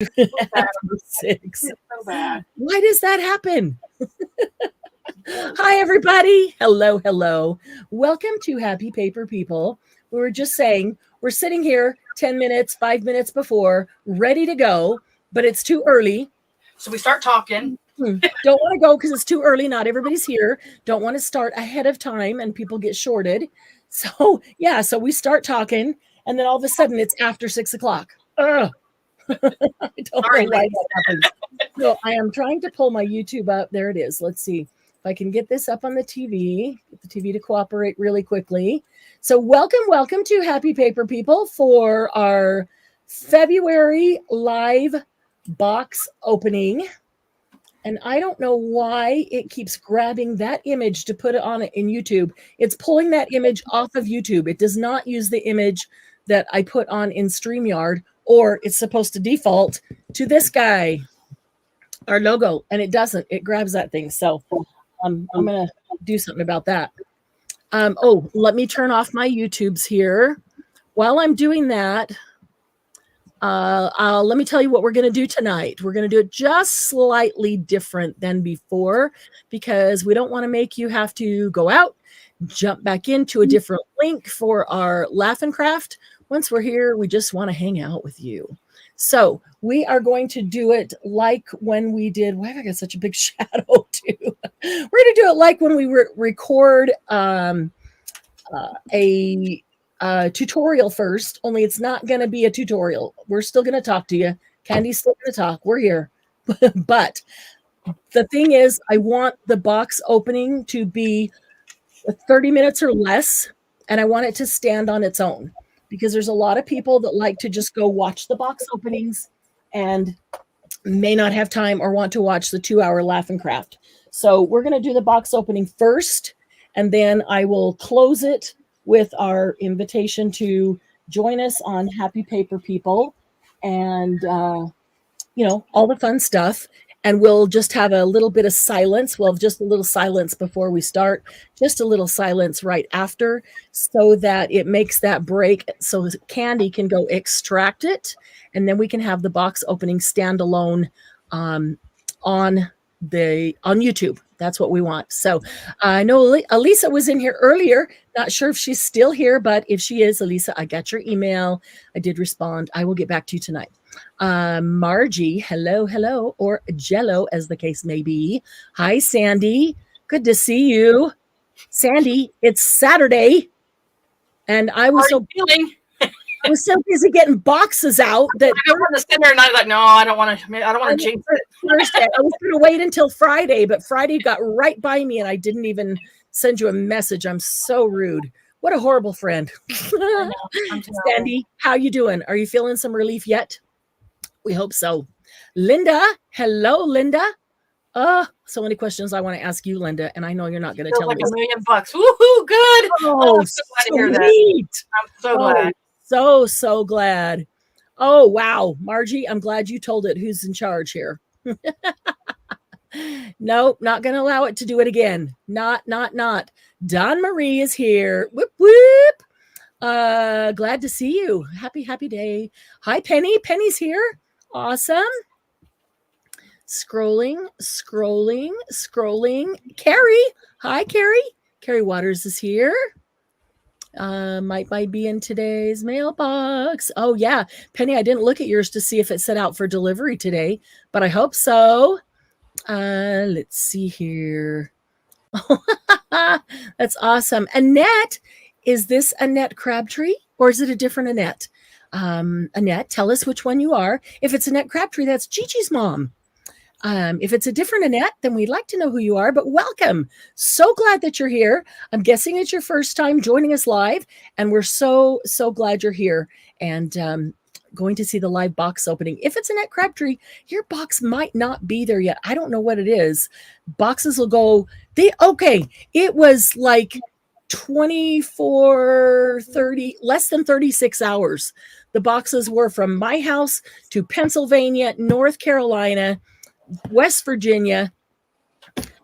Number 6. It's so bad. Why does that happen? Hi, everybody. Hello, hello. Welcome to Happy Paper People. We were just saying we're sitting here 10 minutes, 5 minutes before, ready to go, but it's too early. So we start talking. Don't want to go because it's too early. Not everybody's here. Don't want to start ahead of time and people get shorted. So, yeah, so we start talking, and then all of a sudden it's after 6 o'clock. Ugh. I don't know why that happens. So I am trying to pull my YouTube up. There it is. Let's see if I can get this up on the TV. Get the TV to cooperate really quickly. So welcome to Happy Paper People for our February live box opening. And I don't know why it keeps grabbing that image to put it on it in YouTube. It's pulling that image off of YouTube. It does not use the image that I put on in StreamYard, or it's supposed to default to this guy, our logo, and it doesn't. It grabs that thing. So I'm going to do something about that. Let me turn off my YouTubes here. While I'm doing that, let me tell you what we're going to do tonight. We're going to do it just slightly different than before because we don't want to make you have to go out, jump back into a different link for our Laugh and Craft. Once we're here, we just want to hang out with you. So we are going to do it like when we did, why have I got such a big shadow too? We're going to do it like when we record a tutorial first, only it's not going to be a tutorial. We're still going to talk to you. Candy's still going to talk. We're here. But the thing is, I want the box opening to be 30 minutes or less, and I want it to stand on its own because there's a lot of people that like to just go watch the box openings and may not have time or want to watch the 2-hour Laugh and Craft. So we're going to do the box opening first, and then I will close it with our invitation to join us on Happy Paper People and, all the fun stuff. And we'll just have a little bit of silence. We'll have just a little silence before we start, just a little silence right after so that it makes that break so Candy can go extract it. And then we can have the box opening standalone on YouTube. That's what we want. So I know Elisa was in here earlier. Not sure if she's still here, but if she is, Elisa, I got your email. I did respond. I will get back to you tonight. Margie, hello, or Jello, as the case may be. Hi, Sandy. Good to see you. Sandy, it's Saturday. And I was I was so busy getting boxes out that I don't want to sit there and I was like, no, I don't want to jinx it. Thursday. I was going to wait until Friday, but Friday got right by me and I didn't even send you a message. I'm so rude. What a horrible friend. Sandy, how you doing? Are you feeling some relief yet? We hope so. Linda, hello, Linda. So many questions I want to ask you, Linda, and I know you're not going to tell me. $1 million. Woohoo, good. Oh, I'm so glad to hear that. I'm so glad. So glad. Oh, wow. Margie, I'm glad you told it. Who's in charge here? Nope, not going to allow it to do it again. Not. Don Marie is here. Whoop, whoop. Glad to see you. Happy day. Hi, Penny. Penny's here. Awesome. Scrolling. Carrie. Hi, Carrie. Carrie Waters is here. Might be in today's mailbox. Oh, yeah. Penny, I didn't look at yours to see if it set out for delivery today, but I hope so. Let's see here. That's awesome. Annette, is this Annette Crabtree or is it a different Annette? Annette, tell us which one you are. If it's Annette Crabtree, that's Gigi's mom. If it's a different Annette, then we'd like to know who you are, but welcome. So glad that you're here. I'm guessing it's your first time joining us live, and we're so glad you're here and going to see the live box opening. If it's Annette Crabtree, your box might not be there yet. I don't know what it is. Boxes will go, it was like 24, 30, less than 36 hours. The boxes were from my house to Pennsylvania, North Carolina, West Virginia,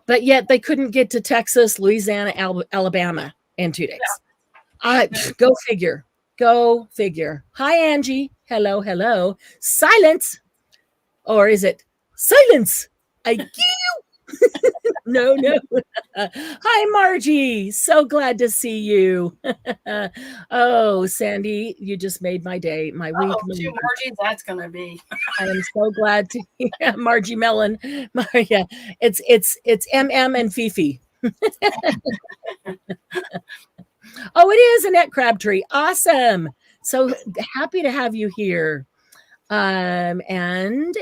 but yet they couldn't get to Texas, Louisiana, Alabama in 2 days. Go figure. Hi, Angie. Hello. Silence. Or is it silence? I give you. No, no. Hi, Margie. So glad to see you. Oh, Sandy, you just made my day, my week. Two Margies, that's gonna be. I am so glad to hear Margie Mellon. Yeah, it's MM and Fifi. Oh, it is Annette Crabtree. Awesome. So happy to have you here. And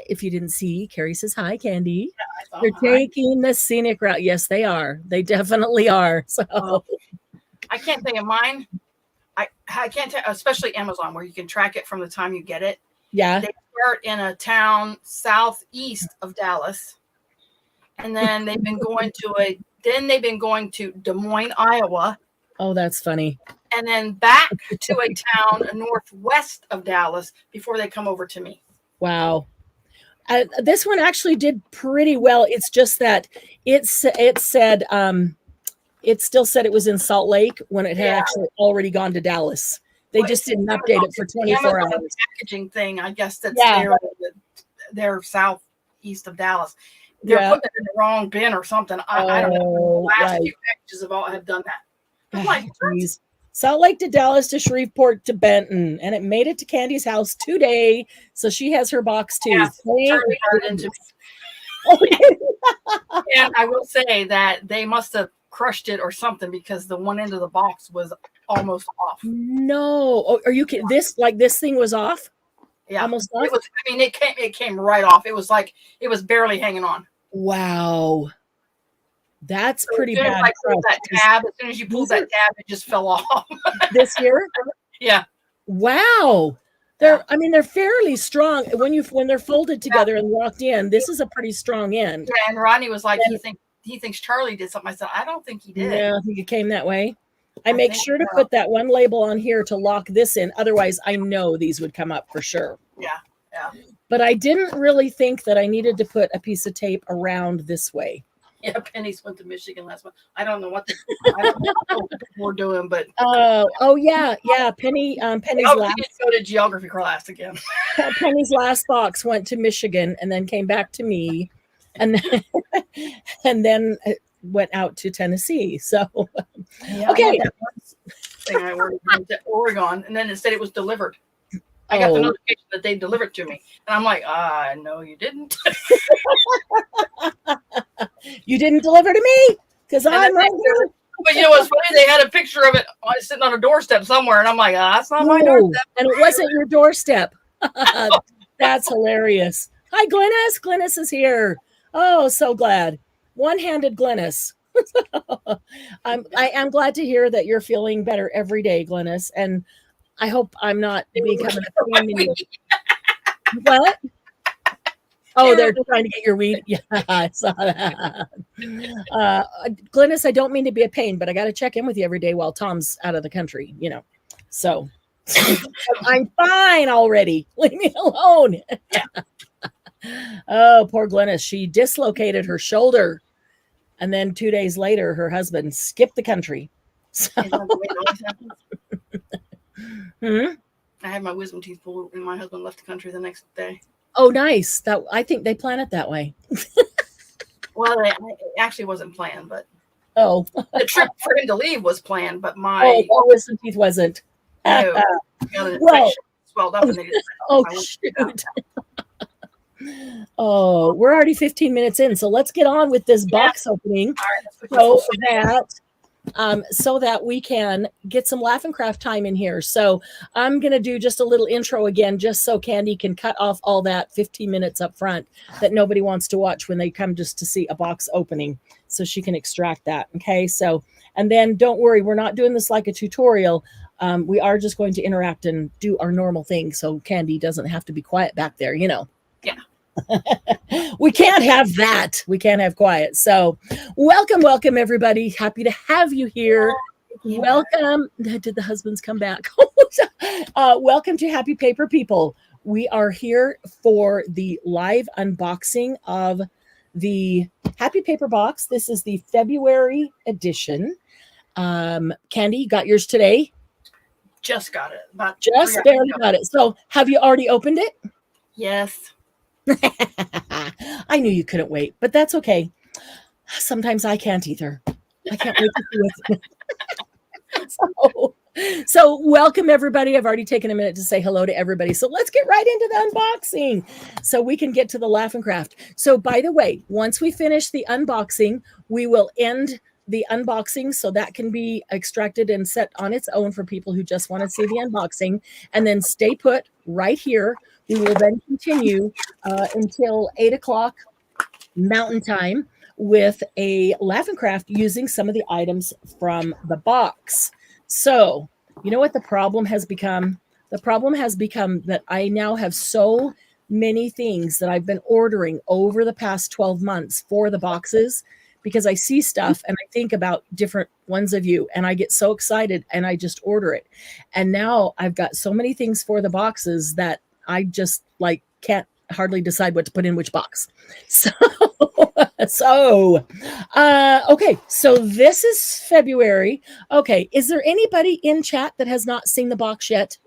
if you didn't see, Carrie says hi, Candy. Yeah, they're taking the scenic route. Yes, they are. They definitely are. So I can't think of mine. I can't tell, especially Amazon, where you can track it from the time you get it. Yeah. They start in a town southeast of Dallas, and then they've been going to Des Moines, Iowa. Oh, that's funny. And then back to a town northwest of Dallas before they come over to me. Wow. This one actually did pretty well. It's just that it said it still said it was in Salt Lake when it had actually already gone to Dallas. They just didn't update it for 24 hours. Packaging thing, I guess that's they're southeast of Dallas. They're putting it in the wrong bin or something. I don't know. The last few packages have done that. I'm like, geez. Salt Lake to Dallas to Shreveport to Benton, and it made it to Candy's house today, so she has her box too. Yeah, and I will say that they must have crushed it or something, because the one end of the box was almost off. No, are you kidding? This thing was off? Yeah, almost off. It came right off. It was like it was barely hanging on. Wow. That's pretty bad. As soon as you pulled that tab, it just fell off. This year? Yeah. Wow. They're fairly strong when they're folded together and locked in. This is a pretty strong end. Yeah, and Rodney was like, he thinks Charlie did something. I said, I don't think he did. Yeah, I think it came that way. I make sure to put that one label on here to lock this in. Otherwise, I know these would come up for sure. Yeah. Yeah. But I didn't really think that I needed to put a piece of tape around this way. Yeah, Penny's went to Michigan last month. I don't know what we're doing, but yeah. Penny's last go to geography class again. Penny's last box went to Michigan and then came back to me, and then went out to Tennessee. So okay, I ordered to Oregon, and then it said it was delivered. I got the notification that they delivered to me, and I'm like, no, you didn't. You didn't deliver to me because I'm right here. But you know what's funny? They had a picture of it sitting on a doorstep somewhere, and I'm like, that's not my doorstep. And it wasn't your doorstep. That's hilarious. Hi, Glennis. Glennis is here. Oh, so glad. One-handed Glennis. I am glad to hear that you're feeling better every day, Glennis, and I hope I'm not becoming a pain in you. What? Oh, they're trying to get your weed. Yeah, I saw that. Glennis, I don't mean to be a pain, but I got to check in with you every day while Tom's out of the country, So I'm fine already. Leave me alone. Oh, poor Glennis. She dislocated her shoulder. And then 2 days later, her husband skipped the country. So. I had my wisdom teeth pulled, and my husband left the country the next day. Oh, nice. I think they plan it that way. Well, it actually wasn't planned, but the trip for him to leave was planned, but my wisdom teeth wasn't. Swelled up, and they shoot. Oh, we're already 15 minutes in, so let's get on with this box opening. All right, so that we can get some laugh and craft time in here. So I'm going to do just a little intro again, just so Candy can cut off all that 15 minutes up front that nobody wants to watch when they come just to see a box opening, so she can extract that. Okay. So, and then don't worry, we're not doing this like a tutorial. We are just going to interact and do our normal thing. So Candy doesn't have to be quiet back there, Yeah. We can't have that. We can't have quiet. So welcome everybody. Happy to have you here. Welcome. Did the husbands come back? Welcome to Happy Paper People. We are here for the live unboxing of the Happy Paper Box. This is the February edition. Candy, you got yours today? Just got it. Just barely got it. So have you already opened it? Yes. I knew you couldn't wait, but that's okay. Sometimes I can't either. I can't wait to see it. So welcome everybody. I've already taken a minute to say hello to everybody. So let's get right into the unboxing so we can get to the Laugh and Craft. So by the way, once we finish the unboxing, we will end the unboxing so that can be extracted and set on its own for people who just want to see the unboxing, and then stay put right here. We will then continue until 8 o'clock Mountain Time with a Laugh and Craft using some of the items from the box. So, you know what the problem has become? The problem has become that I now have so many things that I've been ordering over the past 12 months for the boxes, because I see stuff and I think about different ones of you and I get so excited and I just order it. And now I've got so many things for the boxes that I just like can't hardly decide what to put in which box. Okay, so this is February. Okay, is there anybody in chat that has not seen the box yet?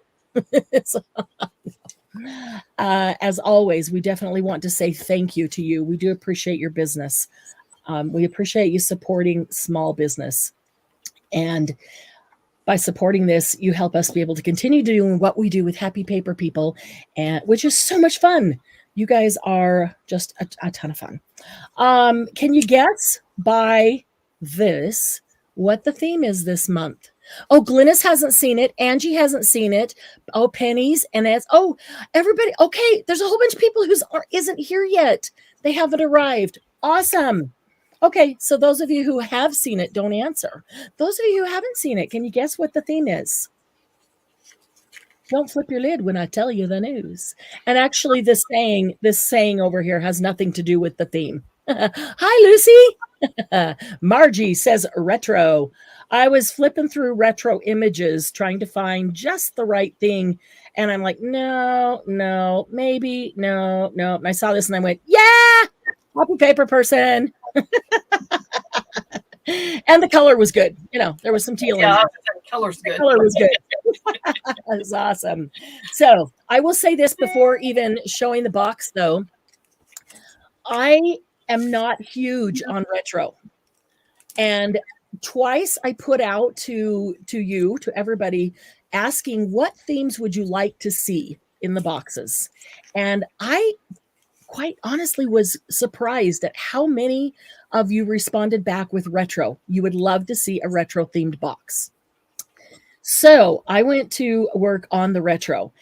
As always, we definitely want to say thank you to you. We do appreciate your business. We appreciate you supporting small business. And by supporting this, you help us be able to continue doing what we do with Happy Paper People, and which is so much fun. You guys are just a ton of fun. Can you guess by this what the theme is this month? Oh, Glynis hasn't seen it. Angie hasn't seen it. Oh, Penny's and it's everybody. Okay, there's a whole bunch of people who isn't here yet. They haven't arrived. Awesome. Okay, so those of you who have seen it, don't answer. Those of you who haven't seen it, can you guess what the theme is? Don't flip your lid when I tell you the news. And actually, this saying over here has nothing to do with the theme. Hi, Lucy. Margie says retro. I was flipping through retro images trying to find just the right thing. And I'm like, no, maybe, no. And I saw this and I went, yeah, Happy Paper person. And the color was good. You know, there was some teal in it. The color's good. The color was good. That was awesome. So I will say this before even showing the box, though. I am not huge on retro. And twice I put out to everybody, asking what themes would you like to see in the boxes. And I quite honestly was surprised at how many of you responded back with retro. You would love to see a retro themed box. So I went to work on the retro.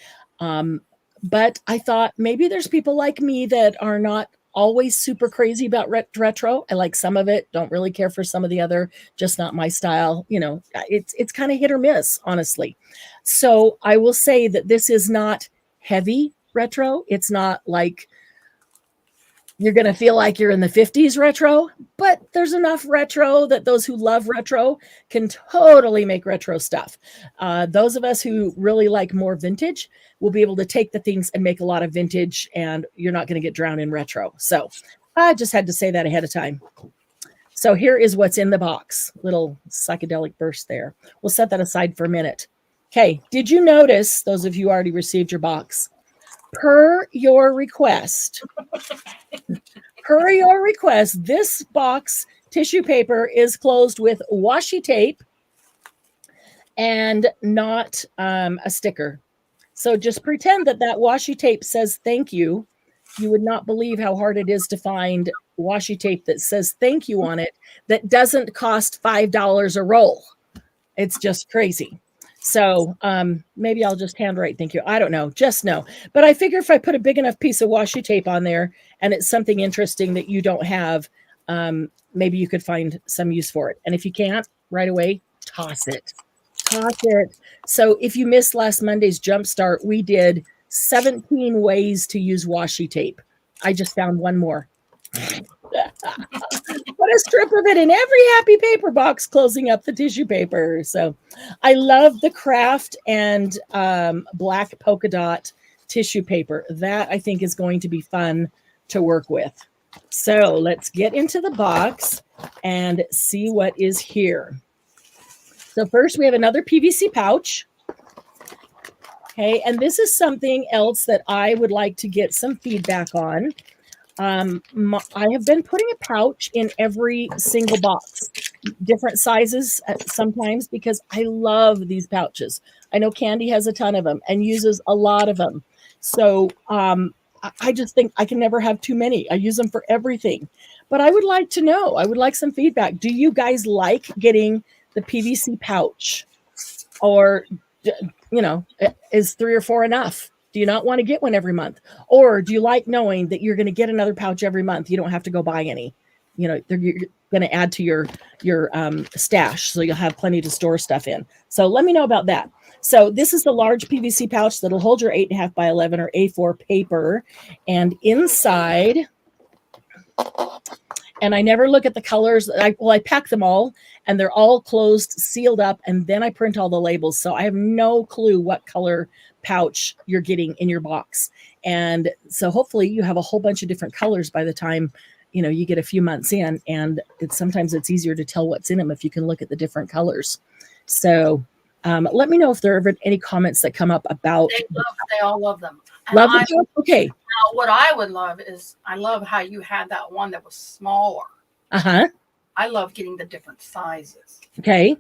But I thought maybe there's people like me that are not always super crazy about retro. I like some of it, don't really care for some of the other, just not my style. You know, it's kind of hit or miss, honestly. So I will say that this is not heavy retro. It's not like you're going to feel like you're in the 50s retro, but there's enough retro that those who love retro can totally make retro stuff. Those of us who really like more vintage will be able to take the things and make a lot of vintage, and you're not going to get drowned in retro. So I just had to say that ahead of time. So here is what's in the box. Little psychedelic burst there. We'll set that aside for a minute. Okay. Did you notice, those of you who already received your box, per your request, this box tissue paper is closed with washi tape and not a sticker. So just pretend that washi tape says thank you. You would not believe how hard it is to find washi tape that says thank you on it that doesn't cost $5 a roll. It's just crazy. So maybe I'll just handwrite thank you. I don't know, just no. But I figure if I put a big enough piece of washi tape on there and it's something interesting that you don't have, maybe you could find some use for it. And if you can't right away, toss it. Toss it. So if you missed last Monday's Jumpstart, we did 17 ways to use washi tape. I just found one more. Put a strip of it in every Happy Paper box, closing up the tissue paper. So I love the craft and black polka dot tissue paper. That I think is going to be fun to work with. So let's get into the box and see what is here. So first we have another PVC pouch. Okay, and this is something else that I would like to get some feedback on. I have been putting a pouch in every single box, different sizes sometimes, because I love these pouches. I know Candy has a ton of them and uses a lot of them. So I just think I can never have too many. I use them for everything. But I would like to know, I would like some feedback. Do you guys like getting the PVC pouch? Or, is 3 or 4 enough? Do you not want to get one every month? Or do you like knowing that you're going to get another pouch every month? You don't have to go buy any. You're going to add to your stash, so you'll have plenty to store stuff in. So let me know about that. So this is the large PVC pouch that'll hold your 8.5 by 11 or A4 paper. And inside, and I never look at the colors. I pack them all, and they're all closed, sealed up, and then I print all the labels. So I have no clue what color pouch you're getting in your box. And so hopefully you have a whole bunch of different colors by the time, you get a few months in, and sometimes it's easier to tell what's in them if you can look at the different colors. So let me know if there are ever any comments that come up about. They all love them. Love them? Okay. Now, what I would love is, I love how you had that one that was smaller. Uh-huh. I love getting the different sizes. Okay.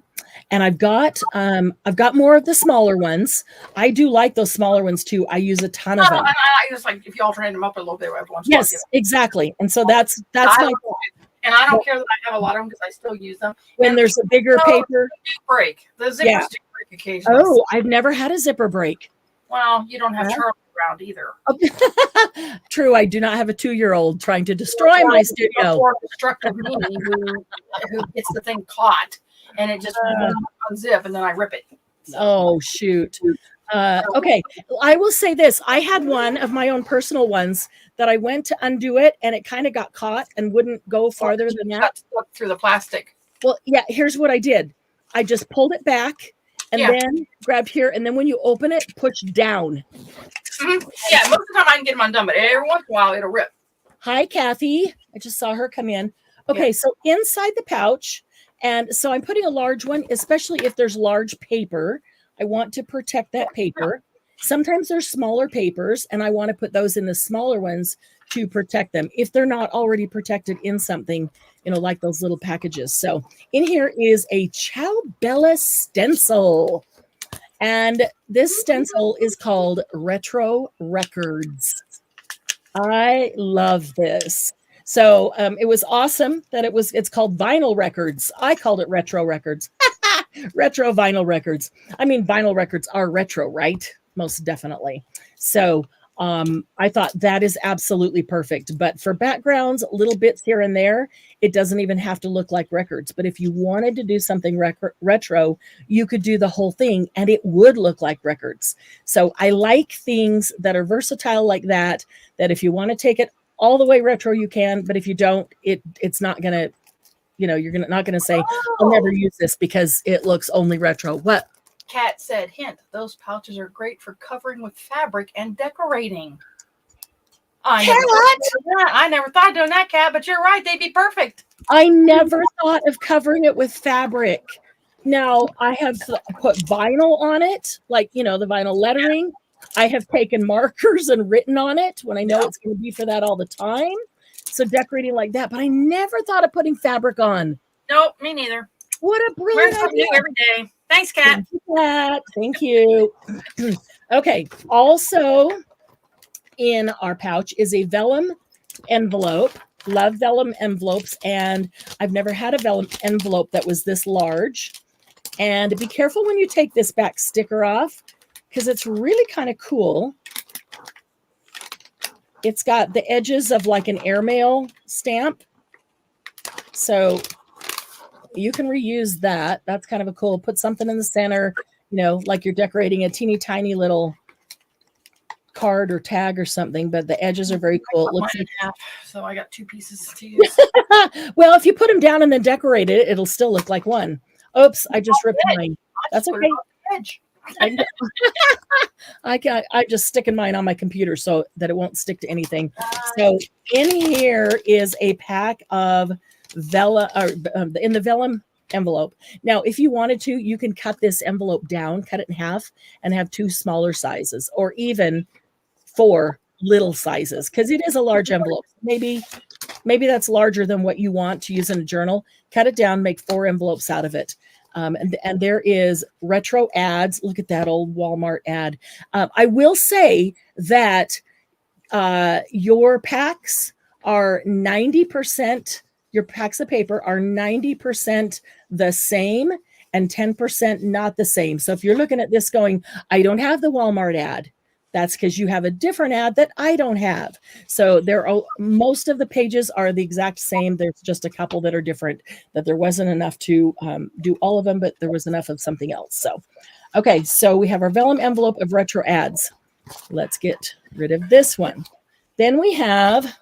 And I've got more of the smaller ones. I do like those smaller ones too. I use a ton of them. I just like if you alternate them up a little bit every once in a while. Yes, exactly. And so that's my point. And I don't care that I have a lot of them because I still use them. When there's a bigger paper. Break. The zippers do break occasionally. Oh, I've never had a zipper break. Well, you don't have Charlie around either. True, I do not have a 2-year-old trying to destroy my studio. Or destructive me who gets the thing caught and it just unzip and then I rip it. So. Oh shoot. Okay, I will say this. I had one of my own personal ones that I went to undo it and it kind of got caught and wouldn't go farther than that. Got stuck through the plastic. Well, yeah, here's what I did. I just pulled it back and then grabbed here, and then when you open it, push down. Mm-hmm. Yeah, most of the time I can get them undone, but every once in a while it'll rip. Hi, Kathy. I just saw her come in. Okay, so inside the pouch, and so I'm putting a large one, especially if there's large paper. I want to protect that paper. Sometimes there's smaller papers, and I want to put those in the smaller ones to protect them if they're not already protected in something, like those little packages. So in here is a Ciao Bella stencil. And this stencil is called Retro Records. I love this. So it was awesome that it's called Vinyl Records. I called it Retro Records. Retro Vinyl Records. I mean, vinyl records are retro, right? Most definitely. So I thought that is absolutely perfect. But for backgrounds, little bits here and there, it doesn't even have to look like records. But if you wanted to do something retro, you could do the whole thing and it would look like records. So I like things that are versatile like that if you want to take it all the way retro, you can. But if you don't, it's not going to, you're not going to say, I'll never use this because it looks only retro. What? Kat said, hint, those pouches are great for covering with fabric and decorating. I never thought of doing that, Kat, but you're right. They'd be perfect. I never thought of covering it with fabric. Now, I have put vinyl on it, like, the vinyl lettering. I have taken markers and written on it when I know it's going to be for that all the time. So decorating like that, but I never thought of putting fabric on. Nope, me neither. What a brilliant idea. Every day. Thanks, Kat. Thank you. Okay. Also in our pouch is a vellum envelope. Love vellum envelopes. And I've never had a vellum envelope that was this large. And be careful when you take this back sticker off because it's really kind of cool. It's got the edges of like an airmail stamp. So you can reuse that. That's kind of a cool, put something in the center, like you're decorating a teeny tiny little card or tag or something, but the edges are very cool. It looks like half, so I got 2 pieces to use. Well, if you put them down and then decorate it, it'll still look like one. Oops, I just ripped mine. That's okay. I just sticking mine on my computer so that it won't stick to anything. So in here is a pack of vellum, in the vellum envelope. Now, if you wanted to, you can cut this envelope down, cut it in half, and have 2 smaller sizes, or even 4 little sizes because it is a large envelope. Maybe that's larger than what you want to use in a journal. Cut it down, make 4 envelopes out of it. And there is retro ads. Look at that old Walmart ad. I will say that your packs are 90%, your packs of paper are 90% the same and 10% not the same. So if you're looking at this going, I don't have the Walmart ad, that's because you have a different ad that I don't have. So most of the pages are the exact same. There's just a couple that are different, that there wasn't enough to do all of them, but there was enough of something else. So, okay, so we have our vellum envelope of retro ads. Let's get rid of this one. Then we have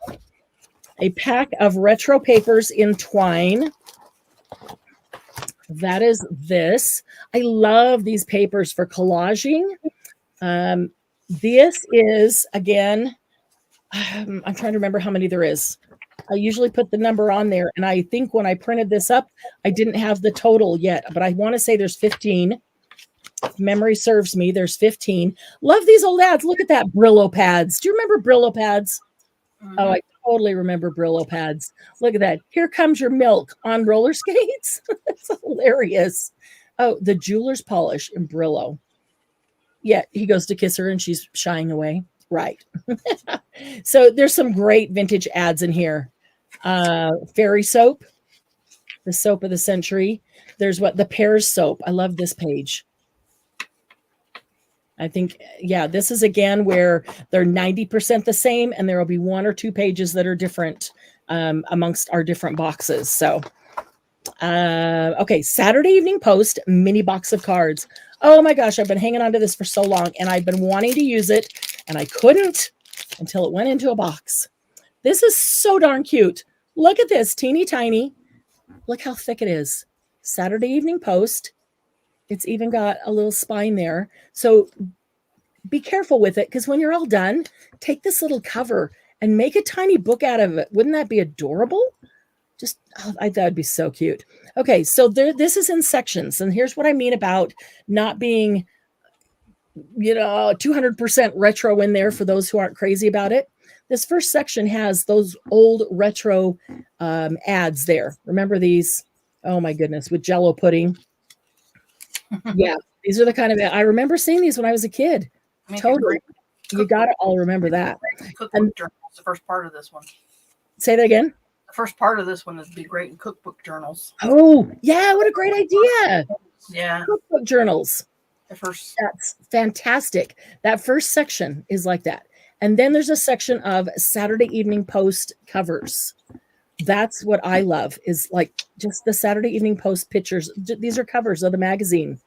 a pack of retro papers in twine. That is this. I love these papers for collaging. This is, again, I'm trying to remember how many there is. I usually put the number on there, and I think when I printed this up, I didn't have the total yet, but I want to say there's 15. If memory serves me, there's 15. Love these old ads. Look at that, Brillo pads. Do you remember Brillo pads? Mm-hmm. Oh, I totally remember Brillo pads. Look at that. Here comes your milk on roller skates. That's hilarious. Oh, the jeweler's polish in Brillo. Yeah, he goes to kiss her and she's shying away. Right. So there's some great vintage ads in here. Fairy soap, the soap of the century. There's the Pears soap. I love this page. I think, yeah, this is again where they're 90% the same, and there will be 1 or 2 pages that are different amongst our different boxes. So, okay, Saturday Evening Post mini box of cards. Oh my gosh, I've been hanging on to this for so long, and I've been wanting to use it, and I couldn't until it went into a box. This is so darn cute. Look at this, teeny tiny. Look how thick it is. Saturday Evening Post. It's even got a little spine there. So be careful with it, because when you're all done, take this little cover and make a tiny book out of it. Wouldn't that be adorable? I thought it'd be so cute. Okay, so this is in sections, and here's what I mean about not being, 200% retro in there for those who aren't crazy about it. This first section has those old retro ads there. Remember these? Oh my goodness, with Jell-O pudding. Yeah, these are the kind of, I remember seeing these when I was a kid. Totally. You got to all remember that. Cookbook journals, the first part of this one. Say that again. The first part of this one is be great in cookbook journals. Oh, yeah, what a great idea. Yeah. Cookbook journals. That's fantastic. That first section is like that. And then there's a section of Saturday Evening Post covers. That's what I love, is like just the Saturday Evening Post pictures. These are covers of the magazine.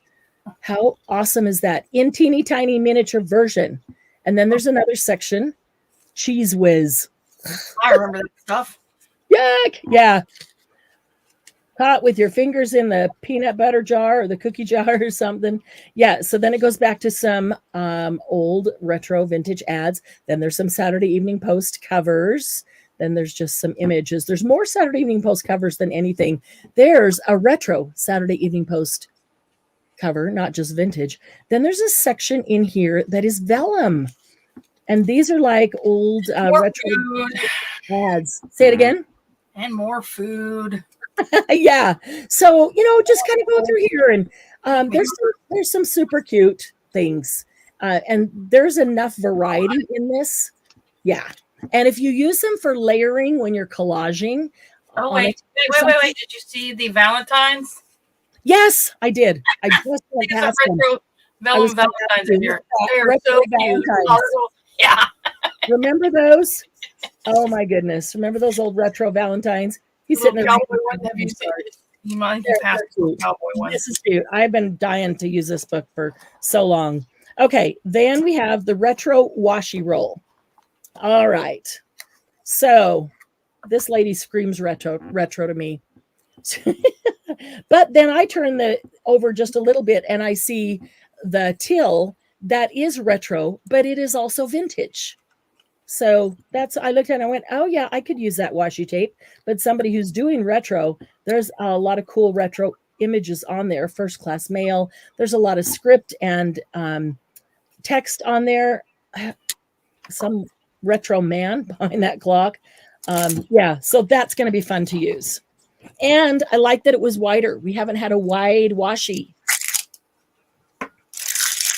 How awesome is that? In teeny tiny miniature version. And then there's another section, Cheese Whiz. I remember that stuff. Yuck. Yeah. Caught with your fingers in the peanut butter jar or the cookie jar or something. Yeah. So then it goes back to some old retro vintage ads. Then there's some Saturday Evening Post covers. Then there's just some images. There's more Saturday Evening Post covers than anything. There's a retro Saturday Evening Post cover, not just vintage. Then there's a section in here that is vellum. And these are like old retro ads. Say it again. And more food. Yeah. So, just kind of go through here. And there's some super cute things. And there's enough variety in this. Yeah. And if you use them for layering when you're collaging. Oh, wait. Did you see the Valentines? Yes, I did. I just went past them. Vellum Valentines in here. They're so cute. Yeah. Remember those? Oh my goodness. Remember those old retro Valentines? He's sitting there. Cowboy one. Have you seen it? You might pass the cowboy one. This is cute. I've been dying to use this book for so long. Okay, then we have the retro washi roll. All right. So this lady screams retro to me. But then I turn over just a little bit and I see the till that is retro, but it is also vintage. So I looked at it and I went, oh yeah, I could use that washi tape. But somebody who's doing retro, there's a lot of cool retro images on there. First class mail. There's a lot of script and text on there. Some retro man behind that clock. Yeah, so that's going to be fun to use. And I like that it was wider. We haven't had a wide washi.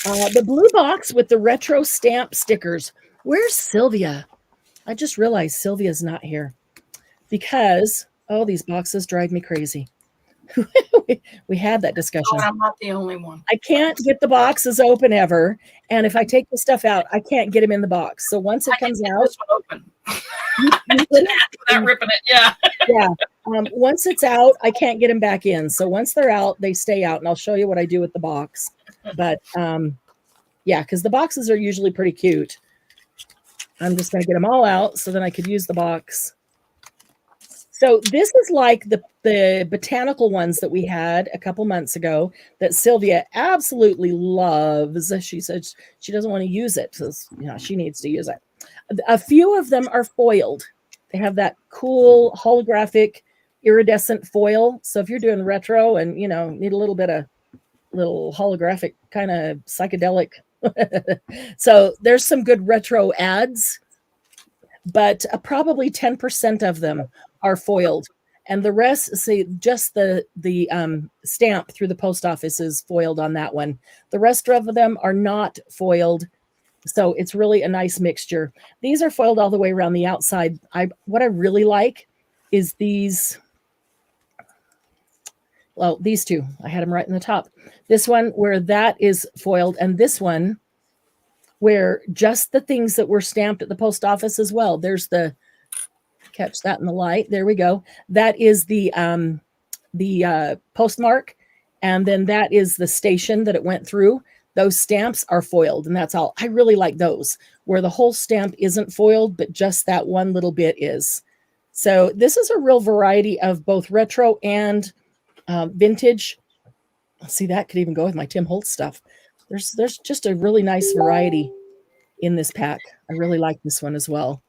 The blue box with the retro stamp stickers. Where's Sylvia? I just realized Sylvia's not here because, oh, these boxes drive me crazy. We had that discussion. Oh, I'm not the only one. I can't get the boxes open ever. And if I take the stuff out, I can't get them in the box. So once it comes out, this one open. Without ripping it. Yeah. Yeah. Once it's out, I can't get them back in. So once they're out, they stay out. And I'll show you what I do with the box. But yeah, because the boxes are usually pretty cute. I'm just going to get them all out so then I could use the box. So this is like the botanical ones that we had a couple months ago that Sylvia absolutely loves. She says she doesn't want to use it. So, you know, she needs to use it. A few of them are foiled. They have that cool holographic iridescent foil. So if you're doing retro and, you know, need a little bit of little holographic kind of psychedelic. So there's some good retro ads, but probably 10% of them are foiled. And the rest, see, just the stamp through the post office is foiled on that one. The rest of them are not foiled. So it's really a nice mixture. These are foiled all the way around the outside. What I really like is these. Well, these two, I had them right in the top. This one where that is foiled, and this one where just the things that were stamped at the post office as well. There's the, catch that in the light. There we go. That is the postmark, and then that is the station that it went through. Those stamps are foiled, and that's all. I really like those, where the whole stamp isn't foiled, but just that one little bit is. So this is a real variety of both retro and vintage. See, that could even go with my Tim Holtz stuff. There's just a really nice variety in this pack. I really like this one as well.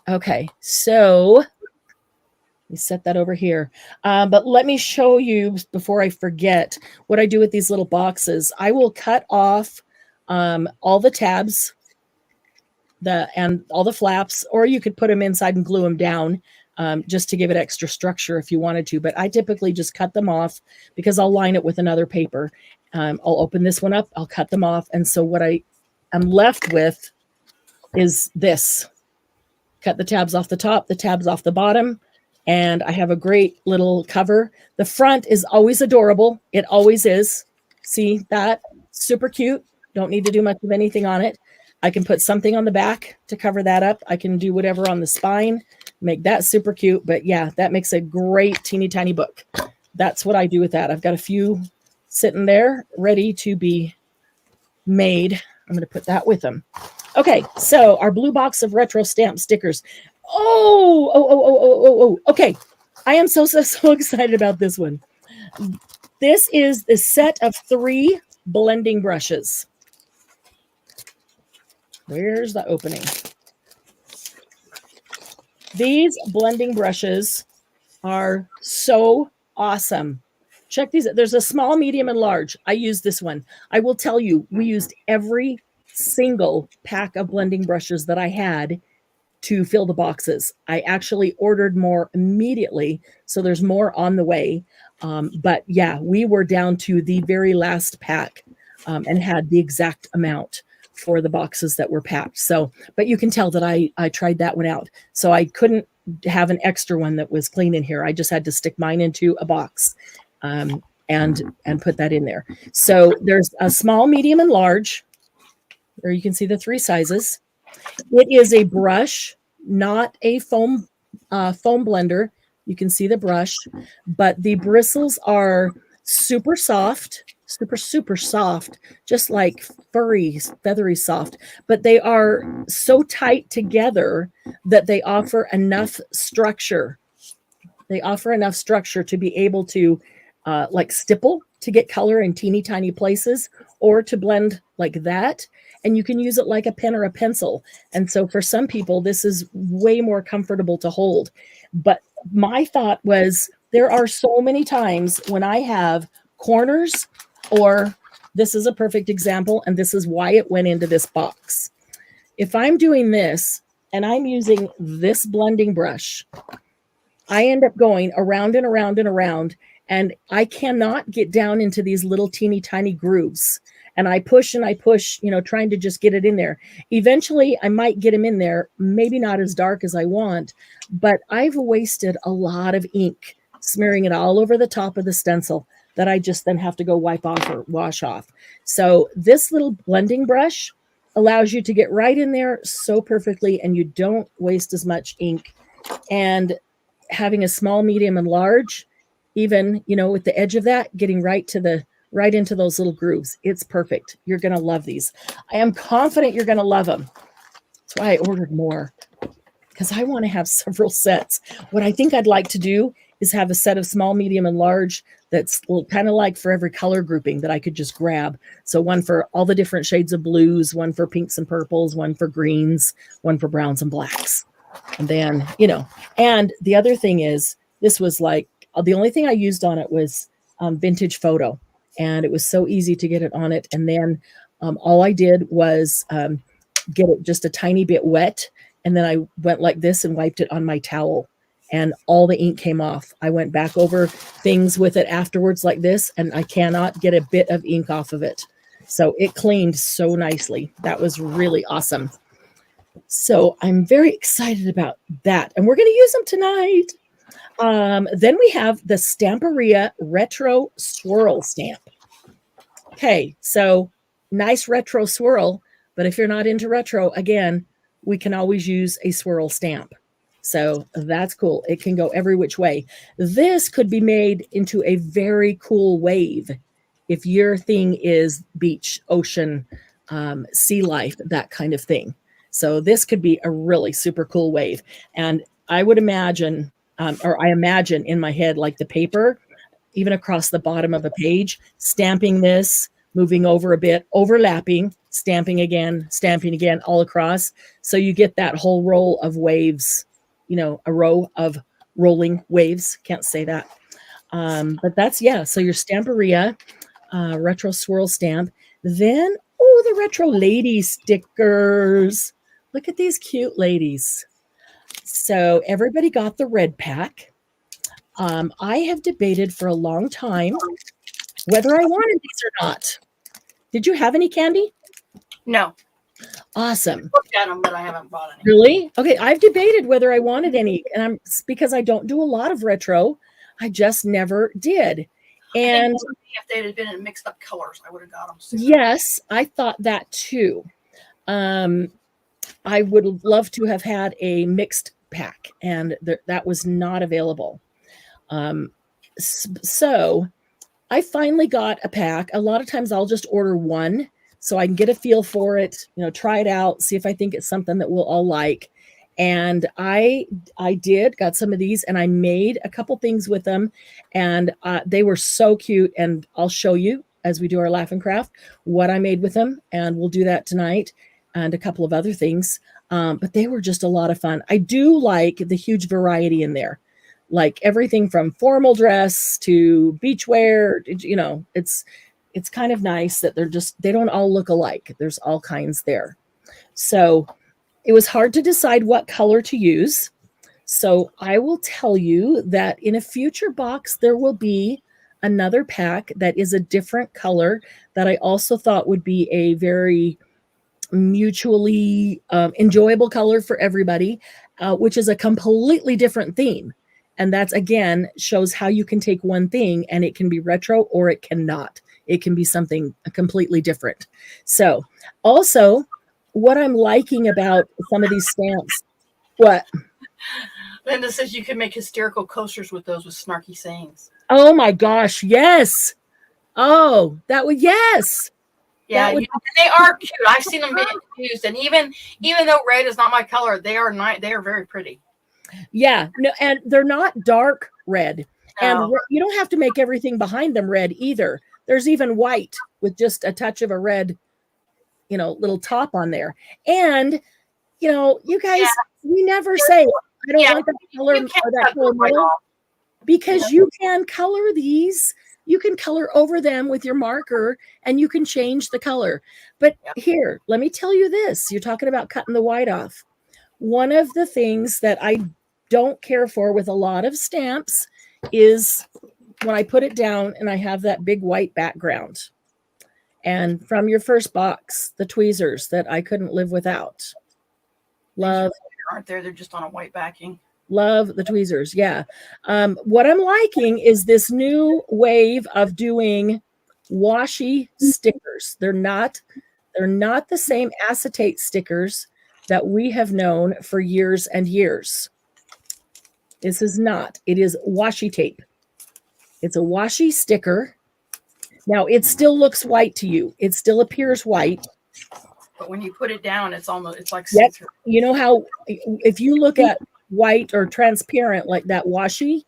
Okay, so let me set that over here. But let me show you before I forget what I do with these little boxes. I will cut off all the tabs and all the flaps, or you could put them inside and glue them down. Just to give it extra structure if you wanted to. But I typically just cut them off because I'll line it with another paper. I'll open this one up, I'll cut them off. And so what I am left with is this. Cut the tabs off the top, the tabs off the bottom, and I have a great little cover. The front is always adorable. It always is. See that? Super cute. Don't need to do much of anything on it. I can put something on the back to cover that up. I can do whatever on the spine. Make that super cute. But yeah, that makes a great teeny tiny book. That's what I do with that. I've got a few sitting there ready to be made. I'm going to put that with them. Okay, so our blue box of retro stamp stickers. Okay. I am so excited about this one. This is the set of 3 blending brushes. Where's the opening? These blending brushes are so awesome. Check these. There's a small, medium, and large. I use this one. I will tell you, we used every single pack of blending brushes that I had to fill the boxes. I actually ordered more immediately, so there's more on the way. But yeah, we were down to the very last pack and had the exact amount for the boxes that were packed. So, but you can tell that I tried that one out. So I couldn't have an extra one that was clean in here. I just had to stick mine into a box and put that in there. So there's a small, medium, and large. There you can see the 3 sizes. It is a brush, not a foam blender. You can see the brush, but the bristles are super soft, super soft, just like furry, feathery soft, but they are so tight together that they offer enough structure. They offer enough structure to be able to like stipple to get color in teeny tiny places, or to blend like that. And you can use it like a pen or a pencil. And so for some people, this is way more comfortable to hold. But my thought was, there are so many times when I have corners, or this is a perfect example, and this is why it went into this box. If I'm doing this, and I'm using this blending brush, I end up going around and around and around, and I cannot get down into these little teeny tiny grooves. And I push, trying to just get it in there. Eventually, I might get them in there, maybe not as dark as I want, but I've wasted a lot of ink smearing it all over the top of the stencil that I just then have to go wipe off or wash off. So this little blending brush allows you to get right in there so perfectly, and you don't waste as much ink. And having a small, medium, and large, even, with the edge of that, getting right into those little grooves. It's perfect. You're going to love these. I am confident you're going to love them. That's why I ordered more, because I want to have several sets. What I think I'd like to do is have a set of small, medium, and large that's kind of like for every color grouping that I could just grab. So one for all the different shades of blues, one for pinks and purples, one for greens, one for browns and blacks. And then, and the other thing is, this was like, the only thing I used on it was vintage photo, and it was so easy to get it on it. And then all I did was get it just a tiny bit wet, and then I went like this and wiped it on my towel, and all the ink came off. I went back over things with it afterwards like this, and I cannot get a bit of ink off of it. So it cleaned so nicely. That was really awesome. So I'm very excited about that, and we're going to use them tonight. Then we have the Stamperia Retro Swirl Stamp. Okay, so nice retro swirl, but if you're not into retro, again, we can always use a swirl stamp. So that's cool. It can go every which way. This could be made into a very cool wave if your thing is beach, ocean, sea life, that kind of thing. So this could be a really super cool wave. And I would imagine, or I imagine in my head, like the paper, even across the bottom of a page, stamping this, moving over a bit, overlapping, stamping again, all across. So you get that whole roll of waves, a row of rolling waves. Can't say that. But that's, so your Stamperia Retro Swirl Stamp. Then, the Retro Lady stickers. Look at these cute ladies. So everybody got the red pack. I have debated for a long time whether I wanted these or not. Did you have any, Candy? No. Awesome. I looked at them, but I haven't bought any. Really? Okay, I've debated whether I wanted any, and because I don't do a lot of retro, I just never did. And if they had been in mixed up colors, I would have got them sooner. Yes, I thought that too. I would love to have had a mixed pack, and that was not available. So I finally got a pack. A lot of times I'll just order one so I can get a feel for it, try it out, see if I think it's something that we'll all like. And I got some of these, and I made a couple things with them, and they were so cute. And I'll show you as we do our Laugh and Craft what I made with them, and we'll do that tonight and a couple of other things. But they were just a lot of fun. I do like the huge variety in there, like everything from formal dress to beachwear. It's kind of nice that they don't all look alike. There's all kinds there. So it was hard to decide what color to use. So I will tell you that in a future box, there will be another pack that is a different color that I also thought would be a very mutually enjoyable color for everybody, which is a completely different theme. And that's, again, shows how you can take one thing and it can be retro or it cannot. It can be something completely different. So also, what I'm liking about some of these stamps, what? Linda says you can make hysterical coasters with those with snarky sayings. Oh my gosh, yes. Oh, yes. Yeah, they are cute. I've seen them being used, and even though red is not my color, they are very pretty. Yeah, no, and they're not dark red. No. And you don't have to make everything behind them red either. There's even white with just a touch of a red, little top on there. And, you guys, we never say, I don't want that color or that color, because you can color these. You can color over them with your marker, and you can change the color. But here, let me tell you this. You're talking about cutting the white off. one of the things that I don't care for with a lot of stamps is when I put it down and I have that big white background. And from your first box, the tweezers that I couldn't live without. Love. Aren't there? They're just on a white backing. Love the tweezers. Yeah. What I'm liking is this new wave of doing washi stickers. They're not the same acetate stickers that we have known for years and years. This is not. It is washi tape. It's a washi sticker. Now, it still looks white to you. It still appears white. But when you put it down, it's like yep. You know how if you look at white or transparent like that washi,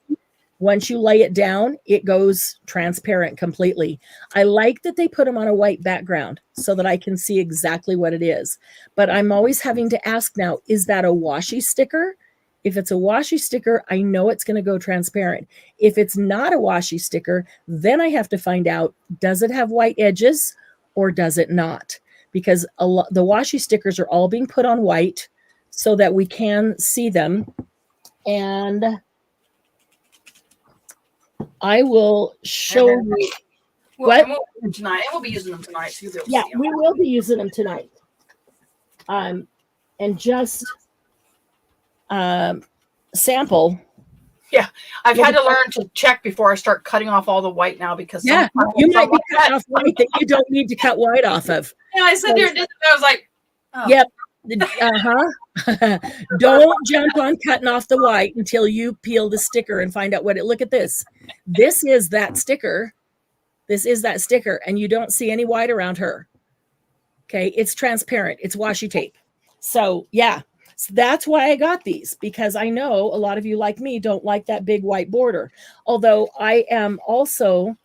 once you lay it down, it goes transparent completely. I like that they put them on a white background so that I can see exactly what it is. But I'm always having to ask now, is that a washi sticker? If it's a washi sticker, I know it's going to go transparent. If it's not a washi sticker, then I have to find out, does it have white edges or does it not? Because the washi stickers are all being put on white so that we can see them. And I will show you. What? Tonight. We'll be using them tonight. So yeah, we will be using them tonight. And just sample. Yeah, I've had to learn to check before I start cutting off all the white now because you might be cutting off white that you don't need to cut white off of. Yeah, I said there, and I was like, oh. Yep. Don't jump on cutting off the white until you peel the sticker and find out what it. Look at this. This is that sticker. This is that sticker, and you don't see any white around her. Okay, it's transparent. It's washi tape. So yeah. So that's why I got these, because I know a lot of you like me don't like that big white border. Although I am also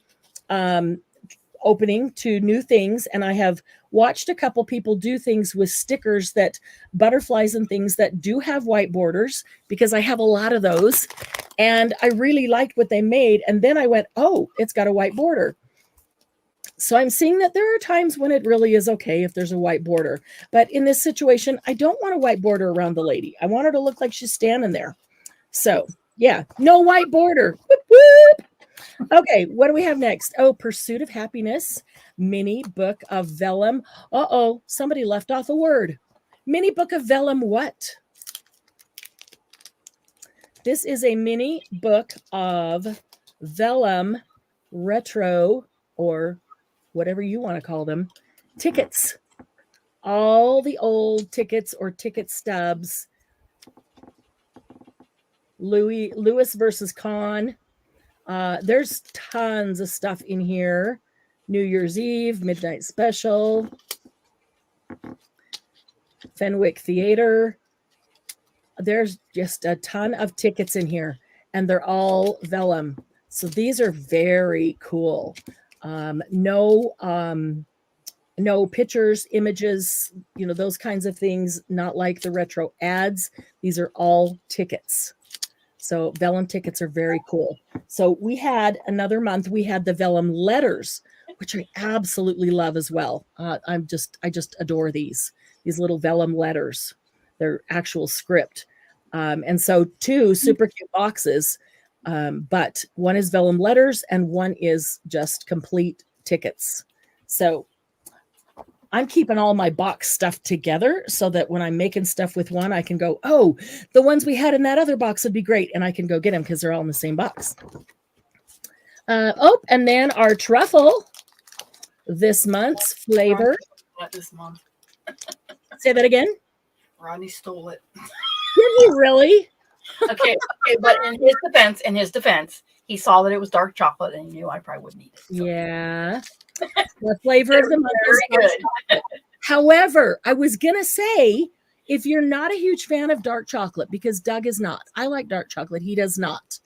opening to new things, and I have watched a couple people do things with stickers, that butterflies and things that do have white borders, because I have a lot of those and I really liked what they made. And then I went, oh, it's got a white border. So I'm seeing that there are times when it really is okay if there's a white border. But in this situation, I don't want a white border around the lady. I want her to look like she's standing there. So yeah, no white border. Whoop, whoop. Okay, what do we have next? Oh, Pursuit of Happiness, mini book of vellum. Uh-oh, somebody left off a word. Mini book of vellum what? This is a mini book of vellum retro, or whatever you want to call them, tickets. All the old tickets or ticket stubs. Lewis versus Kahn. There's tons of stuff in here. New Year's Eve, Midnight Special, Fenwick Theater. There's just a ton of tickets in here, and they're all vellum. So these are very cool. No pictures, images, those kinds of things, not like the retro ads. These are all tickets. So vellum tickets are very cool. So we had another month, we had the vellum letters, which I absolutely love as well. I just adore these little vellum letters. They're actual script. And so 2 super cute boxes. But one is vellum letters and one is just complete tickets. So I'm keeping all my box stuff together so that when I'm making stuff with one, I can go, oh, the ones we had in that other box would be great. And I can go get them because they're all in the same box. And then our truffle, this month's flavor. Not this month. Say that again. Rodney stole it. Did he really? Okay, but in his defense, he saw that it was dark chocolate and he knew I probably wouldn't eat it. So. Yeah. The flavor of the month is very good. However, I was going to say, if you're not a huge fan of dark chocolate, because Doug is not, I like dark chocolate, he does not.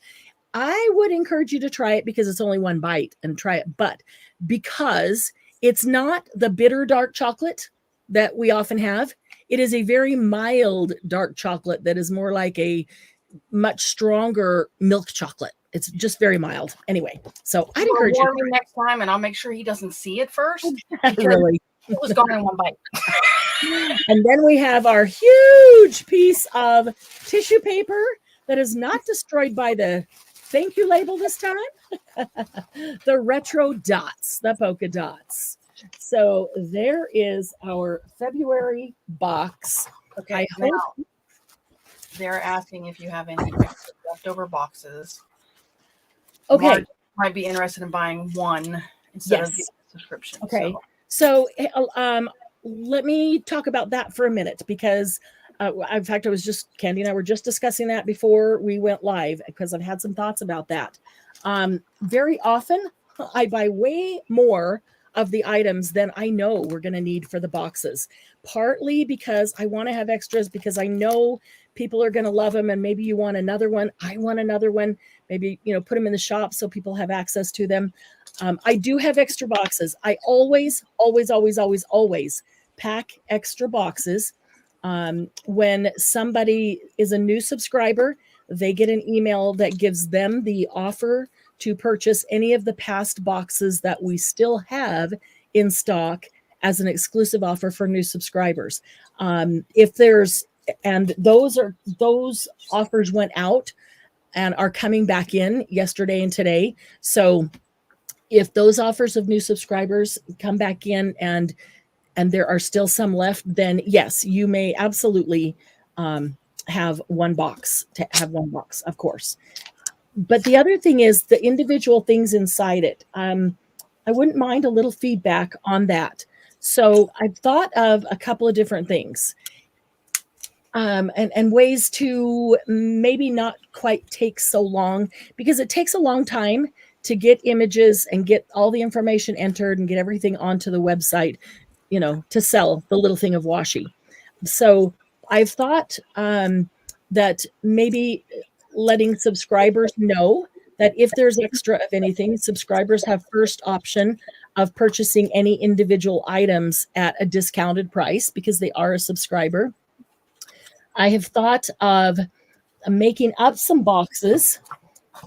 I would encourage you to try it because it's only one bite and try it. But because it's not the bitter dark chocolate that we often have, it is a very mild dark chocolate that is more like a much stronger milk chocolate. It's just very mild. Anyway, so I'd encourage you next time, and I'll make sure he doesn't see it first. Really? It was gone in one bite. And then we have our huge piece of tissue paper that is not destroyed by the thank you label this time. The retro dots, the polka dots. So there is our February box. Okay, now they're asking if you have any leftover boxes. Okay. Marge might be interested in buying one instead of getting a subscription. Okay. So let me talk about that for a minute because in fact, Candy and I were just discussing that before we went live because I've had some thoughts about that. Very often I buy way more of the items than I know we're going to need for the boxes, partly because I want to have extras because I know people are going to love them and maybe you want another one. I want another one. Maybe, put them in the shop so people have access to them. I do have extra boxes. I always pack extra boxes. When somebody is a new subscriber, they get an email that gives them the offer to purchase any of the past boxes that we still have in stock as an exclusive offer for new subscribers. Those offers went out and are coming back in yesterday and today. So if those offers of new subscribers come back in and there are still some left, then yes, you may absolutely have one box, of course. But the other thing is the individual things inside it. I wouldn't mind a little feedback on that. So I've thought of a couple of different things and ways to maybe not quite take so long, because it takes a long time to get images and get all the information entered and get everything onto the website, to sell the little thing of washi. So I've thought that maybe letting subscribers know that if there's extra of anything, subscribers have first option of purchasing any individual items at a discounted price because they are a subscriber. I have thought of making up some boxes,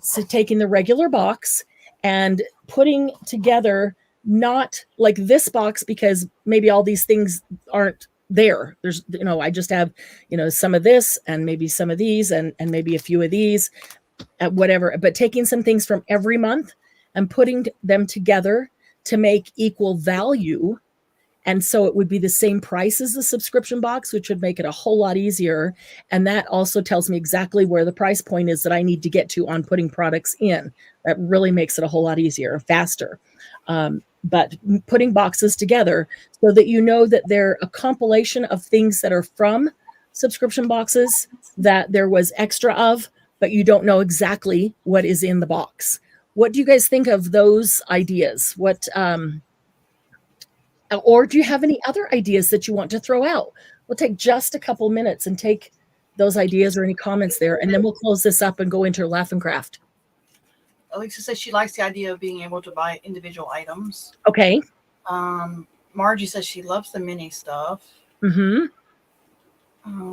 so taking the regular box and putting together, not like this box because maybe all these things aren't there. There's, I just have, some of this and maybe some of these and maybe a few of these, whatever, but taking some things from every month and putting them together to make equal value. And so it would be the same price as the subscription box, which would make it a whole lot easier. And that also tells me exactly where the price point is that I need to get to on putting products in. That really makes it a whole lot easier, faster. But putting boxes together so that that they're a compilation of things that are from subscription boxes that there was extra of, but you don't know exactly what is in the box. What do you guys think of those ideas? Or do you have any other ideas that you want to throw out? We'll take just a couple minutes and take those ideas or any comments there, and then we'll close this up and go into Laugh and Craft. Alexa says she likes the idea of being able to buy individual items. Okay. Margie says she loves the mini stuff. Mm-hmm.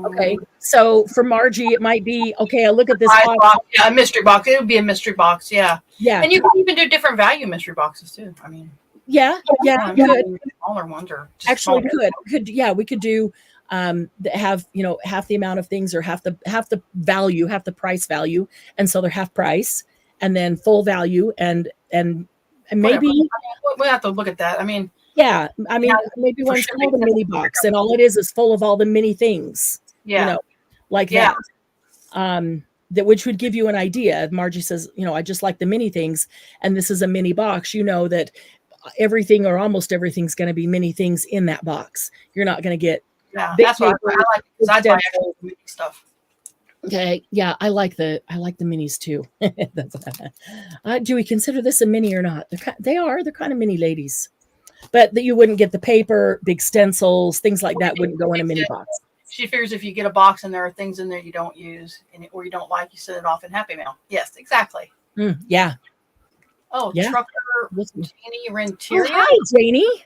Okay. So for Margie, it might be, okay, I look at this box. Yeah, a mystery box. It would be a mystery box. Yeah. Yeah. And you can even do different value mystery boxes too. I mean, yeah. Smaller ones or actually we could do have half the amount of things or half the value, half the price value, and so they're half price, and then full value and maybe we'll have to look at that. I mean, maybe one's called a mini box, and all it is full of all the mini things. That. That which would give you an idea. Margie says, I just like the mini things, and this is a mini box. That everything or almost everything's going to be mini things in that box. You're not going to get that's what I like, because I buy actual mini stuff. Okay, yeah, I like the minis too. Do we consider this a mini or not? They're kind of mini ladies, but that you wouldn't get the paper, big stencils, things like that wouldn't go in a mini box. She figures if you get a box and there are things in there you don't use or you don't like, you send it off in Happy Mail. Yes, exactly. Yeah. Oh, yeah. Trucker Janie Renteria. Oh, hi, Janie.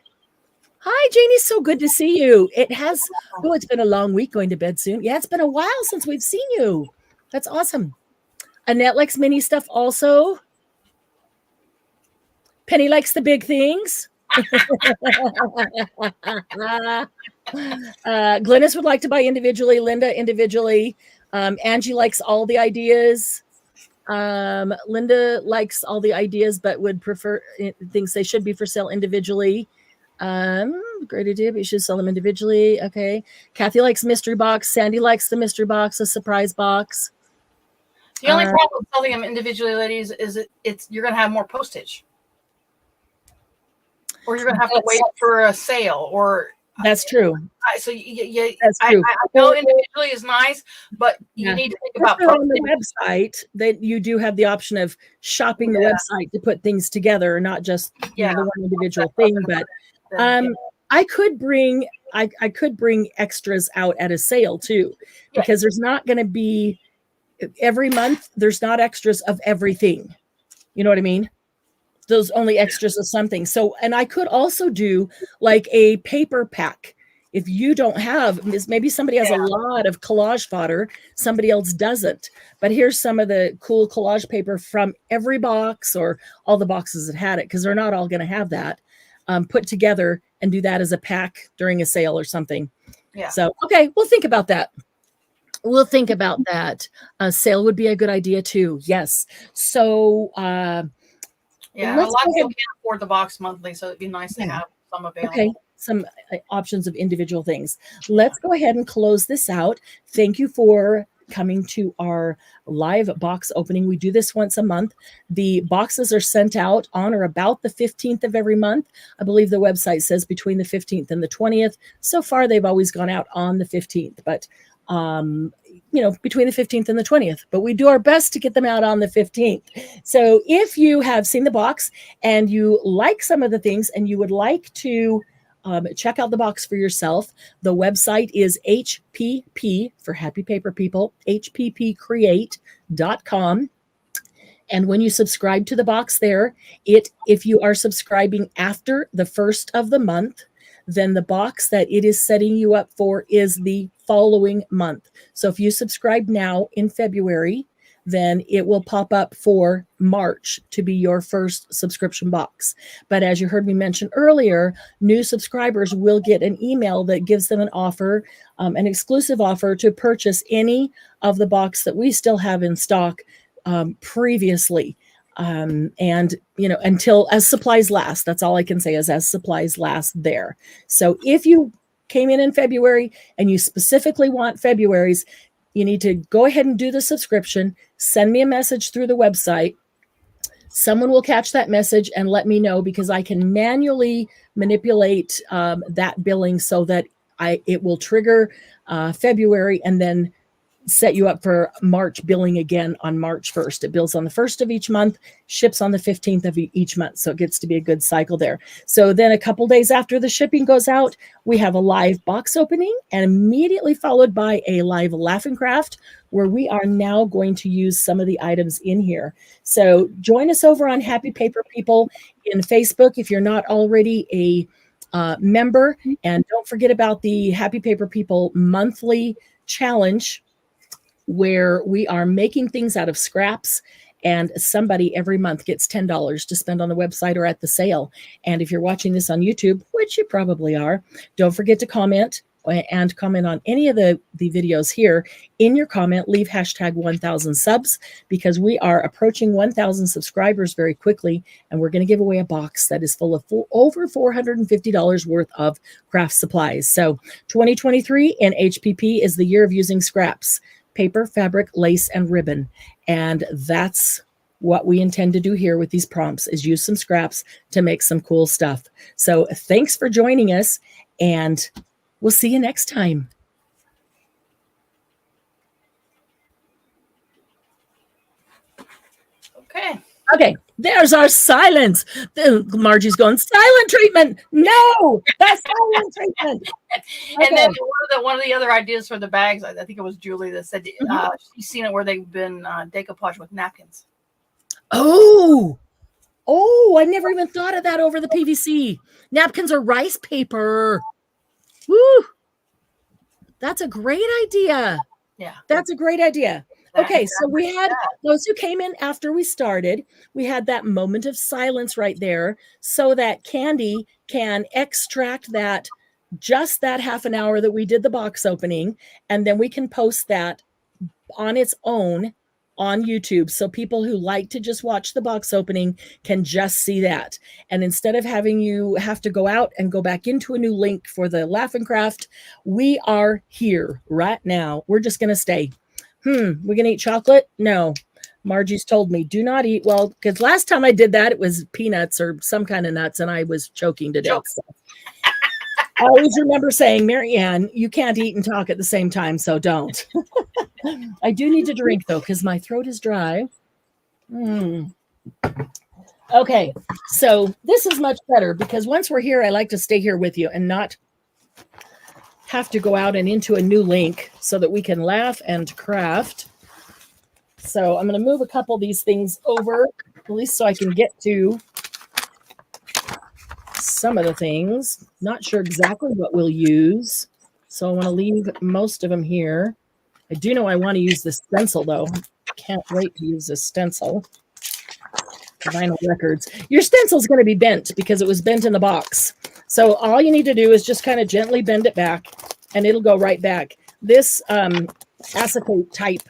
Hi, Janie. So good to see you. It's been a long week going to bed soon. Yeah, it's been a while since we've seen you. That's awesome. Annette likes mini stuff also. Penny likes the big things. Glynis would like to buy individually. Linda individually. Angie likes all the ideas. Linda likes all the ideas, but would prefer, thinks they should be for sale individually. Great idea, but you should sell them individually. Okay. Kathy likes mystery box. Sandy likes the mystery box, a surprise box. The only problem with selling them individually, ladies, is you're going to have more postage, or you're going to have to wait for a sale, or that's true. That's true. I know individually is nice, but you need to think about on the website that you do have the option of shopping the website to put things together, not just the one individual thing. But I could bring extras out at a sale too, because there's not going to be every month. There's not extras of everything. You know what I mean? Those only extras of something. So, and I could also do like a paper pack. If you don't have, maybe somebody has a lot of collage fodder, somebody else doesn't. But here's some of the cool collage paper from every box or all the boxes that had it, because they're not all going to have that. Put together and do that as a pack during a sale or something. Yeah. So, okay, we'll think about that. We'll think about that. A sale would be a good idea too. Yes. So, yeah, a lot of people can't afford the box monthly, so it'd be nice to have some available. Okay, some options of individual things. Let's go ahead and close this out. Thank you for coming to our live box opening. We do this once a month. The boxes are sent out on or about the 15th of every month. I believe the website says between the 15th and the 20th. So far, they've always gone out on the 15th, but between the 15th and the 20th, but we do our best to get them out on the 15th. So if you have seen the box and you like some of the things and you would like to check out the box for yourself, the website is HPP for Happy Paper People, hppcreate.com. And when you subscribe to the box there, if you are subscribing after the first of the month, then the box that it is setting you up for is the following month. So if you subscribe now in February, then it will pop up for March to be your first subscription box. But as you heard me mention earlier, new subscribers will get an email that gives them an offer, an exclusive offer to purchase any of the box that we still have in stock previously. Until as supplies last. That's all I can say is as supplies last there. So if you came in February and you specifically want February's, you need to go ahead and do the subscription. Send me a message through the website. Someone will catch that message and let me know, because I can manually manipulate that billing so that it will trigger February and then set you up for March billing again on March 1st. It bills on the 1st of each month, ships on the 15th of each month. So it gets to be a good cycle there. So then a couple days after the shipping goes out, we have a live box opening, and immediately followed by a live Laugh and Craft, where we are now going to use some of the items in here. So join us over on Happy Paper People in Facebook if you're not already a member. And don't forget about the Happy Paper People monthly challenge, where we are making things out of scraps, and somebody every month gets $10 to spend on the website or at the sale. And if you're watching this on YouTube, which you probably are, don't forget to comment and comment on any of the videos here. In your comment, leave hashtag 1000 subs, because we are approaching 1000 subscribers very quickly, and we're going to give away a box that is full of over $450 worth of craft supplies. So 2023 in HPP is the year of using scraps: paper, fabric, lace, and ribbon. And that's what we intend to do here with these prompts, is use some scraps to make some cool stuff. So thanks for joining us, and we'll see you next time. Okay, there's our silence. Margie's going, silent treatment. No, that's silent treatment. Okay. And then one of the other ideas for the bags, I think it was Julie that said she's seen it where they've been decoupage with napkins. Oh, I never even thought of that over the PVC. Napkins are rice paper. Woo! That's a great idea. Yeah. That's a great idea. Okay, so we had those who came in after we started. We had that moment of silence right there so that Candy can extract that just that half an hour that we did the box opening, and then we can post that on its own on YouTube. So people who like to just watch the box opening can just see that. And instead of having you have to go out and go back into a new link for the Laugh and Craft, we are here right now. We're just going to stay. We're going to eat chocolate? No. Margie's told me, do not eat. Well, because last time I did that, it was peanuts or some kind of nuts, and I was choking to death. So. I always remember saying, Marianne, you can't eat and talk at the same time, so don't. I do need to drink, though, because my throat is dry. Okay, so this is much better, because once we're here, I like to stay here with you and not have to go out and into a new link so that we can laugh and craft. So I'm going to move a couple of these things over, at least so I can get to some of the things. Not sure exactly what we'll use, so I want to leave most of them here. I do know I want to use the stencil, though. Can't wait to use this stencil. Vinyl records. Your stencil is going to be bent because it was bent in the box. So all you need to do is just kind of gently bend it back, and it'll go right back. This acetate type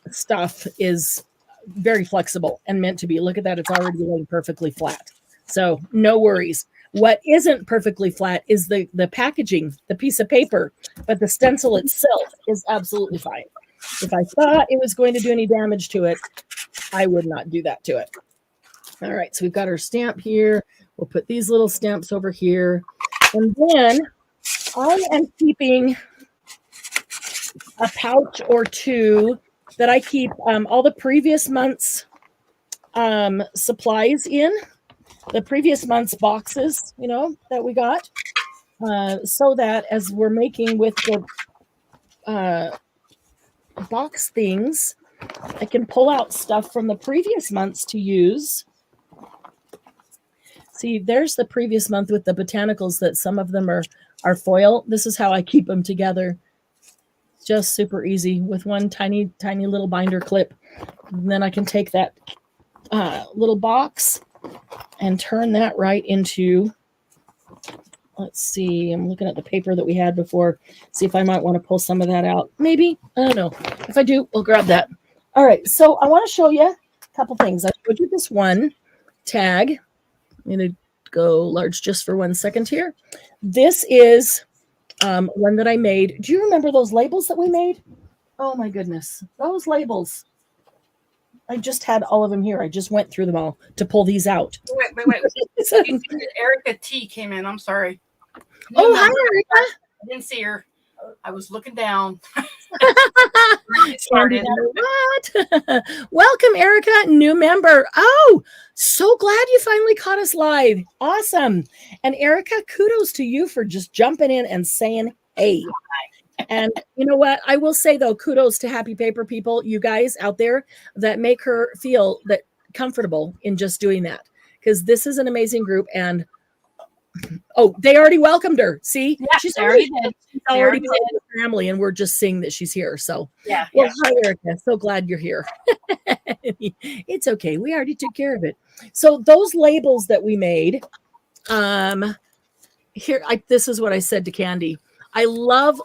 stuff is very flexible and meant to be. Look at that. It's already laying perfectly flat. So no worries. What isn't perfectly flat is the packaging, the piece of paper, but the stencil itself is absolutely fine. If I thought it was going to do any damage to it, I would not do that to it. All right, so we've got our stamp here. We'll put these little stamps over here. And then I am keeping a pouch or two that I keep all the previous month's supplies in. The previous month's boxes, that we got, so that as we're making with the box things, I can pull out stuff from the previous months to use. See, there's the previous month with the botanicals that some of them are foil. This is how I keep them together. Just super easy with one tiny, tiny little binder clip. And then I can take that little box and turn that right into, let's see, I'm looking at the paper that we had before, see if I might want to pull some of that out. Maybe, I don't know. If I do, we'll grab that. All right, so I want to show you a couple things. I showed you this one tag. I'm going to go large just for 1 second here. This is one that I made. Do you remember those labels that we made? Oh my goodness, those labels. I just had all of them here. I just went through them all to pull these out. Wait. Erica T came in. I'm sorry. Oh, hi, Erica. I didn't see her. I was looking down. What? Welcome, Erica, new member. Oh, so glad you finally caught us live. Awesome. And Erica, kudos to you for just jumping in and saying, hey. And you know what? I will say, though, kudos to Happy Paper people, you guys out there that make her feel that comfortable in just doing that, because this is an amazing group. And oh, they already welcomed her. See, yeah, she's already part of the family, and we're just seeing that she's here. So, yeah. Hi, Erica. So glad you're here. It's okay. We already took care of it. So those labels that we made, here, this is what I said to Candy. I love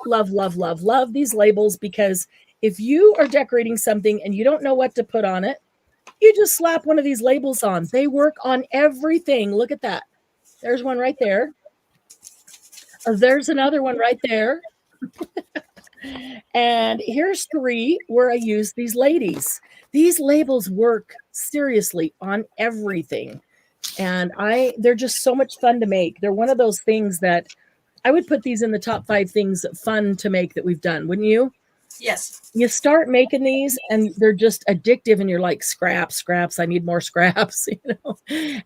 these labels, because if you are decorating something and you don't know what to put on it, you just slap one of these labels on. They work on everything. Look at that. There's one right there. There's another one right there. And here's 3 where I use these ladies. These labels work seriously on everything. And they're just so much fun to make. They're one of those things that I would put these in the top 5 things fun to make that we've done, wouldn't you? Yes. You start making these and they're just addictive, and you're like, scraps, I need more scraps,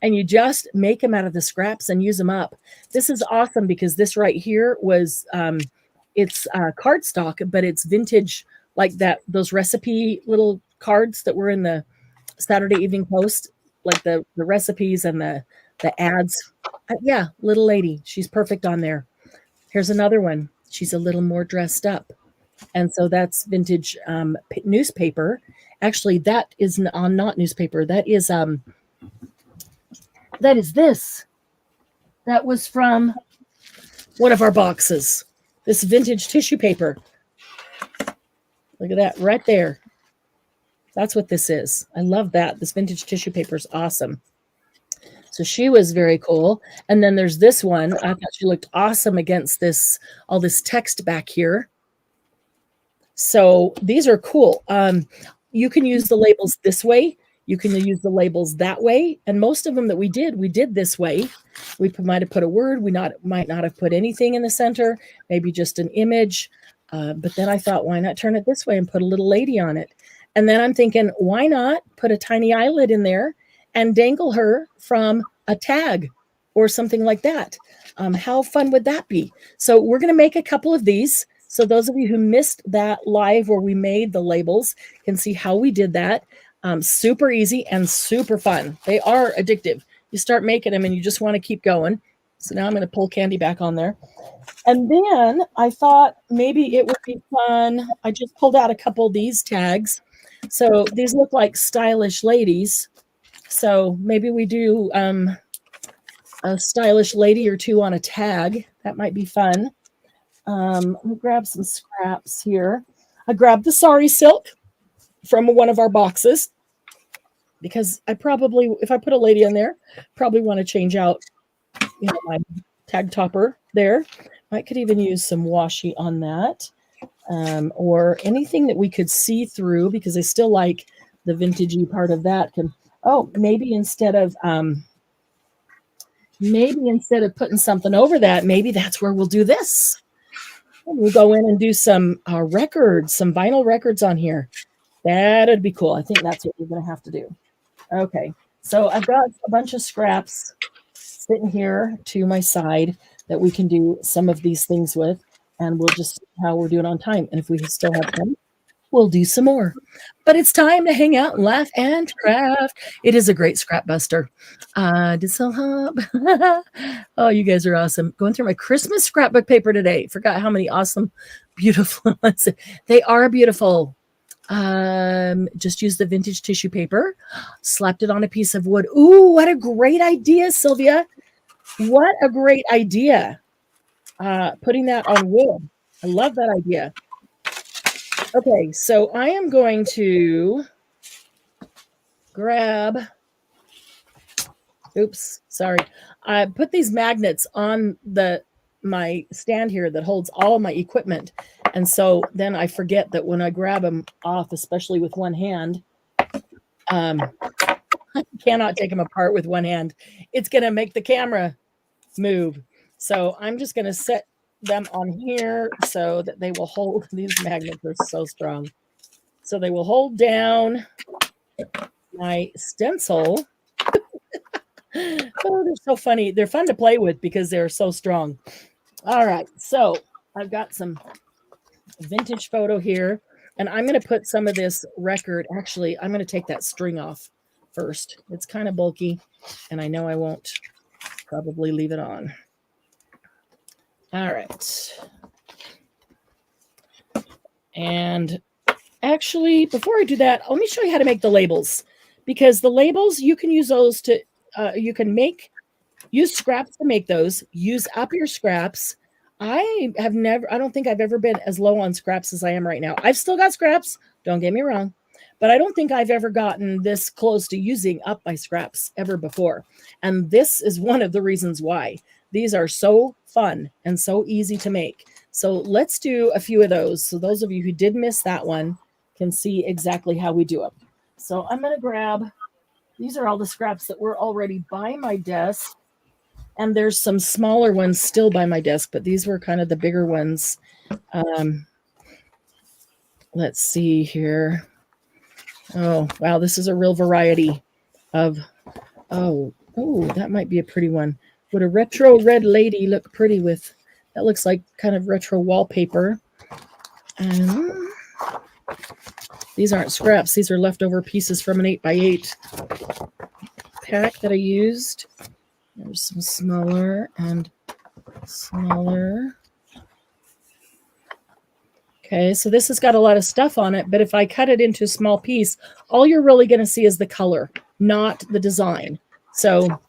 and you just make them out of the scraps and use them up. This is awesome, because this right here was, it's cardstock, but it's vintage, like those recipe little cards that were in the Saturday Evening Post, like the recipes and the ads. Yeah, little lady, she's perfect on there. Here's another one. She's a little more dressed up. And so that's vintage newspaper. Actually, that is not newspaper. That is this. That was from one of our boxes. This vintage tissue paper. Look at that right there. That's what this is. I love that. This vintage tissue paper is awesome. So she was very cool. And then there's this one. I thought she looked awesome against this, all this text back here. So these are cool. You can use the labels this way. You can use the labels that way. And most of them that we did this way. We might have put a word. We might not have put anything in the center, maybe just an image. But then I thought, why not turn it this way and put a little lady on it? And then I'm thinking, why not put a tiny eyelid in there and dangle her from a tag or something like that? How fun would that be? So we're going to make a couple of these. So those of you who missed that live where we made the labels can see how we did that. Super easy and super fun. They are addictive. You start making them and you just want to keep going. So now I'm going to pull Candy back on there. And then I thought maybe it would be fun. I just pulled out a couple of these tags. So these look like stylish ladies. So maybe we do a stylish lady or two on a tag. That might be fun. Let me grab some scraps here. I grabbed the sari silk from one of our boxes because I probably, if I put a lady in there, probably want to change out, my tag topper there. I could even use some washi on that, or anything that we could see through, because I still like the vintagey part of that. Maybe instead of putting something over that, maybe that's where we'll do this. We'll go in and do some records, some vinyl records on here. That'd be cool. I think that's what we're going to have to do. Okay, so I've got a bunch of scraps sitting here to my side that we can do some of these things with, and we'll just see how we're doing on time. And if we still have time, we'll do some more. But it's time to hang out and laugh and craft. It is a great scrap buster. Did some hub. Oh, you guys are awesome. Going through my Christmas scrapbook paper today. Forgot how many awesome, beautiful ones. They are beautiful. Just use the vintage tissue paper, slapped it on a piece of wood. Ooh, what a great idea, Sylvia. What a great idea. Putting that on wood. I love that idea. Okay, so I am going to grab, I put these magnets on my stand here that holds all of my equipment. And so then I forget that when I grab them off, especially with one hand, I cannot take them apart with one hand. It's going to make the camera move. So I'm just going to set them on here so that they will hold. These magnets are so strong. So they will hold down my stencil. Oh, they're so funny. They're fun to play with because they're so strong. All right. So I've got some vintage photo here, and I'm going to put some of this record. Actually, I'm going to take that string off first. It's kind of bulky, and I know I won't probably leave it on. All right. And actually, before I do that, let me show you how to make the labels, because the labels, you can use those to, use scraps to make those. Use up your scraps. I don't think I've ever been as low on scraps as I am right now. I've still got scraps, don't get me wrong, but I don't think I've ever gotten this close to using up my scraps ever before. And this is one of the reasons why. These are so fun and so easy to make. So let's do a few of those. So those of you who did miss that one can see exactly how we do it. So I'm going to grab, these are all the scraps that were already by my desk. And there's some smaller ones still by my desk, but these were kind of the bigger ones. Let's see here. Oh, wow. This is a real variety of, oh, that might be a pretty one. Would a retro red lady look pretty with, that looks like kind of retro wallpaper. And these aren't scraps. These are leftover pieces from an 8x8 pack that I used. There's some smaller and smaller. Okay, so this has got a lot of stuff on it, but if I cut it into a small piece, all you're really going to see is the color, not the design. So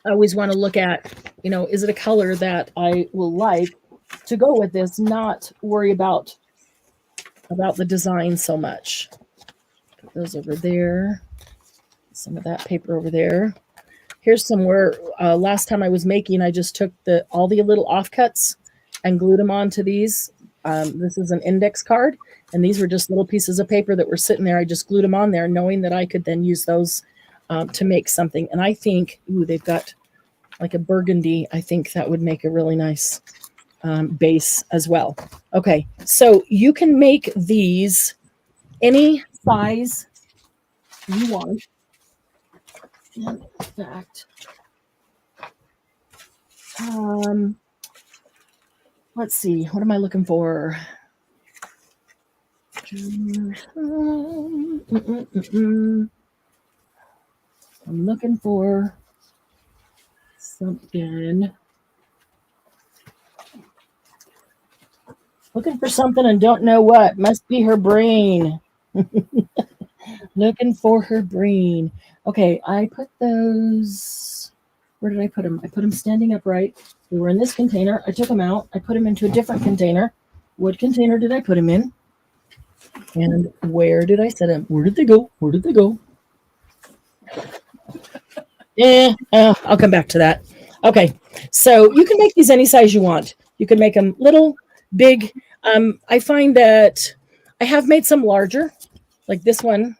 I always want to look at, is it a color that I will like to go with this, not worry about the design so much. Put those over there. Some of that paper over there. Here's somewhere, last time I was making, I just took all the little offcuts and glued them onto these. This is an index card, and these were just little pieces of paper that were sitting there. I just glued them on there, knowing that I could then use those to make something. And I think, they've got like a burgundy. I think that would make a really nice base as well. Okay, so you can make these any size you want. In fact, let's see, what am I looking for? I'm looking for something. Looking for something and don't know what. Must be her brain. Looking for her brain. Okay, I put those. Where did I put them? I put them standing upright. They were in this container. I took them out. I put them into a different container. What container did I put them in? And where did I set them? Where did they go? Where did they go? I'll come back to that. Okay, so you can make these any size you want. You can make them little, big. I find that I have made some larger. Like this one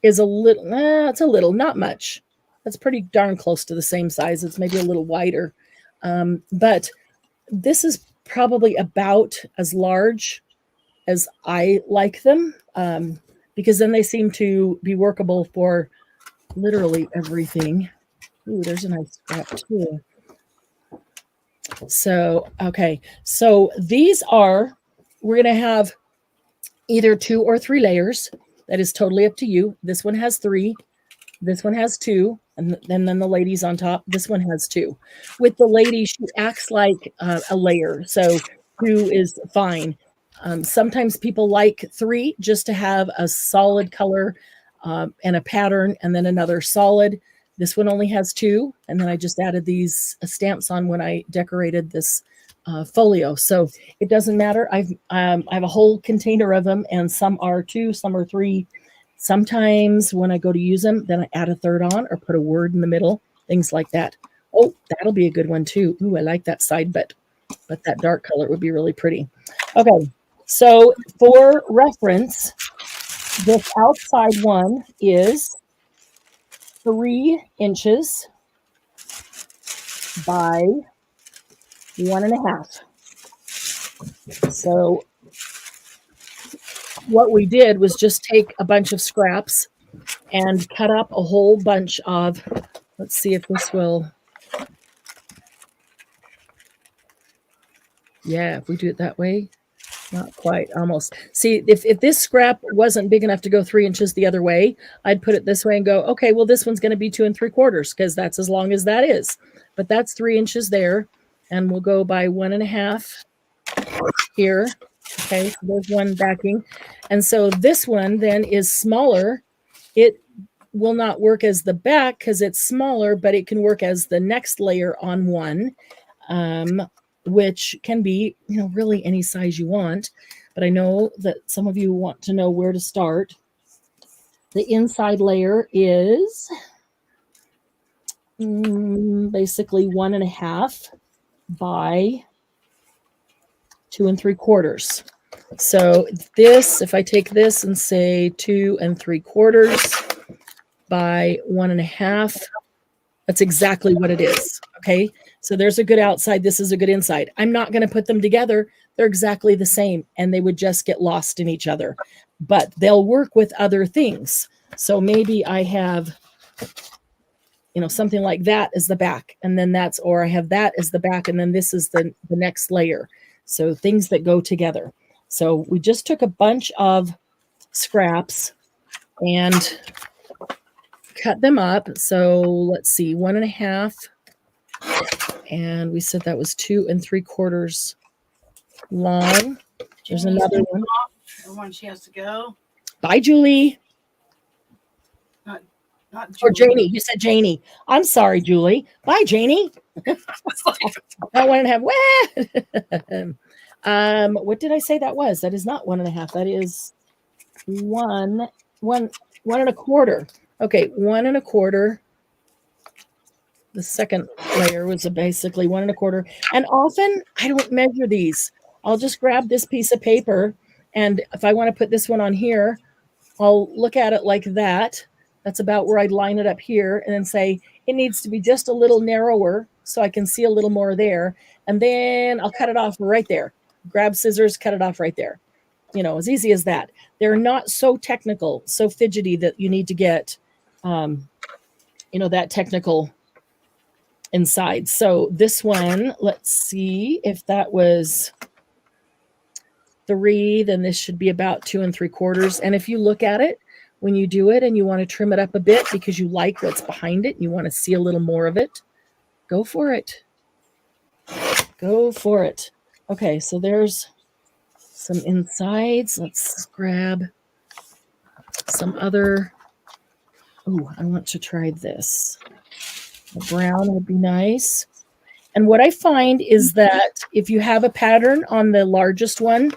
is a little, it's a little, not much. That's pretty darn close to the same size. It's maybe a little wider. But this is probably about as large as I like them, because then they seem to be workable for literally everything. Ooh, there's a nice scrap too. So, okay. So these are, we're going to have either 2 or 3 layers. That is totally up to you. This one has 3. This one has 2. And then the ladies on top, this one has 2. With the lady, she acts like a layer. So 2 is fine. Sometimes people like 3 just to have a solid color and a pattern, and then another solid. This one only has 2, and then I just added these stamps on when I decorated this folio. So it doesn't matter. I have a whole container of them, and some are 2, some are 3. Sometimes when I go to use them, then I add a third on or put a word in the middle, things like that. Oh, that'll be a good one too. Ooh, I like that side, but that dark color would be really pretty. Okay, so for reference, this outside one is 3 inches by 1.5. So what we did was just take a bunch of scraps and cut up a whole bunch of, let's see if this will, yeah, if we do it that way, not quite, almost. See, if this scrap wasn't big enough to go 3 inches the other way, I'd put it this way and go, okay, well, this one's going to be 2 3/4 because that's as long as that is. But that's 3 inches there, and we'll go by 1.5 here. Okay, so there's one backing. And so this one then is smaller. It will not work as the back because it's smaller, but it can work as the next layer on one, which can be, really any size you want. But I know that some of you want to know where to start. The inside layer is basically 1.5 by 2 3/4. So this, if I take this and say 2 3/4 by 1.5, that's exactly what it is. Okay. So there's a good outside. This is a good inside. I'm not going to put them together. They're exactly the same, and they would just get lost in each other, but they'll work with other things. So maybe I have, something like that as the back, and then or I have that as the back, and then this is the next layer. So things that go together. So we just took a bunch of scraps and cut them up. So let's see, 1.5. And we said that was 2 3/4 long. There's another one. The one she has to go. Bye, Julie. Not Or Julie. Janie. You said Janie. I'm sorry, Julie. Bye, Janie. I want to have what did I say that was? That is not 1.5. That is one and a quarter. Okay, 1.25. The second layer was basically 1.25. And often I don't measure these. I'll just grab this piece of paper, and if I want to put this one on here, I'll look at it like that. That's about where I'd line it up here, and then say it needs to be just a little narrower so I can see a little more there. And then I'll cut it off right there. Grab scissors, cut it off right there. As easy as that. They're not so technical, so fidgety that you need to get, that technical inside. So this one, let's see if that was 3, then this should be about 2 3/4. And if you look at it, when you do it and you want to trim it up a bit because you like what's behind it, you want to see a little more of it, go for it. Go for it. Okay, so there's some insides. Let's grab some other. Oh, I want to try this. The brown would be nice. And what I find is that if you have a pattern on the largest one,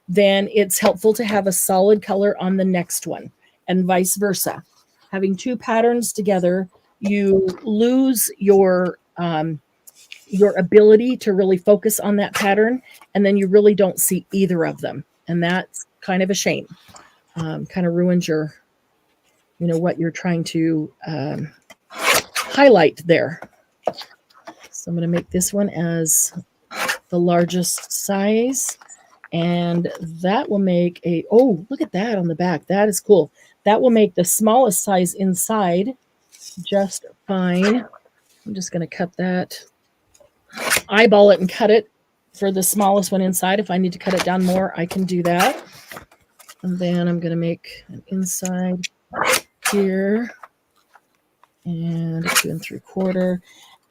then it's helpful to have a solid color on the next one, and vice versa. Having 2 patterns together, you lose your ability to really focus on that pattern, and then you really don't see either of them. And that's kind of a shame. Kind of ruins your, what you're trying to highlight there. So I'm going to make this one as the largest size, and that will make look at that on the back. That is cool. That will make the smallest size inside just fine. I'm just going to cut that, eyeball it and cut it for the smallest one inside. If I need to cut it down more, I can do that. And then I'm going to make an inside here and 2 3/4.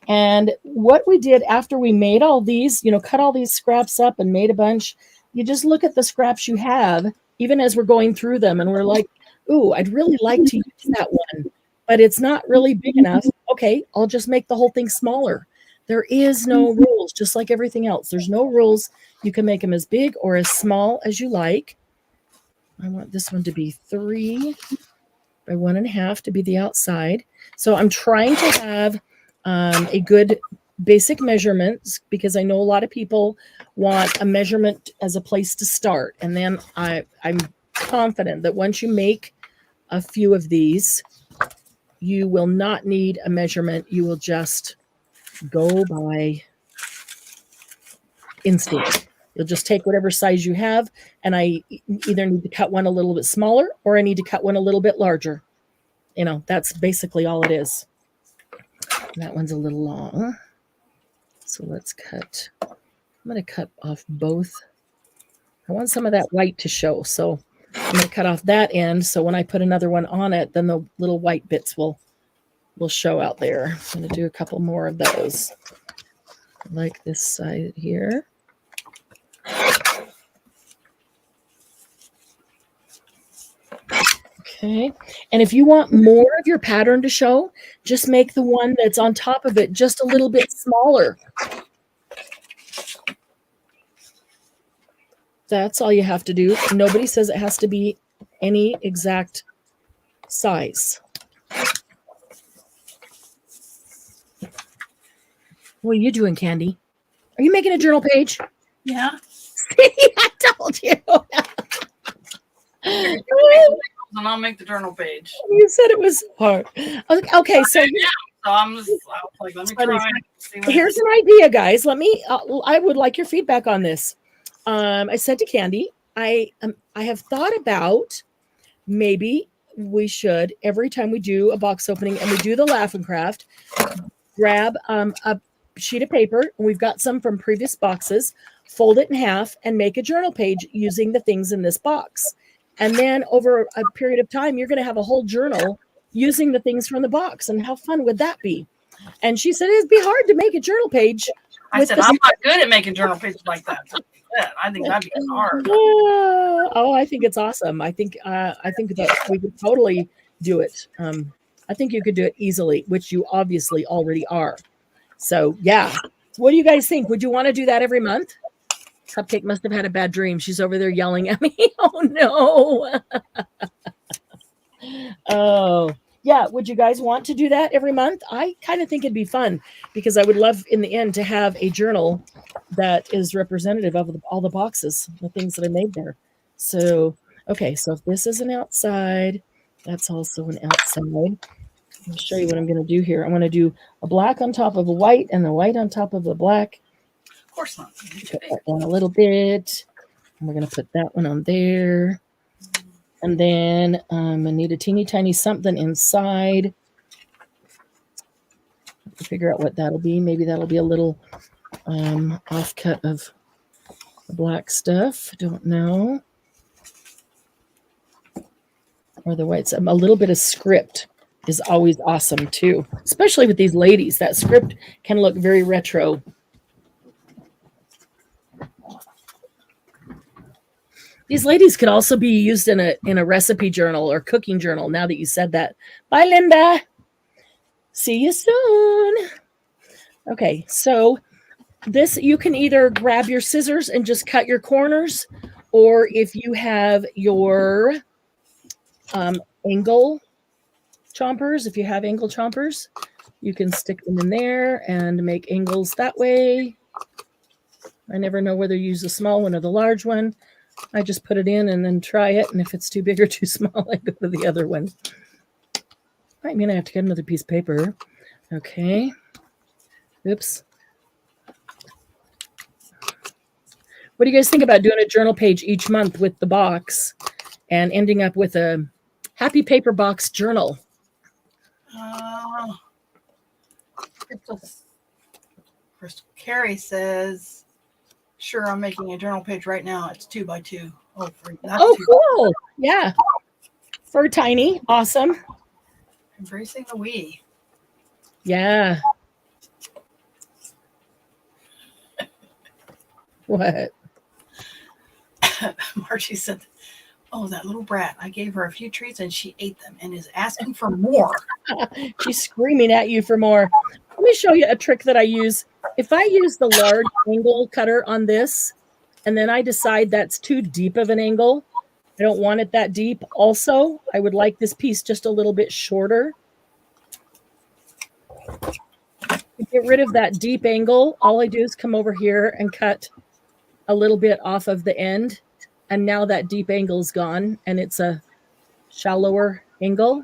And what we did after we made all these, cut all these scraps up and made a bunch, you just look at the scraps you have, even as we're going through them, and we're like, ooh, I'd really like to use that one, but it's not really big enough. Okay, I'll just make the whole thing smaller. There is no rules, just like everything else. There's no rules. You can make them as big or as small as you like. I want this one to be 3 by 1.5 to be the outside. So I'm trying to have a good basic measurements, because I know a lot of people want a measurement as a place to start. And then I'm confident that once you make a few of these, you will not need a measurement. You will just go by instinct. You'll just take whatever size you have, and I either need to cut one a little bit smaller or I need to cut one a little bit larger. That's basically all it is. That one's a little long. So let's cut. I'm going to cut off both. I want some of that white to show. So I'm going to cut off that end. So when I put another one on it, then the little white bits will show out there. I'm going to do a couple more of those. Like this side here. Okay, and if you want more of your pattern to show, just make the one that's on top of it just a little bit smaller. That's all you have to do. Nobody says it has to be any exact size. What are you doing, Candy? Are you making a journal page? Yeah. I told you. And I'll make the journal page. You said it was hard. Okay, so I'm just like, let me try. Here's an idea, guys. I would like your feedback on this. I said to Candy, I have thought about maybe we should, every time we do a box opening and we do the Laugh and Craft, grab a sheet of paper, and we've got some from previous boxes, fold it in half and make a journal page using the things in this box. And then over a period of time, you're going to have a whole journal using the things from the box. And how fun would that be? And she said, it'd be hard to make a journal page. I said, I'm not good at making journal pages like that. I think that'd be hard. I think it's awesome. I think that we could totally do it. I think you could do it easily, which you obviously already are. So yeah. What do you guys think? Would you want to do that every month? Cupcake must have had a bad dream. She's over there yelling at me. Oh no. Oh, yeah. Would you guys want to do that every month? I kind of think it'd be fun because I would love in the end to have a journal that is representative of all the boxes, the things that I made there. So, okay. So if this is an outside, that's also an outside. I'll show you what I'm going to do here. I'm going to do a black on top of a white and a white on top of the black. Of course not. Put that down a little bit. And we're going to put that one on there. And then I need a teeny tiny something inside. To figure out what that'll be. Maybe that'll be a little offcut of the black stuff. Don't know. Or the whites. A little bit of script is always awesome too, especially with these ladies. That script can look very retro. These ladies could also be used in a recipe journal or cooking journal. Now that you said that, bye, Linda. See you soon. Okay, so this you can either grab your scissors and just cut your corners, or if you have your angle chompers, if you have angle chompers, you can stick them in there and make angles that way. I never know whether you use the small one or the large one. I just put it in and then try it, and if it's too big or too small, I go to the other one. Might mean I have to get another piece of paper. Okay. Oops. What do you guys think about doing a journal page each month with the box and ending up with a happy paper box journal? Carrie says, sure, I'm making a journal page right now. It's 2 by 2. Oh, cool. Yeah. For tiny. Awesome. Embracing the we. Yeah. What? Margie said, oh, that little brat. I gave her a few treats and she ate them and is asking for more. She's screaming at you for more. Let me show you a trick that I use. If I use the large angle cutter on this, and then I decide that's too deep of an angle, I don't want it that deep. Also, I would like this piece just a little bit shorter. To get rid of that deep angle, all I do is come over here and cut a little bit off of the end. And now that deep angle is gone, and it's a shallower angle.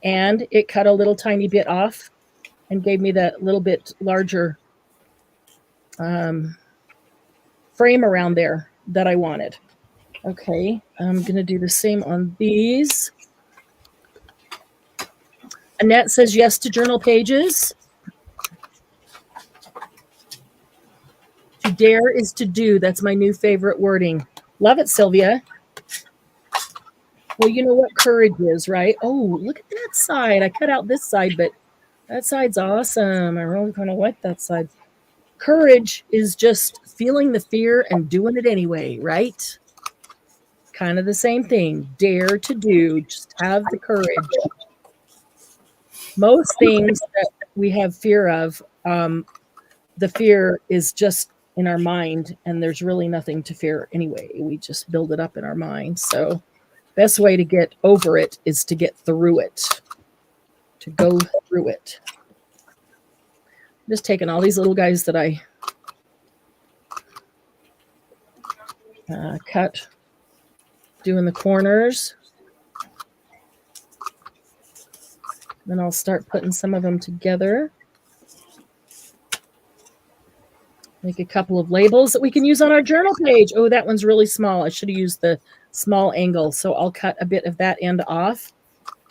And it cut a little tiny bit off and gave me that little bit larger frame around there that I wanted. Okay, I'm going to do the same on these. Annette says yes to journal pages. To dare is to do. That's my new favorite wording. Love it, Sylvia. Well, you know what courage is, right? Oh, look at that side. I cut out this side, but that side's awesome. I really kind of like that side. Courage is just feeling the fear and doing it anyway, right? Kind of the same thing. Dare to do. Just have the courage. Most things that we have fear of, the fear is just in our mind, and there's really nothing to fear anyway. We just build it up in our mind. So best way to get over it is to get through it, to go through it. I'm just taking all these little guys that I cut, doing the corners. Then I'll start putting some of them together. Make a couple of labels that we can use on our journal page. Oh, that one's really small. I should have used the small angle. So I'll cut a bit of that end off.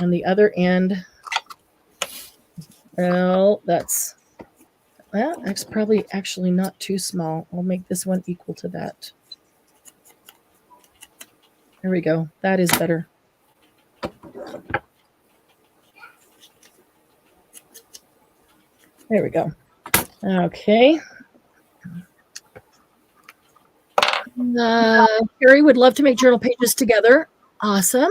And the other end, well, that's probably actually not too small. I'll make this one equal to that. There we go. That is better. There we go. Okay. Carrie would love to make journal pages together. Awesome.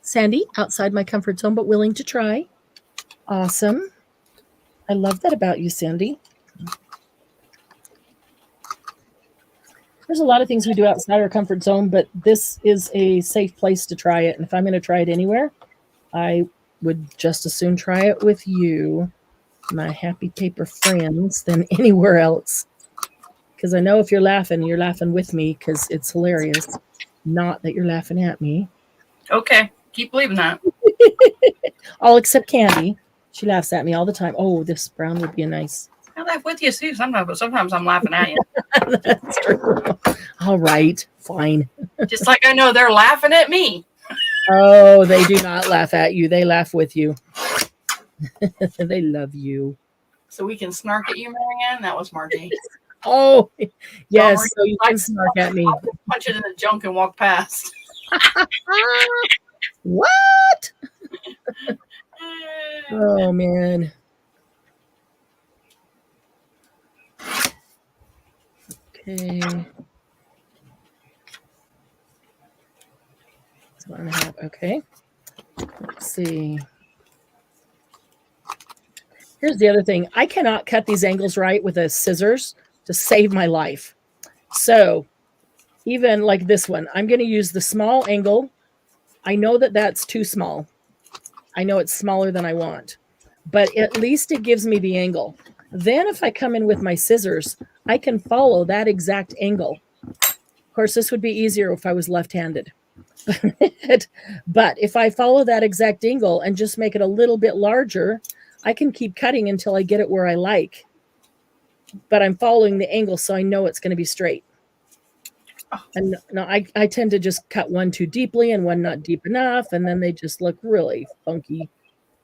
Sandy, outside my comfort zone, but willing to try. Awesome. I love that about you, Sandy. There's a lot of things we do outside our comfort zone, but this is a safe place to try it. And if I'm going to try it anywhere, I would just as soon try it with you, my happy paper friends, than anywhere else. Because I know if you're laughing with me because it's hilarious. Not that you're laughing at me. Okay. Keep believing that. All except Candy. She laughs at me all the time. Oh, this brown would be a nice. I laugh with you too sometimes, but sometimes I'm laughing at you. That's true. All right, fine. Just like I know they're laughing at me. Oh, they do not laugh at you. They laugh with you. They love you. So we can snark at you, Marianne? That was Margie. Oh, yes. So you can snark at me. I'll just punch it in the junk and walk past. What? Oh, man. Okay. That's 1.5. Okay. Let's see. Here's the other thing. I cannot cut these angles right with a scissors to save my life. So even like this one, I'm going to use the small angle. I know that that's too small. I know it's smaller than I want, but at least it gives me the angle. Then if I come in with my scissors, I can follow that exact angle. Of course, this would be easier if I was left-handed. But if I follow that exact angle and just make it a little bit larger, I can keep cutting until I get it where I like. But I'm following the angle, so I know it's going to be straight. And no, I tend to just cut one too deeply and one not deep enough, and then they just look really funky.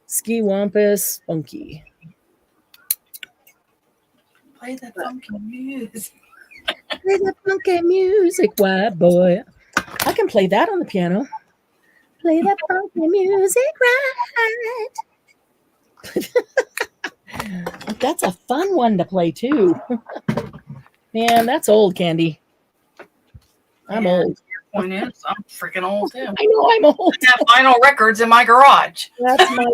Ski wampus funky. Play that funky music. Play that funky music, white boy. I can play that on the piano. Play that funky music right. That's a fun one to play too. Man, that's old, Candy. I'm old. Point is, I'm freaking old too. I know I'm old. I have vinyl records in my garage. That's my.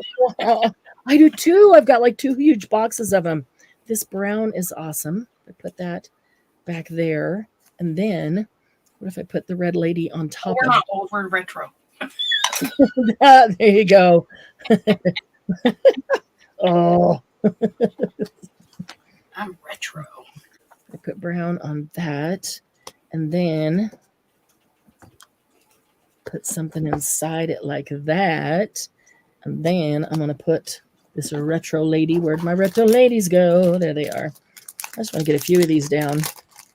I do too. I've got like 2 huge boxes of them. This brown is awesome. I put that back there, and then what if I put the red lady on top? We're not old. We're retro. There you go. Oh. I'm retro. I put brown on that, and then put something inside it like that, and then I'm going to put this retro lady. Where'd my retro ladies go? There they are. I just want to get a few of these down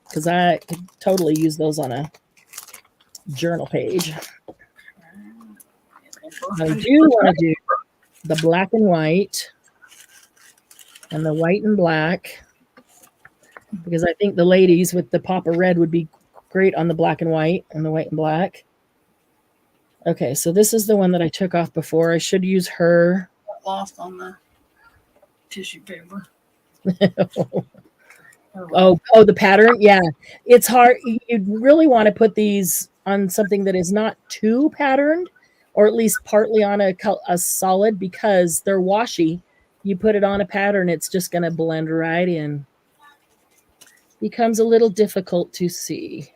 because I could totally use those on a journal page. I do want to do the black and white and the white and black because I think the ladies with the pop of red would be great on the black and white and the white and black. Okay, so this is the one that I took off before. I should use her. Lost on the tissue paper. Oh, the pattern. Yeah, it's hard. You really want to put these on something that is not too patterned, or at least partly on a solid, because they're washy. You put it on a pattern, it's just going to blend right in. Becomes a little difficult to see.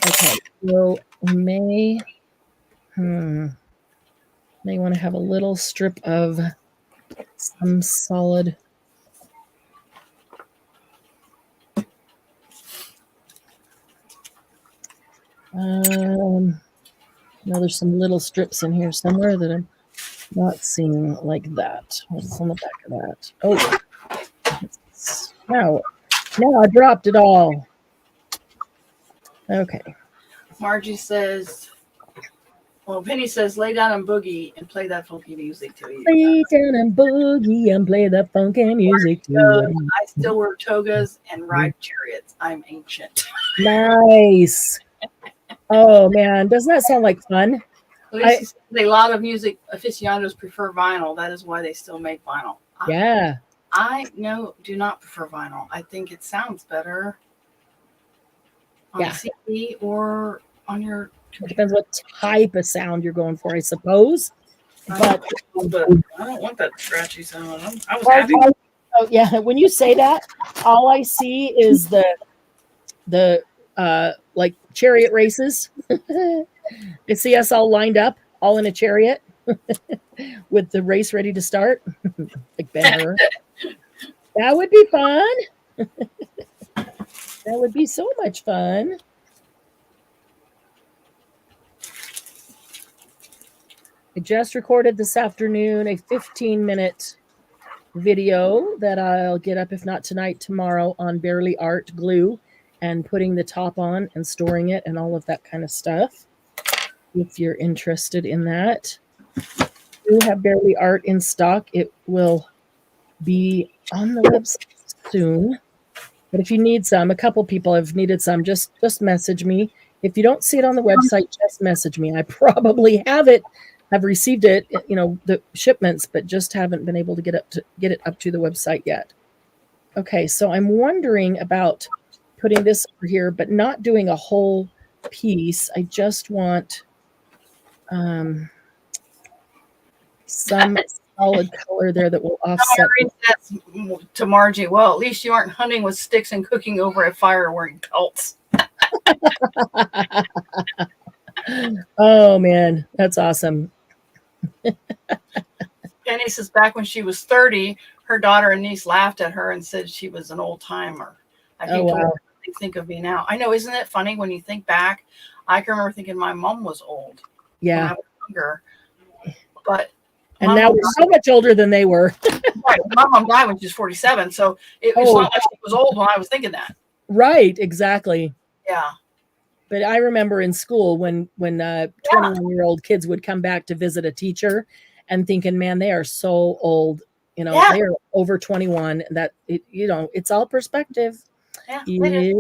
Okay, so may want to have a little strip of some solid. Now there's some little strips in here somewhere that I'm not seeing like that. What's on the back of that? Oh, now I dropped it all. Okay. Margie says, well, Penny says, lay down and boogie and play that funky music to you. Lay down and boogie and play that funky music to you. I still wear togas and ride chariots. I'm ancient. Nice. Oh, man. Doesn't that sound like fun? A lot of music aficionados prefer vinyl. That is why they still make vinyl. Yeah. I do not prefer vinyl. I think it sounds better on a CD or on your It depends what type of sound you're going for, I suppose. But I don't want that scratchy sound. I was happy. Oh, yeah, when you say that, all I see is the like chariot races. I see us all lined up, all in a chariot, with the race ready to start. Like Ben-Hur. That would be fun. That would be so much fun. I just recorded this afternoon a 15-minute video that I'll get up, if not tonight, tomorrow, on Barely Art glue and putting the top on and storing it and all of that kind of stuff. If you're interested in that, we have Barely Art in stock. It will be on the website soon. But if you need some, a couple people have needed some, just message me. If you don't see it on the website, just message me. I probably have received it, the shipments, but just haven't been able to get it up to the website yet. Okay, so I'm wondering about putting this over here, but not doing a whole piece. I just want some solid color there that will offset. To Margie, well, at least you aren't hunting with sticks and cooking over a fire wearing pelts. Oh man, that's awesome. Penny says back when she was 30, her daughter and niece laughed at her and said she was an old timer. I think what they think of me now. I know, isn't it funny when you think back? I can remember thinking my mom was old. Yeah, when I was younger, but now we're so much older than they were. Right, my mom died when she was 47, so it was not like she was old when I was thinking that. Right, exactly. Yeah. But I remember in school when 21-year-old kids would come back to visit a teacher and thinking, man, they are so old. They are over 21. That it's all perspective. Yeah.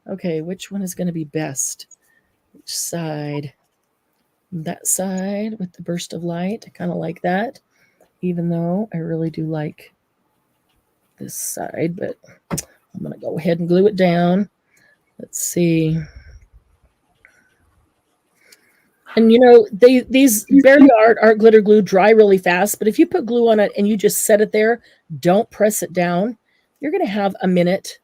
Okay, which one is going to be best? Which side? That side with the burst of light. I kind of like that, even though I really do like this side. But I'm going to go ahead and glue it down. Let's see. And these Barely Art glitter glue dry really fast, but if you put glue on it and you just set it there, don't press it down, you're going to have a minute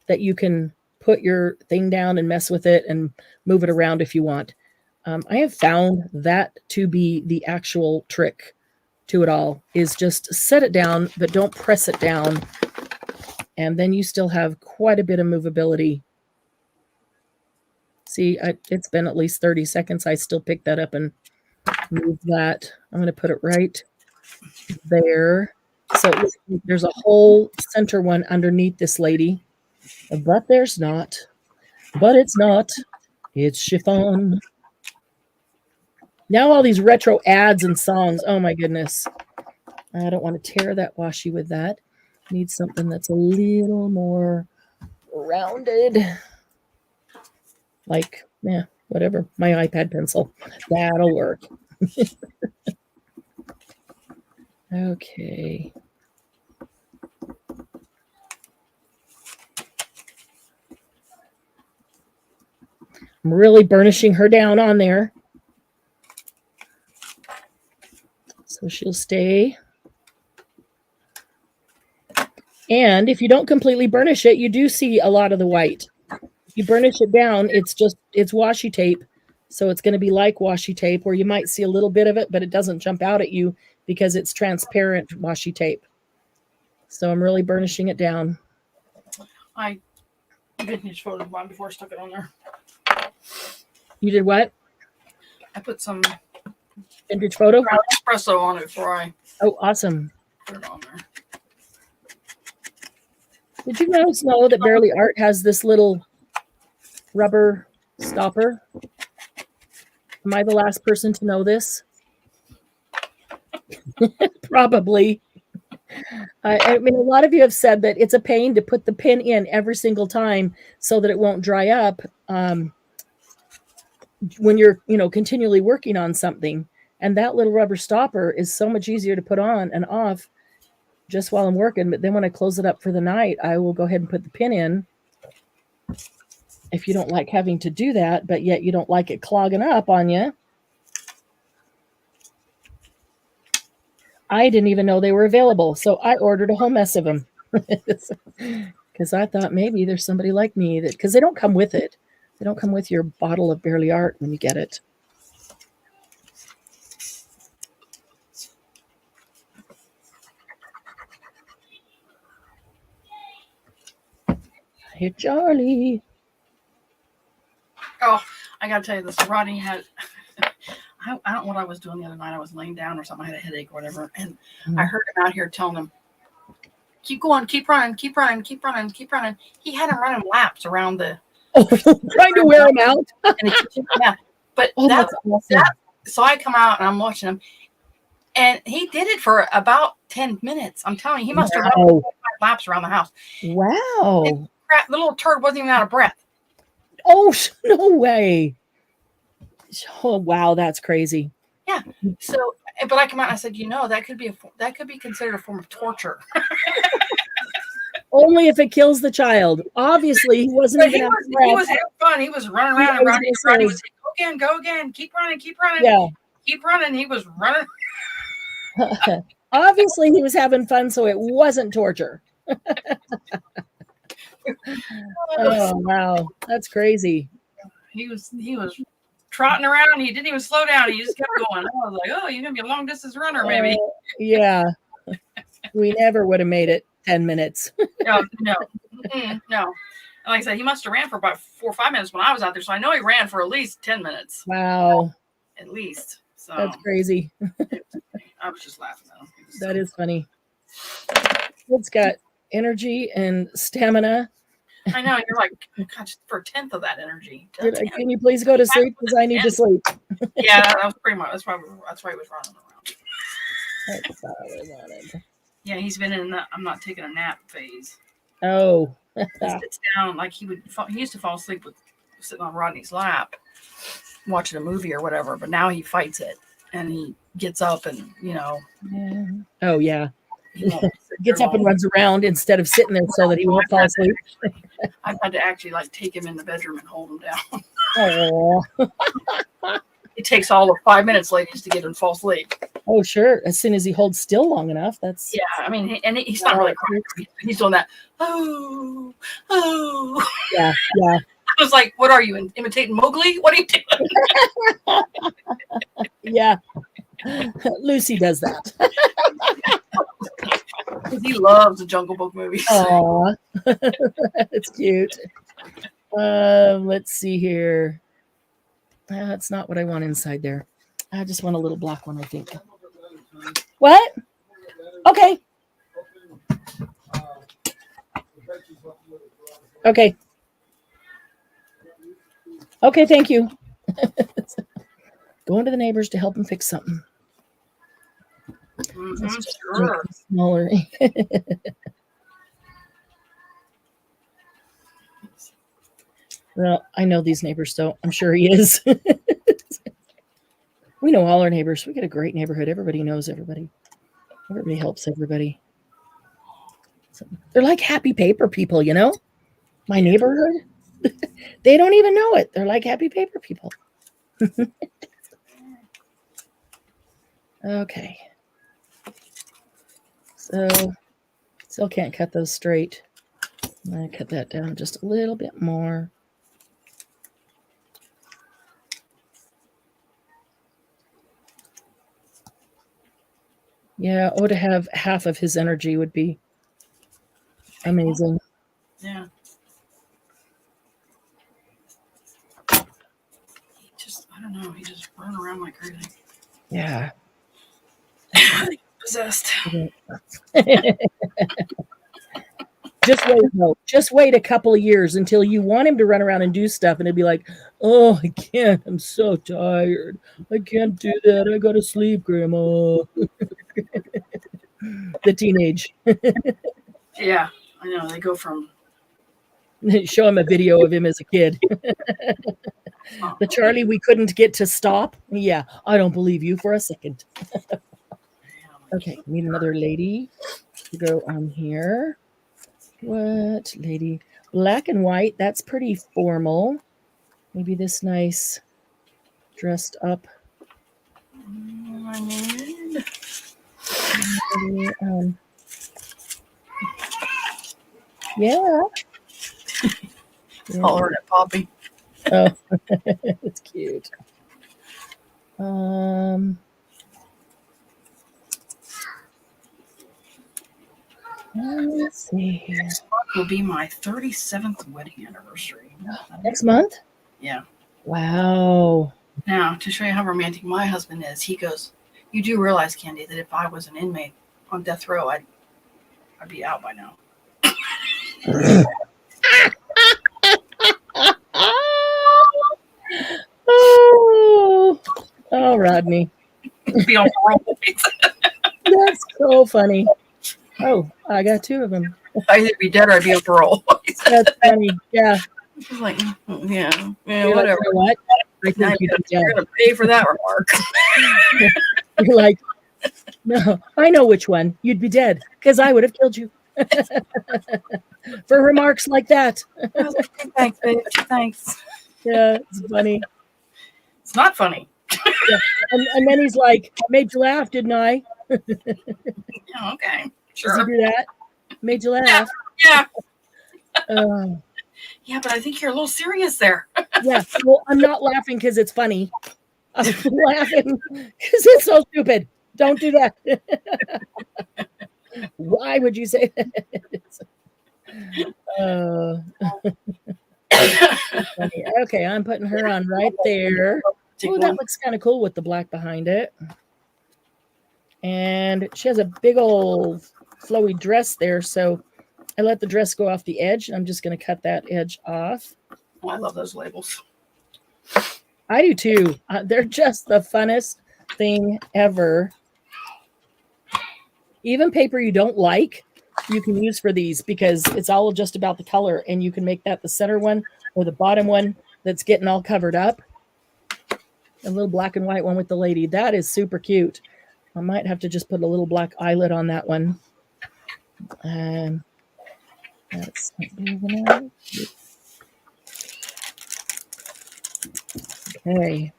that you can put your thing down and mess with it and move it around if you want. I have found that to be the actual trick to it all, is just set it down, but don't press it down. And then you still have quite a bit of movability. See, it's been at least 30 seconds. I still pick that up and move that. I'm going to put it right there. So there's a whole center one underneath this lady, but there's not. But it's not. It's chiffon. Now all these retro ads and songs. Oh my goodness. I don't want to tear that washi with that. Need something that's a little more rounded. Like, whatever. My iPad pencil. That'll work. Okay. I'm really burnishing her down on there. So she'll stay. And if you don't completely burnish it, you do see a lot of the white. If you burnish it down, it's washi tape. So it's going to be like washi tape, where you might see a little bit of it, but it doesn't jump out at you because it's transparent washi tape. So I'm really burnishing it down. I vintage photo of mine before I stuck it on there. You did what? I put some vintage photo espresso on it before I. Oh, awesome! Put it on there. Did you guys know that Barely Art has this little rubber stopper? Am I the last person to know this? Probably. I mean, a lot of you have said that it's a pain to put the pin in every single time so that it won't dry up when you're, continually working on something. And that little rubber stopper is so much easier to put on and off just while I'm working. But then when I close it up for the night, I will go ahead and put the pin in. if you don't like having to do that, but yet you don't like it clogging up on you. I didn't even know they were available, so I ordered a whole mess of them. Because I thought maybe there's somebody like me that, because they don't come with it. They don't come with your bottle of Barely Art when you get it. Hey, Charlie. Oh, I gotta tell you this. Rodney had. I don't know what I was doing the other night. I was laying down or something. I had a headache or whatever, and I heard him out here telling him, "Keep going, keep running, keep running, keep running, keep running." He had him running laps around the. Trying to wear him out. Yeah, but that's awesome. So I come out and I'm watching him, and he did it for about 10 minutes. I'm telling you, he must have run 5 laps around the house. Wow. The little turd wasn't even out of breath. Oh, no way. Oh, wow, that's crazy. Yeah. So, but I come out and I said, that could be considered a form of torture. Only if it kills the child. Obviously, he wasn't even out of breath. He was having fun. He was running around and running. He was saying, go again, keep running, keep running. Yeah. Keep running. He was running. Obviously, he was having fun, so it wasn't torture. Oh, wow. That's crazy. He was trotting around. He didn't even slow down. He just kept going. I was like, oh, you're going to be a long distance runner, maybe. Yeah. We never would have made it 10 minutes. No. And like I said, he must have ran for about 4 or 5 minutes when I was out there. So I know he ran for at least 10 minutes. Wow. At least. So that's crazy. I was just laughing at him. That is funny. It's got energy and stamina. I know. You're like, gosh, for a tenth of that energy. Can you please go to sleep? Because I need to sleep. Yeah, that was pretty much. That's why he was running around. That's all I wanted. Yeah, he's been in the I'm not taking a nap phase. Oh. He sits down like he used to fall asleep sitting on Rodney's lap, watching a movie or whatever. But now he fights it and he gets up and Yeah. Oh yeah. Gets up and runs around instead of sitting there so that he won't fall asleep. I've had to actually take him in the bedroom and hold him down. Oh. It takes all of 5 minutes, ladies, to get him to fall asleep. Oh, sure. As soon as he holds still long enough, that's. Yeah, I mean, he's not really crying. He's doing that. Oh. Yeah. I was like, what are you, imitating Mowgli? What are you doing? Yeah. Lucy does that. He loves the Jungle Book movies. Aw. It's cute. Let's see here. That's not what I want inside there. I just want a little black one, I think. What? Okay. Okay. Okay, thank you. Going to the neighbors to help them fix something. Sure. Smaller. Well, I know these neighbors, so I'm sure he is. We know all our neighbors. We got a great neighborhood. Everybody knows everybody. Everybody helps everybody. So they're like happy paper people, My neighborhood, they don't even know it. They're like happy paper people. Okay. So still can't cut those straight. I'm going to cut that down just a little bit more. Yeah, to have half of his energy would be amazing. Yeah. I don't know. He just run around like crazy. Yeah. Possessed. Just wait a couple of years until you want him to run around and do stuff, and it'd be like, oh, I can't. I'm so tired. I can't do that. I gotta sleep, Grandma. The teenage. Yeah, I know. They go from. Show him a video of him as a kid. The Charlie we couldn't get to stop. Yeah, I don't believe you for a second. Okay, need another lady to go on here. What lady? Black and white, that's pretty formal. Maybe this nice dressed up. I need. Yeah. Call her Poppy. Oh, it's cute. Let's see. Next month will be my 37th wedding anniversary. Next month? Yeah. Wow. Now, to show you how romantic my husband is, he goes, "You do realize, Candy, that if I was an inmate on death row, I'd be out by now." Oh, Rodney. Be on parole. That's so funny. Oh, I got two of them. I'd either be dead or I'd be on parole. That's funny. Yeah. He's like, yeah, You're whatever. Like, you know what? I think You're going to pay for that remark. You're like, no, I know which one. You'd be dead because I would have killed you. For remarks like that. I was like, thanks, babe. Thanks. Yeah, it's funny. It's not funny. Yeah. And then he's like, made you laugh, didn't I? Yeah, okay. Sure. Does he do that? Made you laugh? Yeah. Oh. Yeah, but I think you're a little serious there. Yeah. Well, I'm not laughing because it's funny. I'm laughing because it's so stupid. Don't do that. Why would you say that? Okay, I'm putting her on right there. Oh, that looks kind of cool with the black behind it. And she has a big old flowy dress there, so I let the dress go off the edge. I'm just going to cut that edge off. Oh, I love those labels. I do too. They're just the funnest thing ever. Even paper you don't like, you can use for these because it's all just about the color, and you can make that the center one or the bottom one that's getting all covered up. A little black and white one with the lady. That is super cute. I might have to just put a little black eyelet on that one. That's okay.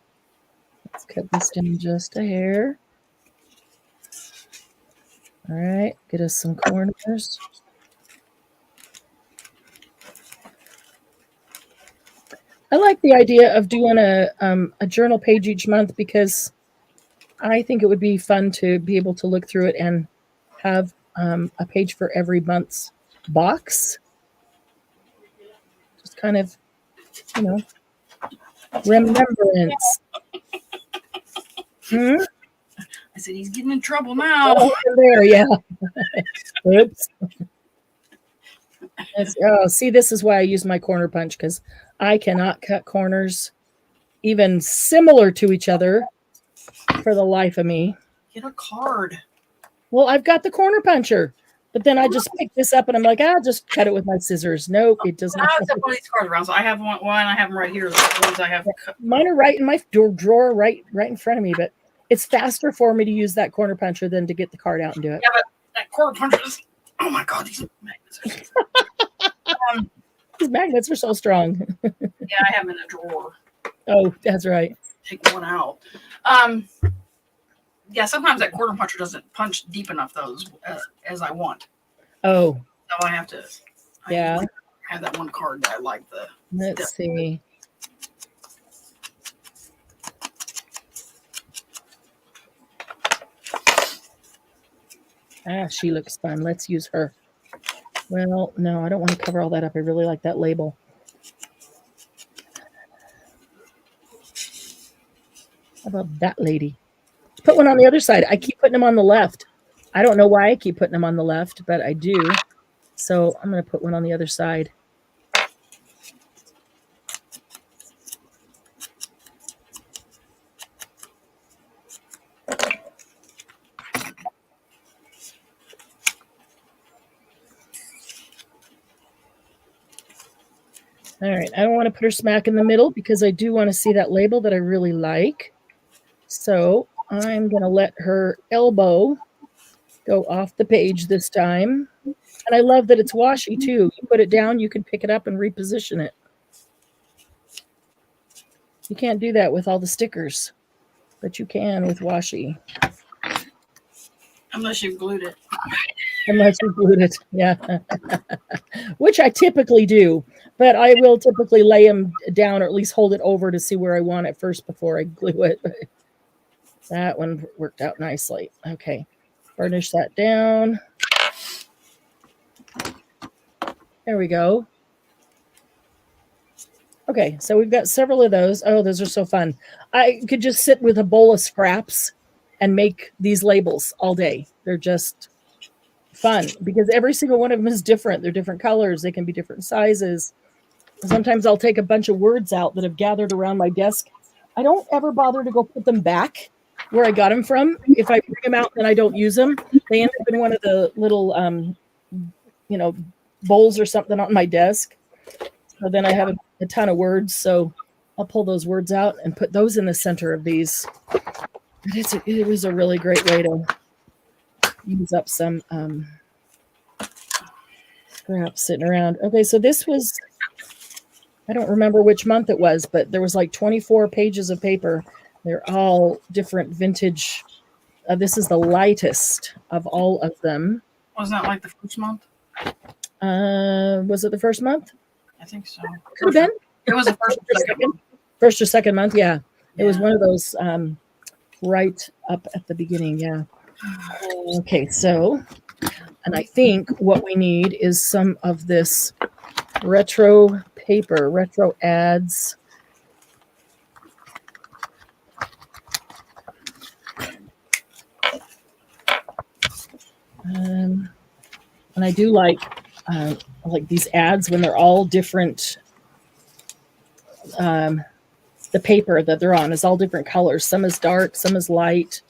Let's cut this down just a hair. All right, get us some corners. I like the idea of doing a journal page each month because I think it would be fun to be able to look through it and have a page for every month's box. Just kind of, remembrance. I said, he's getting in trouble now. Oh, there, yeah. Oops. Oh, see, this is why I use my corner punch, because I cannot cut corners even similar to each other for the life of me. Get a card. Well, I've got the corner puncher, but then I just pick this up and I'm like, I'll just cut it with my scissors. Nope, it does not. I have one of these cards around, so I have one. I have them right here. The ones I have. Mine are right in my drawer, right in front of me, but it's faster for me to use that corner puncher than to get the card out and do it. Yeah, but that corner puncher is, oh my God, these magnets are these magnets are so strong. Yeah, I have them in the drawer. Oh, that's right. Take one out. Yeah, sometimes that corner puncher doesn't punch deep enough as I want. Oh. So I have to. Yeah. I have that one card that I like the. Let's see. Ah, she looks fun. Let's use her. Well, no, I don't want to cover all that up. I really like that label. How about that lady? Put one on the other side. I keep putting them on the left. I don't know why I keep putting them on the left, but I do. So I'm going to put one on the other side. All right, I don't want to put her smack in the middle because I do want to see that label that I really like. So I'm going to let her elbow go off the page this time. And And I love that it's washi too. You put it down, you can pick it up and reposition it. You can't do that with all the stickers, but you can with washi. Unless you glued it. Unless you glued it, yeah. Which I typically do, but I will typically lay them down or at least hold it over to see where I want it first before I glue it. That one worked out nicely. Okay, burnish that down. There we go. Okay, so we've got several of those. Oh, those are so fun. I could just sit with a bowl of scraps and make these labels all day. They're just fun because every single one of them is different. They're different colors. They can be different sizes. Sometimes I'll take a bunch of words out that have gathered around my desk. I don't ever bother to go put them back where I got them from. If I bring them out and I don't use them, they end up in one of the little, bowls or something on my desk. So then I have a ton of words. So I'll pull those words out and put those in the center of these. It was a really great way to use up some scraps sitting around. Okay, so this was, I don't remember which month it was, but there was like 24 pages of paper. They're all different vintage. This is the lightest of all of them. Wasn't that like the first month? Was it the first month? I think so. Could have been. It was the first or second month. Yeah. It was one of those right up at the beginning. Yeah. Okay. So, and I think what we need is some of this retro paper, retro ads. And I do like these ads when they're all different. The paper that they're on is all different colors. Some is dark, some is light.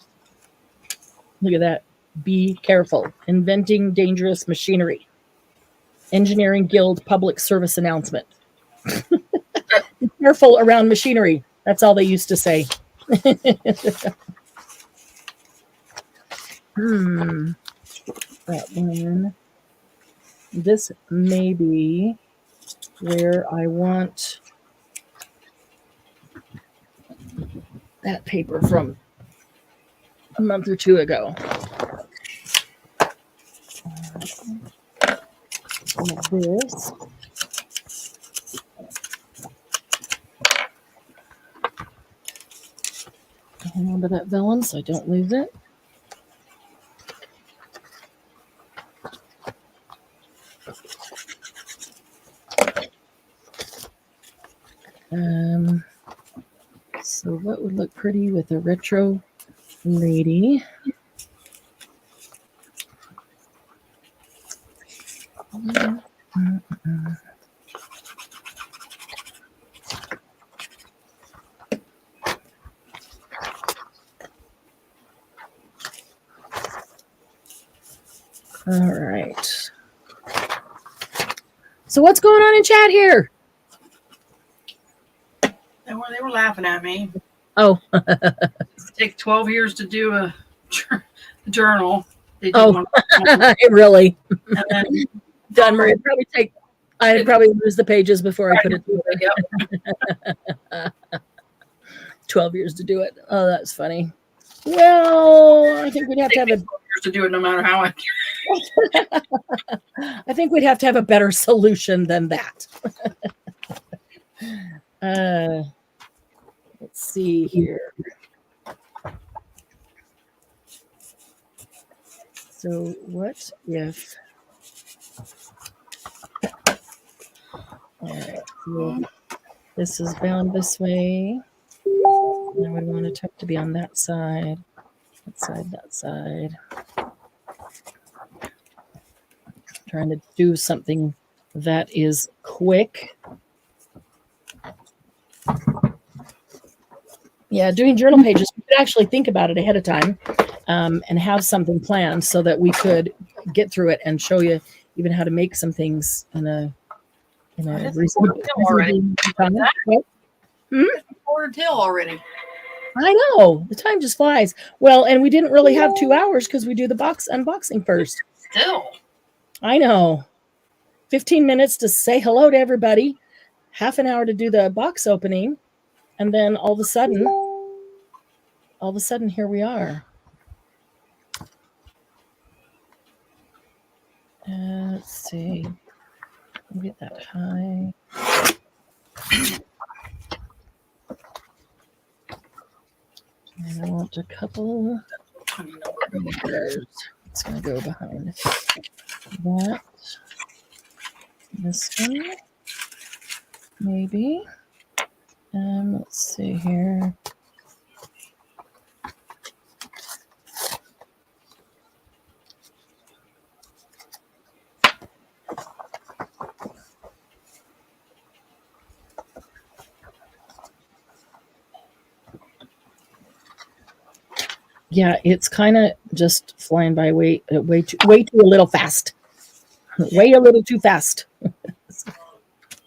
Look at that. Be careful. Inventing dangerous machinery. Engineering Guild public service announcement. Be careful around machinery. That's all they used to say. That one. This may be where I want that paper from a month or two ago. This. Hang on to that vellum so I don't lose it. So what would look pretty with a retro lady? All right. So what's going on in chat here? They were laughing at me. Oh. It takes 12 years to do a journal. Really? And then Done. I'd probably lose the pages before I put it through. Yep. 12 years to do it. Oh, that's funny. Well, I think we'd have to have a to do it no matter how I think we'd have to have a better solution than that. Let's see here. So what if all right, so this is bound this way. I would want a tuck to be on that side, that side. Trying to do something that is quick. Yeah, doing journal pages, we could actually think about it ahead of time and have something planned so that we could get through it and show you even how to make some things in a reasonable time. Quarter till already. I know. The time just flies. Well, and we didn't really have 2 hours because we do the box unboxing first. Still. I know. 15 minutes to say hello to everybody, half an hour to do the box opening, and then all of a sudden, here we are. Let's see. Get that high. And I want a couple. It's going to go behind that. This one, maybe. Let's see here. Yeah, it's kind of just flying by way too a little fast. Way a little too fast.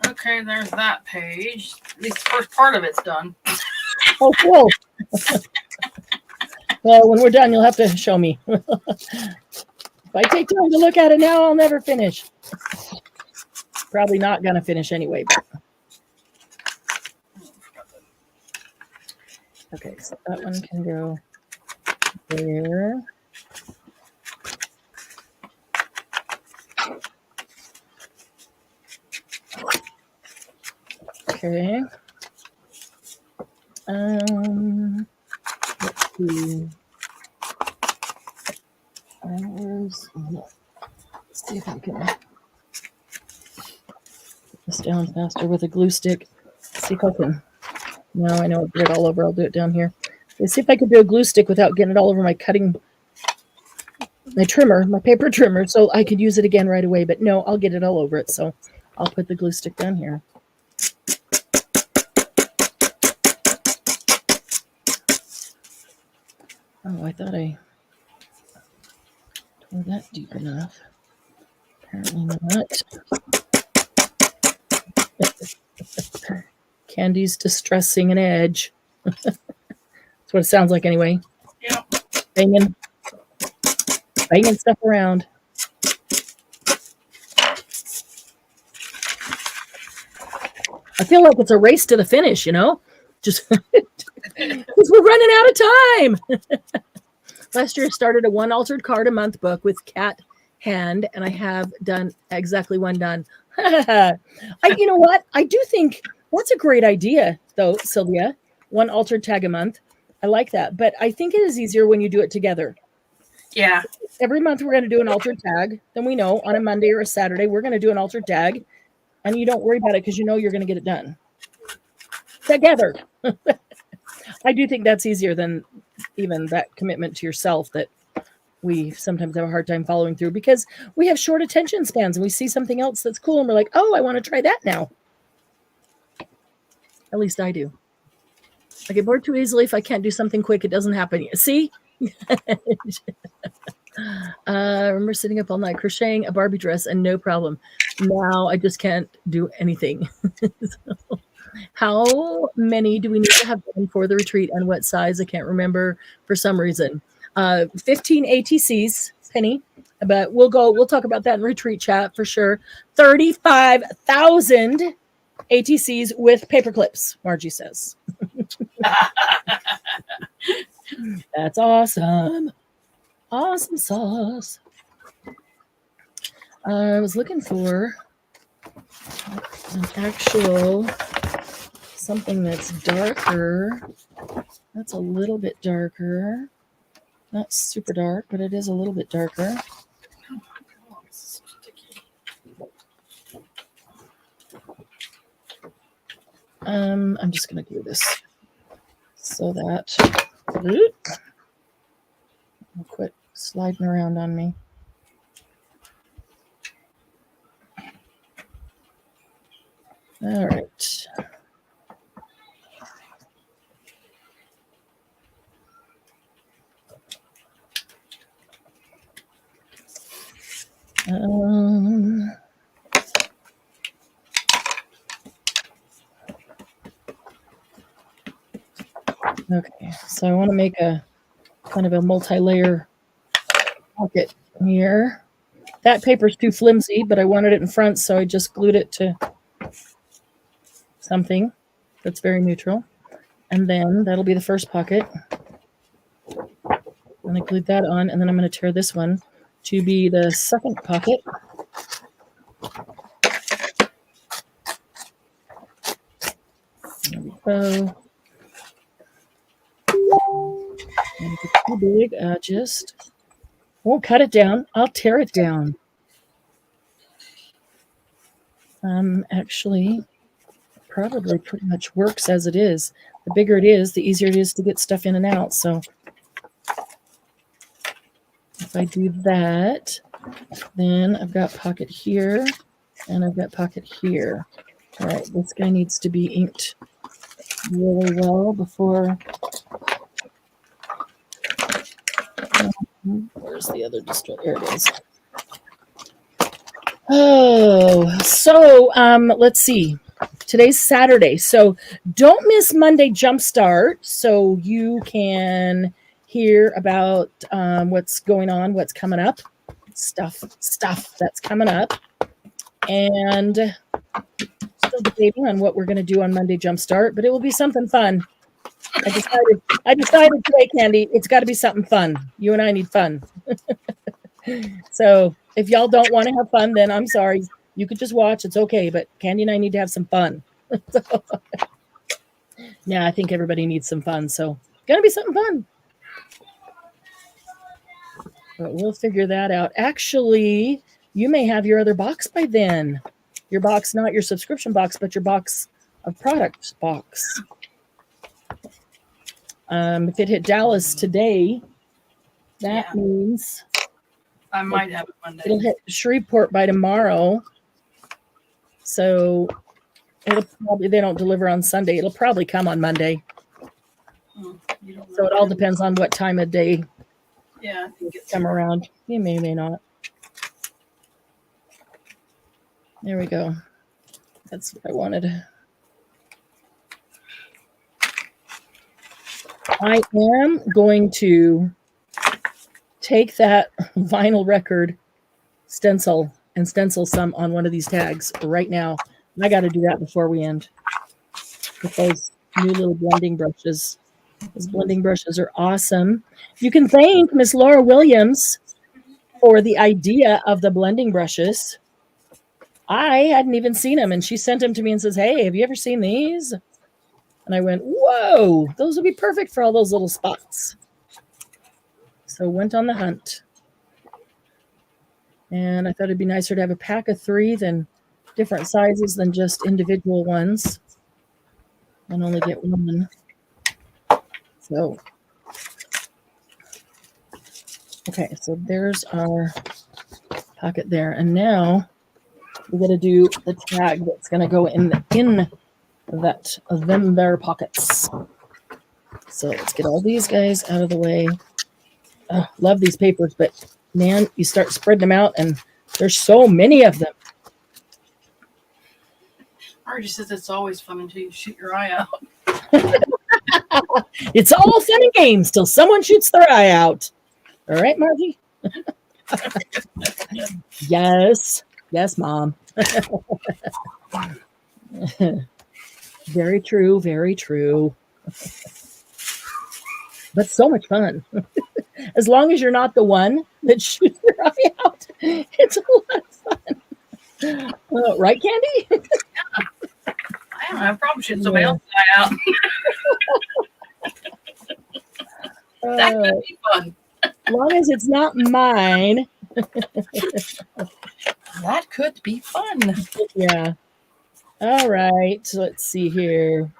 Okay, there's that page. At least the first part of it's done. Oh, cool. Well, when we're done, you'll have to show me. If I take time to look at it now, I'll never finish. Probably not going to finish anyway. But... Okay, so that one can go there. Okay. Let's see. Let's see if I can put this down faster with a glue stick. Let's see if I can. No, I know I'll get it all over. I'll do it down here. Let's see if I can do a glue stick without getting it all over my paper trimmer, so I could use it again right away. But no, I'll get it all over it. So I'll put the glue stick down here. Oh, I thought I tore that deep enough. Apparently not. Candy's distressing an edge. That's what it sounds like anyway. Yeah. Banging stuff around. I feel like it's a race to the finish, just because we're running out of time. Last year I started a one altered card a month book with cat hand, and I have done exactly one done. You know what? I do think that's a great idea, though, Sylvia. One altered tag a month. I like that. But I think it is easier when you do it together. Yeah. Every month we're going to do an altered tag. Then we know on a Monday or a Saturday we're going to do an altered tag. And you don't worry about it because you know you're going to get it done. Together. I do think that's easier than even that commitment to yourself that we sometimes have a hard time following through because we have short attention spans and we see something else that's cool and we're like, oh, I want to try that now. At least I do. I get bored too easily. If I can't do something quick, it doesn't happen. See? I remember sitting up all night crocheting a Barbie dress and no problem. Now I just can't do anything. So, how many do we need to have for the retreat and what size? I can't remember for some reason. 15 ATCs, Penny, but we'll talk about that in retreat chat for sure. 35,000 ATCs with paper clips, Margie says. That's awesome. Awesome sauce. I was looking for an actual something that's darker. That's a little bit darker. Not super dark, but it is a little bit darker. I'm just going to do this so that I'll quit sliding around on me. All right. Okay, so I want to make a kind of a multi-layer pocket here. That paper's too flimsy, but I wanted it in front, so I just glued it to something that's very neutral. And then that'll be the first pocket. And I glued that on, and then I'm going to tear this one to be the second pocket. There we go. Don't get too big. Just won't cut it down. I'll tear it down. Actually, probably pretty much works as it is. The bigger it is, the easier it is to get stuff in and out. So if I do that, then I've got pocket here and I've got pocket here. All right, this guy needs to be inked really well before. Where's the other distro? There it is. Oh, so let's see. Today's Saturday, so don't miss Monday Jumpstart so you can hear about what's going on, what's coming up, stuff that's coming up, and still debating on what we're going to do on Monday Jumpstart, but it will be something fun. I decided today, Candy, it's got to be something fun. You and I need fun. So if y'all don't want to have fun, then I'm sorry. You could just watch. It's okay. But Candy and I need to have some fun. Yeah, I think everybody needs some fun. So going to be something fun. But we'll figure that out. Actually, you may have your other box by then. Your box, not your subscription box, but your box of products box. If it hit Dallas today, that means I might have it Monday. It'll hit Shreveport by tomorrow. So it'll probably, they don't deliver on Sunday. It'll probably come on Monday. So it all depends on what time of day. Yeah, I think it's come around. You may not. There we go. That's what I wanted. I am going to take that vinyl record stencil and stencil some on one of these tags right now. I got to do that before we end with those new little blending brushes. Those blending brushes are awesome. You can thank Miss Laura Williams for the idea of the blending brushes. I hadn't even seen them, and she sent them to me and says, "Hey, have you ever seen these?" And I went, "Whoa, those would be perfect for all those little spots." So went on the hunt. And I thought it'd be nicer to have a pack of 3 than different sizes than just individual ones. And only get one. So, okay, so there's our pocket there. And now we got to do the tag that's going to go in that them there pockets. So let's get all these guys out of the way. Love these papers, but man, you start spreading them out and there's so many of them. Margie says it's always fun until you shoot your eye out. It's all fun and games till someone shoots their eye out. All right, Margie? Yes, Mom. Very true, very true. But so much fun. As long as you're not the one that shoots your eye out, it's a lot of fun. Right, Candy? I don't have a problem shooting somebody else's eye out. That could be fun. As long as it's not mine. That could be fun. Yeah. All right. So let's see here.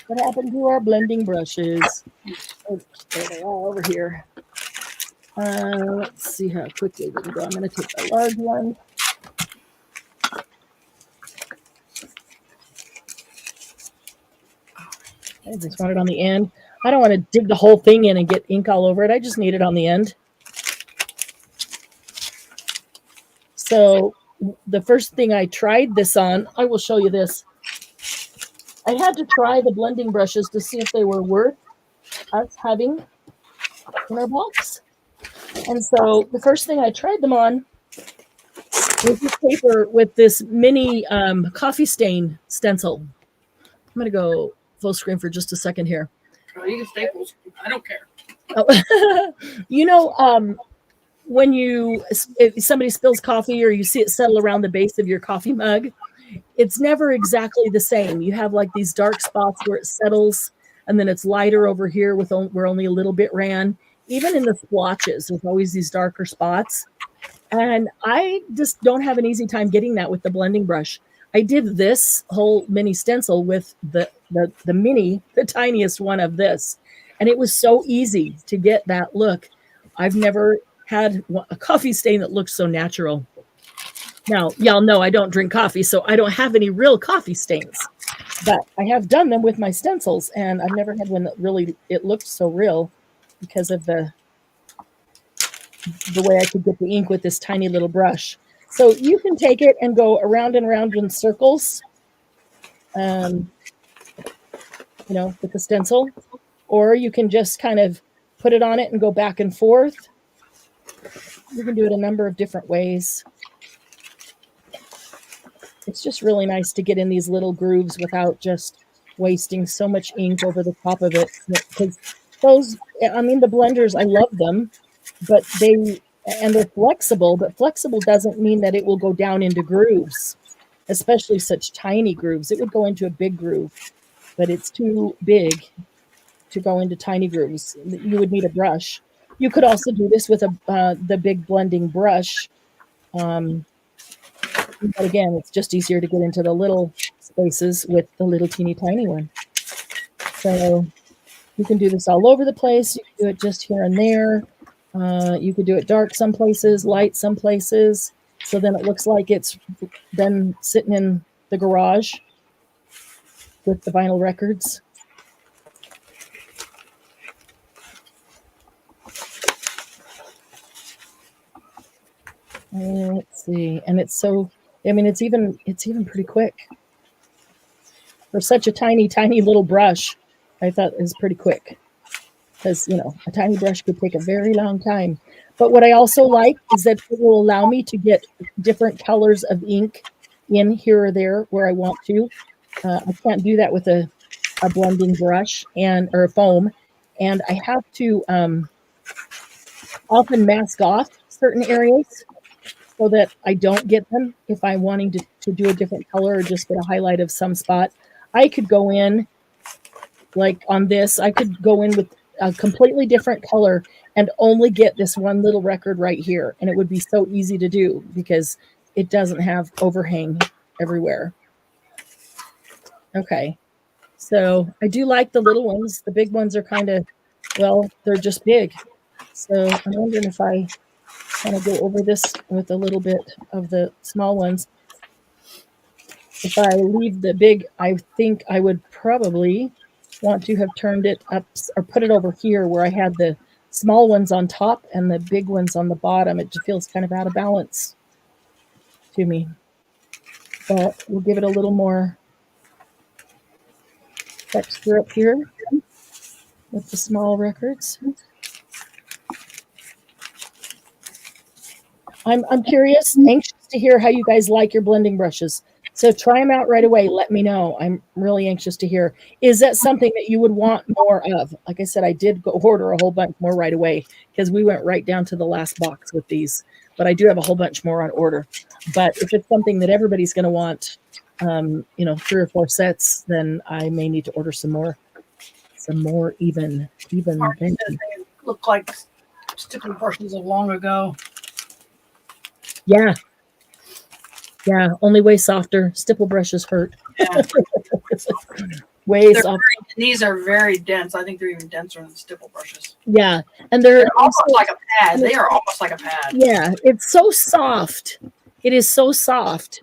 What happened to our blending brushes? Oh, there they are over here. Let's see how quickly we can go. I'm going to take the large one. I just want it on the end. I don't want to dig the whole thing in and get ink all over it. I just need it on the end. So the first thing I tried this on, I will show you this. I had to try the blending brushes to see if they were worth us having in our box. And so the first thing I tried them on was this paper with this mini coffee stain stencil. I'm going to go full screen for just a second here. Oh, you can staples. I don't care. Oh. When if somebody spills coffee or you see it settle around the base of your coffee mug, it's never exactly the same. You have like these dark spots where it settles, and then it's lighter over here where only a little bit ran. Even in the splotches, there's always these darker spots. And I just don't have an easy time getting that with the blending brush. I did this whole mini stencil with the tiniest one of this. And it was so easy to get that look. I've never had a coffee stain that looks so natural. Now, y'all know I don't drink coffee, so I don't have any real coffee stains. But I have done them with my stencils, and I've never had one that really, it looked so real because of the way I could get the ink with this tiny little brush. So you can take it and go around and around in circles, with the stencil, or you can just kind of put it on it and go back and forth. You can do it a number of different ways. It's just really nice to get in these little grooves without just wasting so much ink over the top of it. Because the blenders, I love them, but they're flexible, but flexible doesn't mean that it will go down into grooves, especially such tiny grooves. It would go into a big groove, but it's too big to go into tiny grooves. You would need a brush. You could also do this with the big blending brush. But again, it's just easier to get into the little spaces with the little teeny tiny one. So you can do this all over the place. You can do it just here and there. You could do it dark some places, light some places. So then it looks like it's been sitting in the garage with the vinyl records. Let's see. And it's even pretty quick. For such a tiny, tiny little brush, I thought it was pretty quick. Because, a tiny brush could take a very long time. But what I also like is that it will allow me to get different colors of ink in here or there where I want to. I can't do that with a blending brush or a foam. And I have to often mask off certain areas so that I don't get them if I'm wanting to do a different color or just get a highlight of some spot. I could go in, like on this, I could go in with a completely different color and only get this one little record right here. And it would be so easy to do because it doesn't have overhang everywhere. Okay. So I do like the little ones. The big ones are they're just big. So I'm wondering if I kind of go over this with a little bit of the small ones. If I leave the big, I think I would probably want to have turned it up or put it over here where I had the small ones on top and the big ones on the bottom. It just feels kind of out of balance to me. But we'll give it a little more texture up here with the small records. I'm curious, anxious to hear how you guys like your blending brushes. So try them out right away. Let me know. I'm really anxious to hear. Is that something that you would want more of? Like I said, I did go order a whole bunch more right away because we went right down to the last box with these. But I do have a whole bunch more on order. But if it's something that everybody's going to want, 3 or 4 sets, then I may need to order some more even. They look like stipple brushes of long ago. Yeah. Yeah, only way softer. Stipple brushes hurt. Yeah. Way softer. These are very dense. I think they're even denser than stipple brushes. Yeah, and they're almost like a pad. They are almost like a pad. Yeah, it's so soft. It is so soft.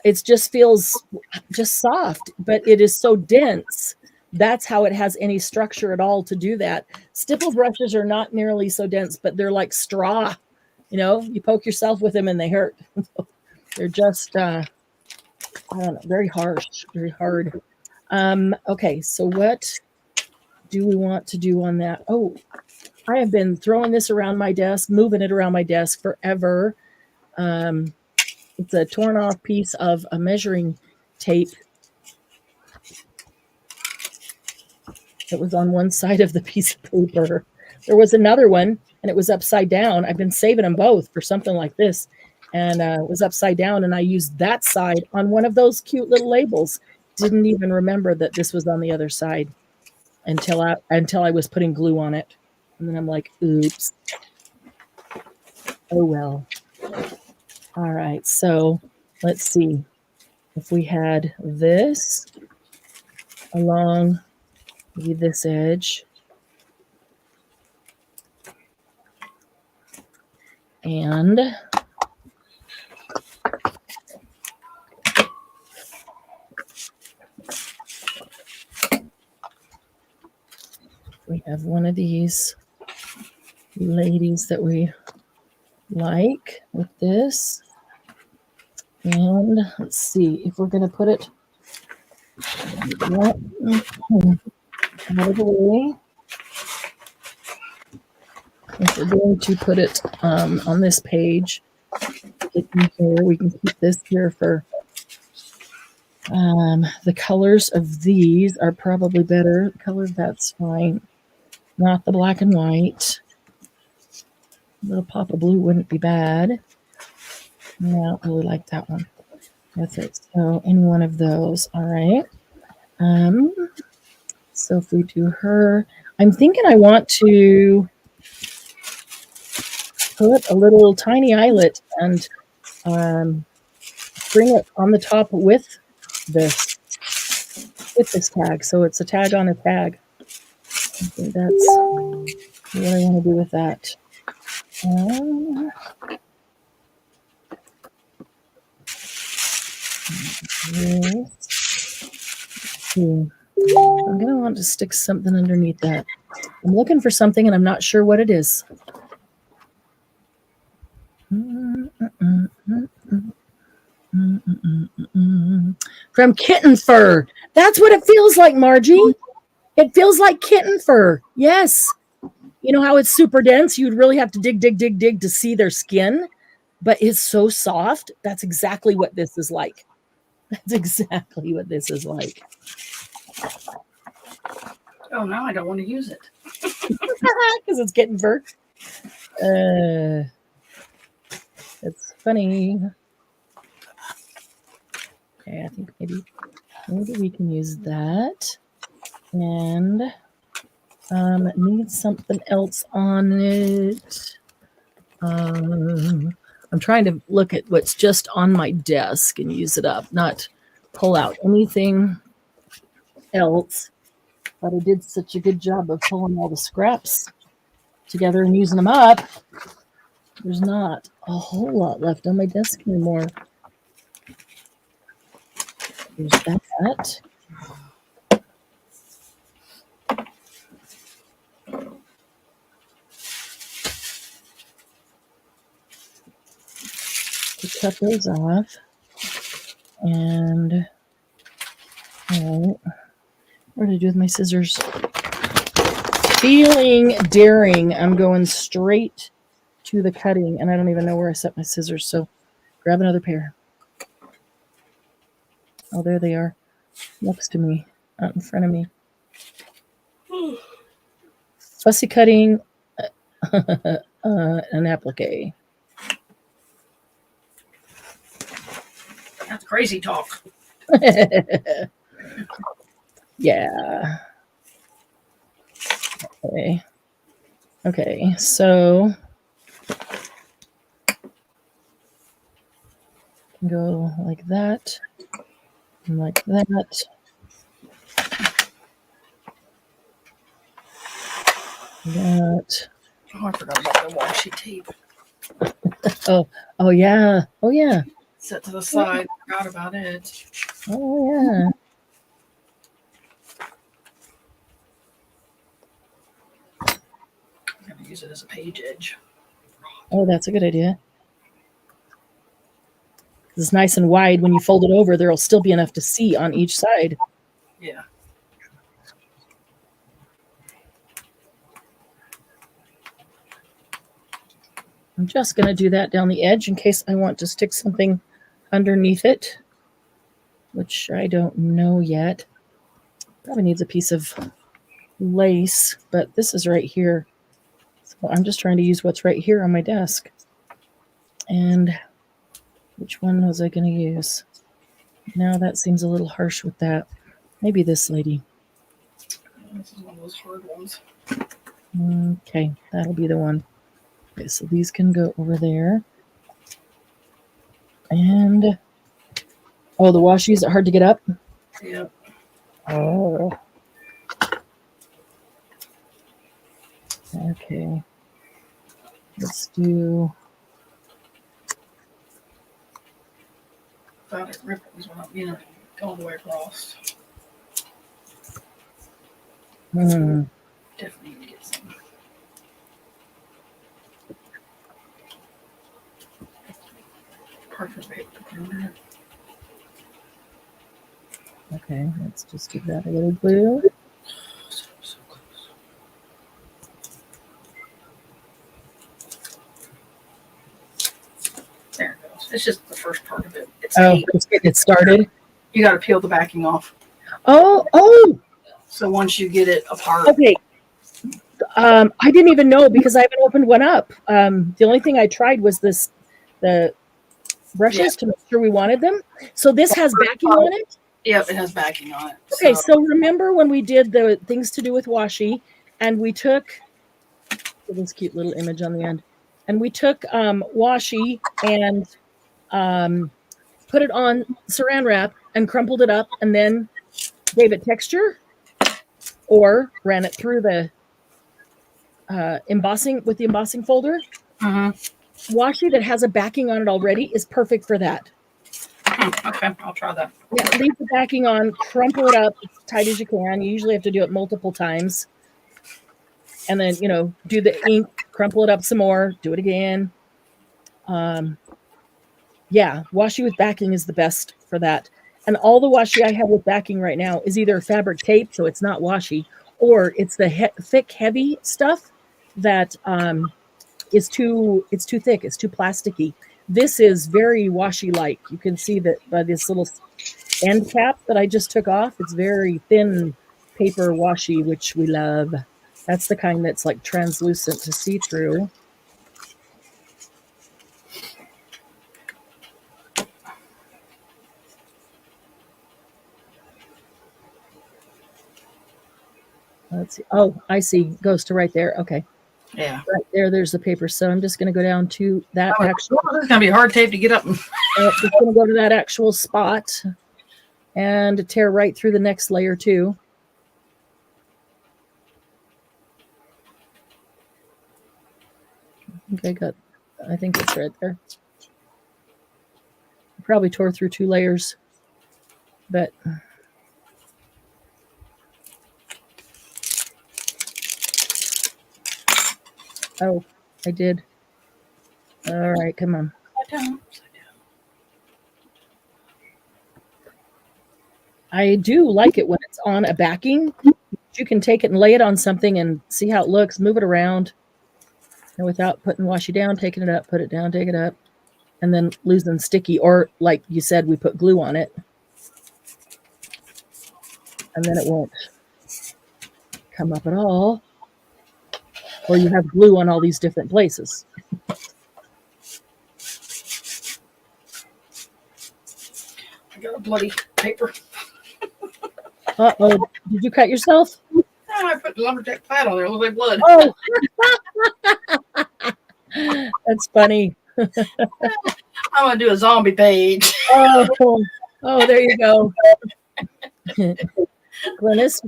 It just feels just soft, but it is so dense. That's how it has any structure at all to do that. Stipple brushes are not nearly so dense, but they're like straw. You poke yourself with them and they hurt. They're just, I don't know, very harsh, very hard. Okay, so what do we want to do on that? Oh, I have been throwing this around my desk, moving it around my desk forever. It's a torn off piece of a measuring tape that was on one side of the piece of paper. There was another one, and it was upside down. I've been saving them both for something like this, and it was upside down, and I used that side on one of those cute little labels. Didn't even remember that this was on the other side until I was putting glue on it. And then I'm like, oops. Oh, well. All right, so let's see. If we had this along this edge, and we have one of these ladies that we like with this. And let's see if we're going to put it out of the way. If we're going to put it on this page, get in here, we can keep this here for the colors of these are probably better. The color, that's fine. Not the black and white. A little pop of blue wouldn't be bad. No, I don't really like that one. That's it. So any one of those. All right. So if we do her, I'm thinking I want to put a little tiny eyelet and bring it on the top with this tag. So it's a tag on a tag. I think that's what I want to do with that. I'm going to want to stick something underneath that. I'm looking for something and I'm not sure what it is. From kitten fur. That's what it feels like, Margie. It feels like kitten fur. Yes. You know how it's super dense? You'd really have to dig to see their skin, but it's so soft. That's exactly what this is like. That's exactly what this is like. Oh, now I don't want to use it. Because it's kitten fur. It's funny. Okay, I think maybe we can use that. And need something else on it. I'm trying to look at what's just on my desk and use it up, not pull out anything else. But I did such a good job of pulling all the scraps together and using them up. There's not a whole lot left on my desk anymore. There's that. To cut those off. And what did I do with my scissors? Feeling daring. I'm going straight to the cutting, and I don't even know where I set my scissors, so grab another pair. Oh, there they are, next to me, out in front of me. Fussy cutting, an applique. That's crazy talk. Yeah. Okay, so go like that, and like that. That. Oh, I forgot about the washi tape. Oh yeah. Oh yeah. Set to the side. Forgot about it. Oh yeah. I'm gonna use it as a page edge. Oh, that's a good idea. It's nice and wide. When you fold it over, there'll still be enough to see on each side. Yeah. I'm just going to do that down the edge in case I want to stick something underneath it, which I don't know yet. Probably needs a piece of lace, but this is right here. So I'm just trying to use what's right here on my desk. And which one was I going to use? Now that seems a little harsh with that. Maybe this lady. This is one of those hard ones. Okay, that'll be the one. Okay, so these can go over there. And, oh, the washies are hard to get up? Yep. Oh. Okay. Let's do... Thought it ripples without being all the way across. Definitely need to get some. Parchment paper to put under it. Okay, let's just give that a little glue. So close. There it goes. It's just the first part of it. It's Let's get it started. You got to peel the backing off. Oh! So once you get it apart. Okay. I didn't even know because I haven't opened one up. The only thing I tried was the brushes to make sure we wanted them. So this has backing on it? Yep, it has backing on it. Okay, so remember when we did the things to do with washi, and we took this cute little image on the end, and we took washi and put it on saran wrap and crumpled it up and then gave it texture or ran it through the embossing with the embossing folder. Washi that has a backing on it already is perfect for that. Okay, I'll try that. Yeah, leave the backing on, crumple it up as tight as you can. You usually have to do it multiple times. And then, do the ink, crumple it up some more, do it again. Yeah, washi with backing is the best for that. And all the washi I have with backing right now is either fabric tape, so it's not washi, or it's the thick, heavy stuff that is it's too thick, it's too plasticky. This is very washi-like. You can see that by this little end cap that I just took off. It's very thin paper washi, which we love. That's the kind that's like translucent to see through. Let's see. Oh, I see. Goes to right there. Okay. Yeah. Right there, there's the paper. So I'm just going to go down to that actual. This is going to be hard tape to get up. Just going to go to that actual spot and tear right through the next layer too. Okay, I think it's right there. Probably tore through 2 layers, but. Oh, I did. All right, come on. I do like it when it's on a backing. You can take it and lay it on something and see how it looks, move it around, and without putting washi down, taking it up, put it down, take it up, and then losing sticky. Or like you said, we put glue on it, and then it won't come up at all. Or you have glue on all these different places. I got a bloody paper. Uh-oh. Did you cut yourself? Oh, I put lumberjack flat on there. It looks like blood. Oh. That's funny. I'm going to do a zombie page. Oh, there you go. Glennis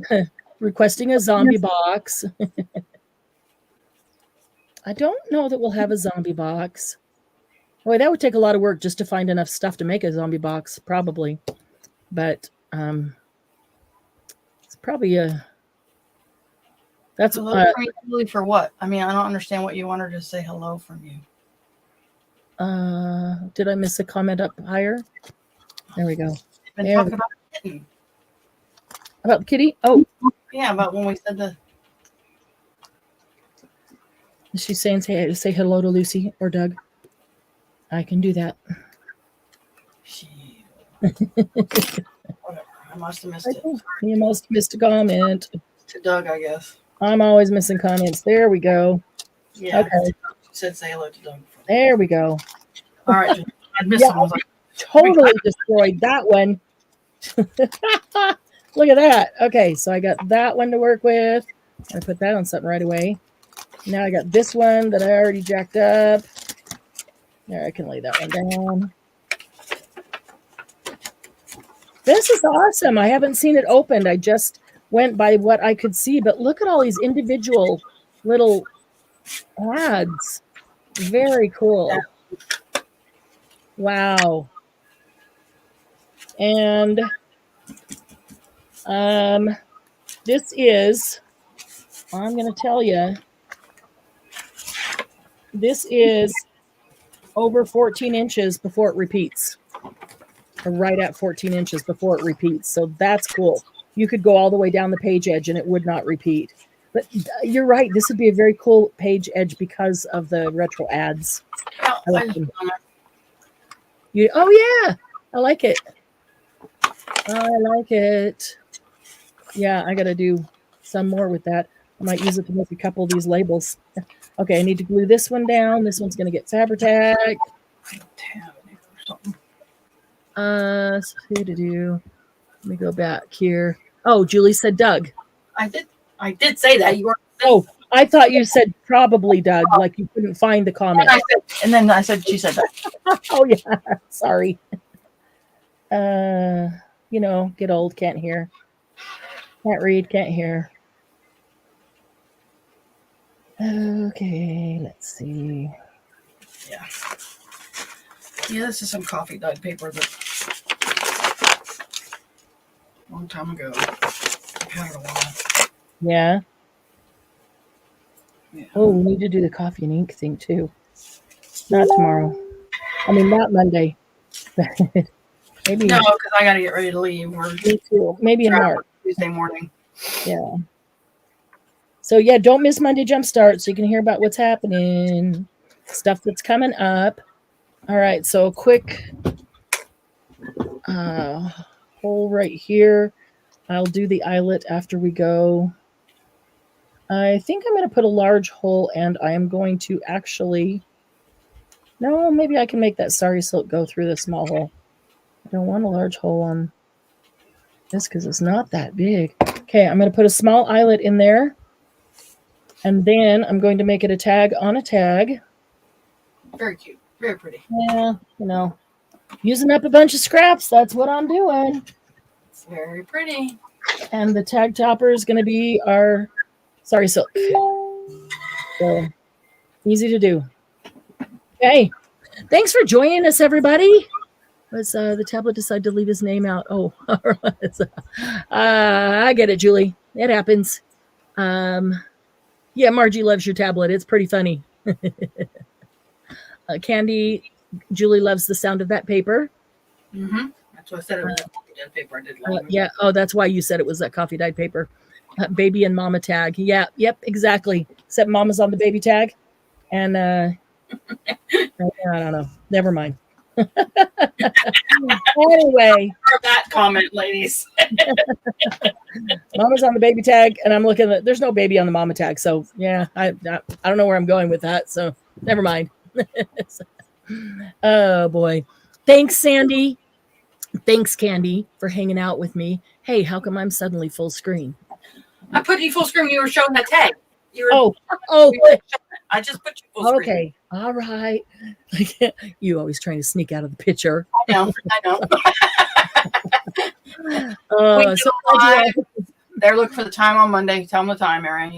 requesting a zombie box. I don't know that we'll have a zombie box. Boy, that would take a lot of work just to find enough stuff to make a zombie box, probably. But it's probably that's really for what? I mean, I don't understand what you want her to say hello from you. Did I miss a comment up higher? There we go. Been talking about the kitten. About the kitty? Oh. Yeah, about when we said the She's saying say hello to Lucy or Doug. I can do that. Whatever. I must have missed it. You must have missed a comment. To Doug, I guess. I'm always missing comments. There we go. Yeah. Okay. She said say hello to Doug. There we go. All right. I missed Yeah, him. I was like, totally destroyed that one. Look at that. Okay, so I got that one to work with. I put that on something right away. Now I got this one that I already jacked up. There, I can lay that one down. This is awesome. I haven't seen it opened. I just went by what I could see, but look at all these individual little ads. Very cool. Wow. And this is, I'm going to tell you, this is over 14 inches before it repeats. Or right at 14 inches before it repeats. So that's cool. You could go all the way down the page edge and it would not repeat. But you're right. This would be a very cool page edge because of the retro ads. oh, I like them. Oh, yeah. I like it. I like it. Yeah, I got to do some more with that. I might use it to make a couple of these labels. Okay, I need to glue this one down. This one's going to get Fabri-Tac. Let me go back here. Oh, Julie said Doug. I did say that. You were. Oh, I thought you said probably Doug, like you couldn't find the comment. And then I said she said that. Oh yeah, sorry. Get old, can't hear, can't read, can't hear. Okay, let's see. Yeah, this is some coffee dyed paper that a long time ago. I've had it a while. Yeah. Yeah. Oh, we need to do the coffee and ink thing too. Not tomorrow. I mean, not Monday. Maybe. No, because I got to get ready to leave. Me too. Maybe in March. Tuesday morning. Yeah. So yeah, don't miss Monday Jumpstart so you can hear about what's happening, stuff that's coming up. All right, so a quick hole right here. I'll do the eyelet after we go. I think I'm going to put a large hole, and I am going to actually... No, maybe I can make that sari silk go through the small hole. I don't want a large hole on this because it's not that big. Okay, I'm going to put a small eyelet in there, and then I'm going to make it a tag on a tag. Very cute. Very pretty. Yeah, using up a bunch of scraps. That's what I'm doing. It's very pretty. And the tag topper is going to be our sari silk. So easy to do. Okay. Thanks for joining us, everybody. Was the tablet decide to leave his name out? Oh, I get it, Julie. It happens. Yeah, Margie loves your tablet. It's pretty funny. Candy, Julie loves the sound of that paper. Mm-hmm. That's what I said. It was coffee dyed paper. I did like yeah. Oh, that's why you said it was that coffee dyed paper. Baby and mama tag. Yeah. Yep. Exactly. Except mama's on the baby tag, and I don't know. Never mind. Anyway, that comment, ladies. Mama's on the baby tag, and I'm looking at. There's no baby on the mama tag, so yeah, I don't know where I'm going with that. So never mind. Oh boy, thanks, Sandy. Thanks, Candy, for hanging out with me. Hey, how come I'm suddenly full screen? I put you full screen when you were showing that tag. Oh. I just put you full screen. Okay, all right. You always trying to sneak out of the picture. I know. So they're looking for the time on Monday. Tell them the time, Marianne.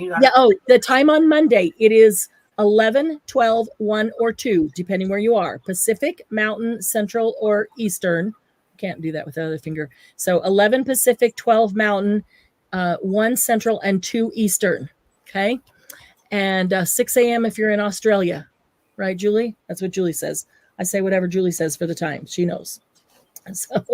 The time on Monday. It is 11, 12, 1, or 2, depending where you are. Pacific, Mountain, Central, or Eastern. Can't do that with the other finger. So 11 Pacific, 12 Mountain, 1 Central, and 2 Eastern. Okay. And 6 a.m. if you're in Australia. Right, Julie? That's what Julie says. I say whatever Julie says for the time. She knows. So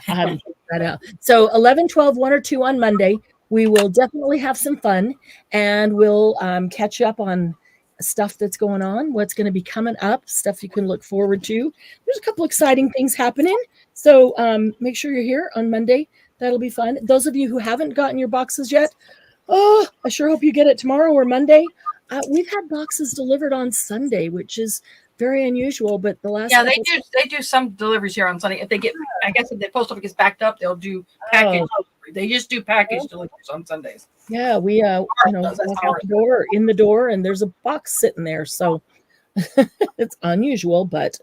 I haven't figured that out. So 11, 12, 1, or 2 on Monday. We will definitely have some fun, and we'll catch up on stuff that's going on, what's going to be coming up, stuff you can look forward to. There's a couple exciting things happening. So make sure you're here on Monday. That'll be fun. Those of you who haven't gotten your boxes yet, oh, I sure hope you get it tomorrow or Monday. We've had boxes delivered on Sunday, which is very unusual. But the last they do some deliveries here on Sunday. If they get, I guess if the post office gets backed up, they'll do package. They just do package deliveries on Sundays. Yeah, we walk out the door, in the door, and there's a box sitting there. So it's unusual, but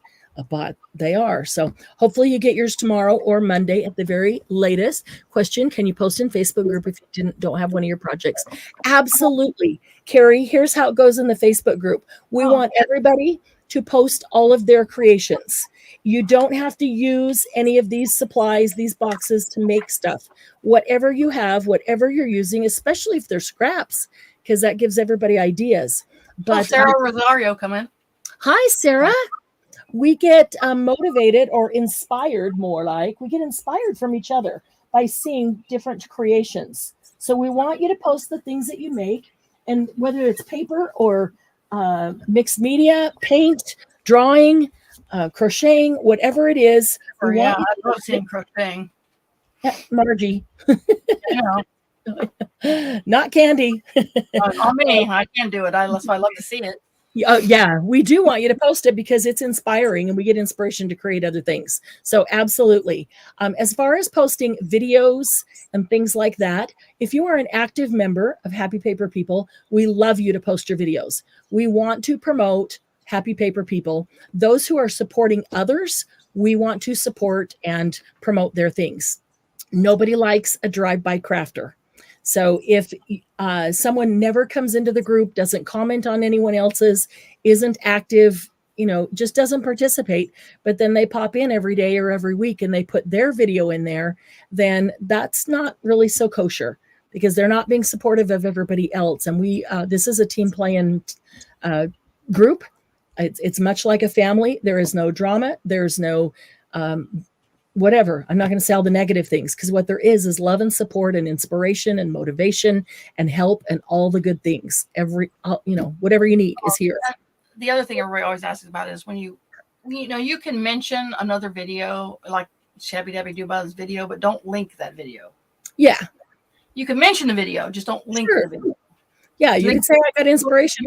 they are. So hopefully you get yours tomorrow or Monday at the very latest. Question: can you post in Facebook group if you don't have one of your projects? Absolutely, Carrie. Here's how it goes in the Facebook group. We want everybody to post all of their creations. You don't have to use any of these supplies, these boxes to make stuff. Whatever you have, whatever you're using, especially if they're scraps, because that gives everybody ideas. But Sarah Rosario, come in. Hi, Sarah. We get motivated or inspired, more like we get inspired from each other by seeing different creations. So we want you to post the things that you make, and whether it's paper or mixed media, paint, drawing, crocheting, whatever it is. I love seeing crocheting. Yeah, Margie. Not Candy. On me, I can do it. That's why I love to see it. Yeah, we do want you to post it because it's inspiring and we get inspiration to create other things. So absolutely. As far as posting videos and things like that, if you are an active member of Happy Paper People, we love you to post your videos. We want to promote Happy Paper People. Those who are supporting others, we want to support and promote their things. Nobody likes a drive-by crafter. So if someone never comes into the group, doesn't comment on anyone else's, isn't active, just doesn't participate, but then they pop in every day or every week and they put their video in there, then that's not really so kosher because they're not being supportive of everybody else. And this is a team playing group. It's much like a family. There is no drama. There's no whatever. I'm not going to say all the negative things because what there is love and support and inspiration and motivation and help and all the good things. Whatever you need is here. The other thing everybody always asks about is when you can mention another video like Shabby Dabby Do Buzz video, but don't link that video. Yeah. You can mention the video, just don't link the video. Yeah, you can say I got inspiration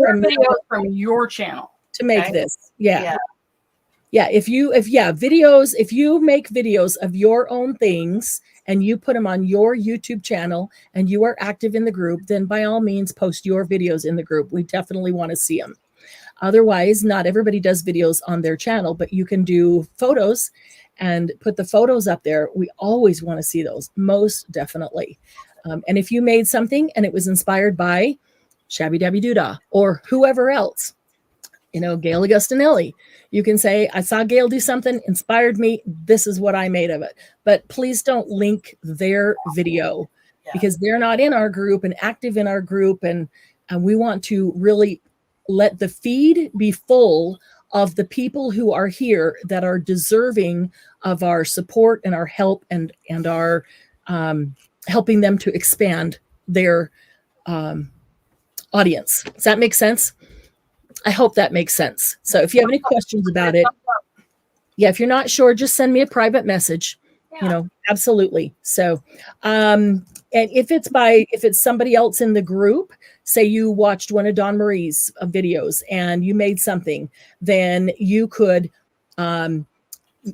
from your channel to make this. Yeah. Yeah, if you make videos of your own things and you put them on your YouTube channel and you are active in the group, then by all means post your videos in the group. We definitely want to see them. Otherwise, not everybody does videos on their channel, but you can do photos and put the photos up there. We always want to see those, most definitely. And if you made something and it was inspired by Shabby Dabby Doodah or whoever else, Gail Augustinelli, you can say, I saw Gail do something, inspired me. This is what I made of it. But please don't link their video because they're not in our group and active in our group. And we want to really let the feed be full of the people who are here that are deserving of our support and our help and our helping them to expand their audience. Does that make sense? I hope that makes sense. So if you have any questions about it, if you're not sure, just send me a private message, absolutely. So, and if it's somebody else in the group, say you watched one of Dawn Marie's videos and you made something, then you could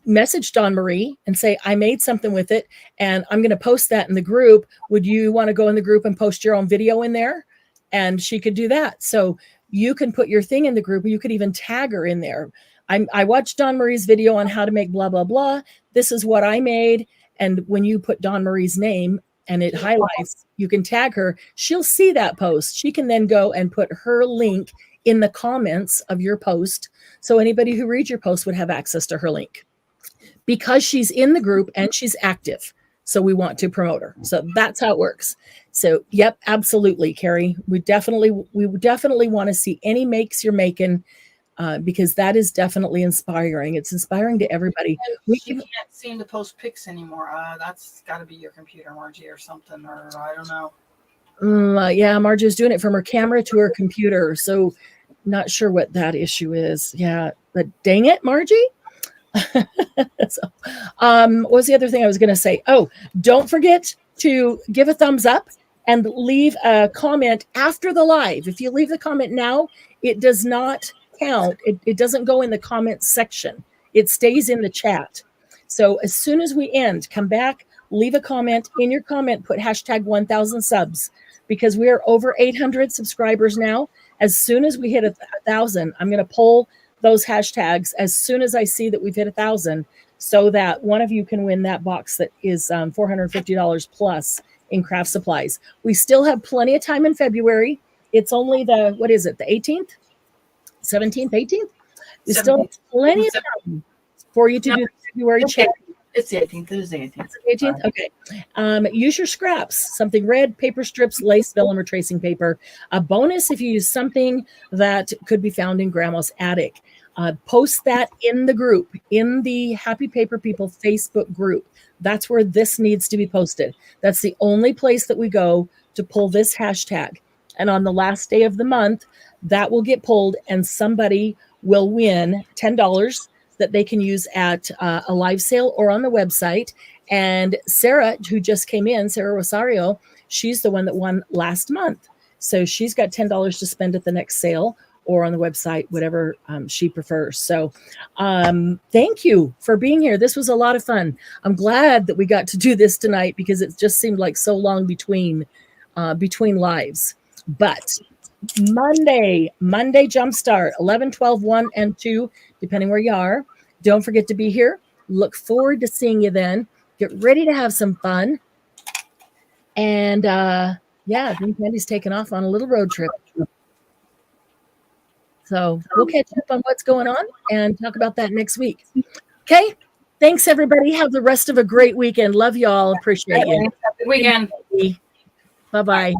message Dawn Marie and say, I made something with it and I'm going to post that in the group. Would you want to go in the group and post your own video in there? And she could do that. So you can put your thing in the group. You could even tag her in there. I watched Dawn Marie's video on how to make blah, blah, blah. This is what I made. And when you put Dawn Marie's name and it highlights, you can tag her. She'll see that post. She can then go and put her link in the comments of your post. So anybody who reads your post would have access to her link because she's in the group and she's active. So we want to promote her. So that's how it works. So, yep, absolutely, Carrie. We definitely want to see any makes you're making because that is definitely inspiring. It's inspiring to everybody. We can't seem to post pics anymore. That's got to be your computer, Margie, or something, or I don't know. Yeah, Margie is doing it from her camera to her computer. So Not sure what that issue is. Yeah, but dang it, Margie. So, what was the other thing I was going to say? Oh, don't forget to give a thumbs up and leave a comment after the live. If you leave the comment now, it does not count. It doesn't go in the comment section. It stays in the chat. So as soon as we end, come back, leave a comment. In your comment, put hashtag 1000 subs, because we are over 800 subscribers now. As soon as we hit 1,000, I'm going to poll those hashtags as soon as I see that we've hit 1,000, so that one of you can win that box that is $450 plus in craft supplies. We still have plenty of time in February. It's only the, what is it, the 18th, 17th, 18th? We still have plenty of time for you to do the February check. It's the 18th. It is the 18th. It's the 18th? Okay. Use your scraps, something red, paper strips, lace, vellum, or tracing paper. A bonus if you use something that could be found in Grandma's attic. Post that in the group, in the Happy Paper People Facebook group. That's where this needs to be posted. That's the only place that we go to pull this hashtag. And on the last day of the month, that will get pulled and somebody will win $10 that they can use at a live sale or on the website. And Sarah, who just came in, Sarah Rosario, she's the one that won last month. So she's got $10 to spend at the next sale or on the website, whatever she prefers. So thank you for being here. This was a lot of fun. I'm glad that we got to do this tonight because it just seemed like so long between lives. But Monday Jumpstart, 11, 12, 1, and 2, depending where you are. Don't forget to be here. Look forward to seeing you then. Get ready to have some fun. And Green Candy's taken off on a little road trip. So we'll catch up on what's going on and talk about that next week. Okay. Thanks, everybody. Have the rest of a great weekend. Love y'all. Appreciate you. Have a good weekend. Bye-bye.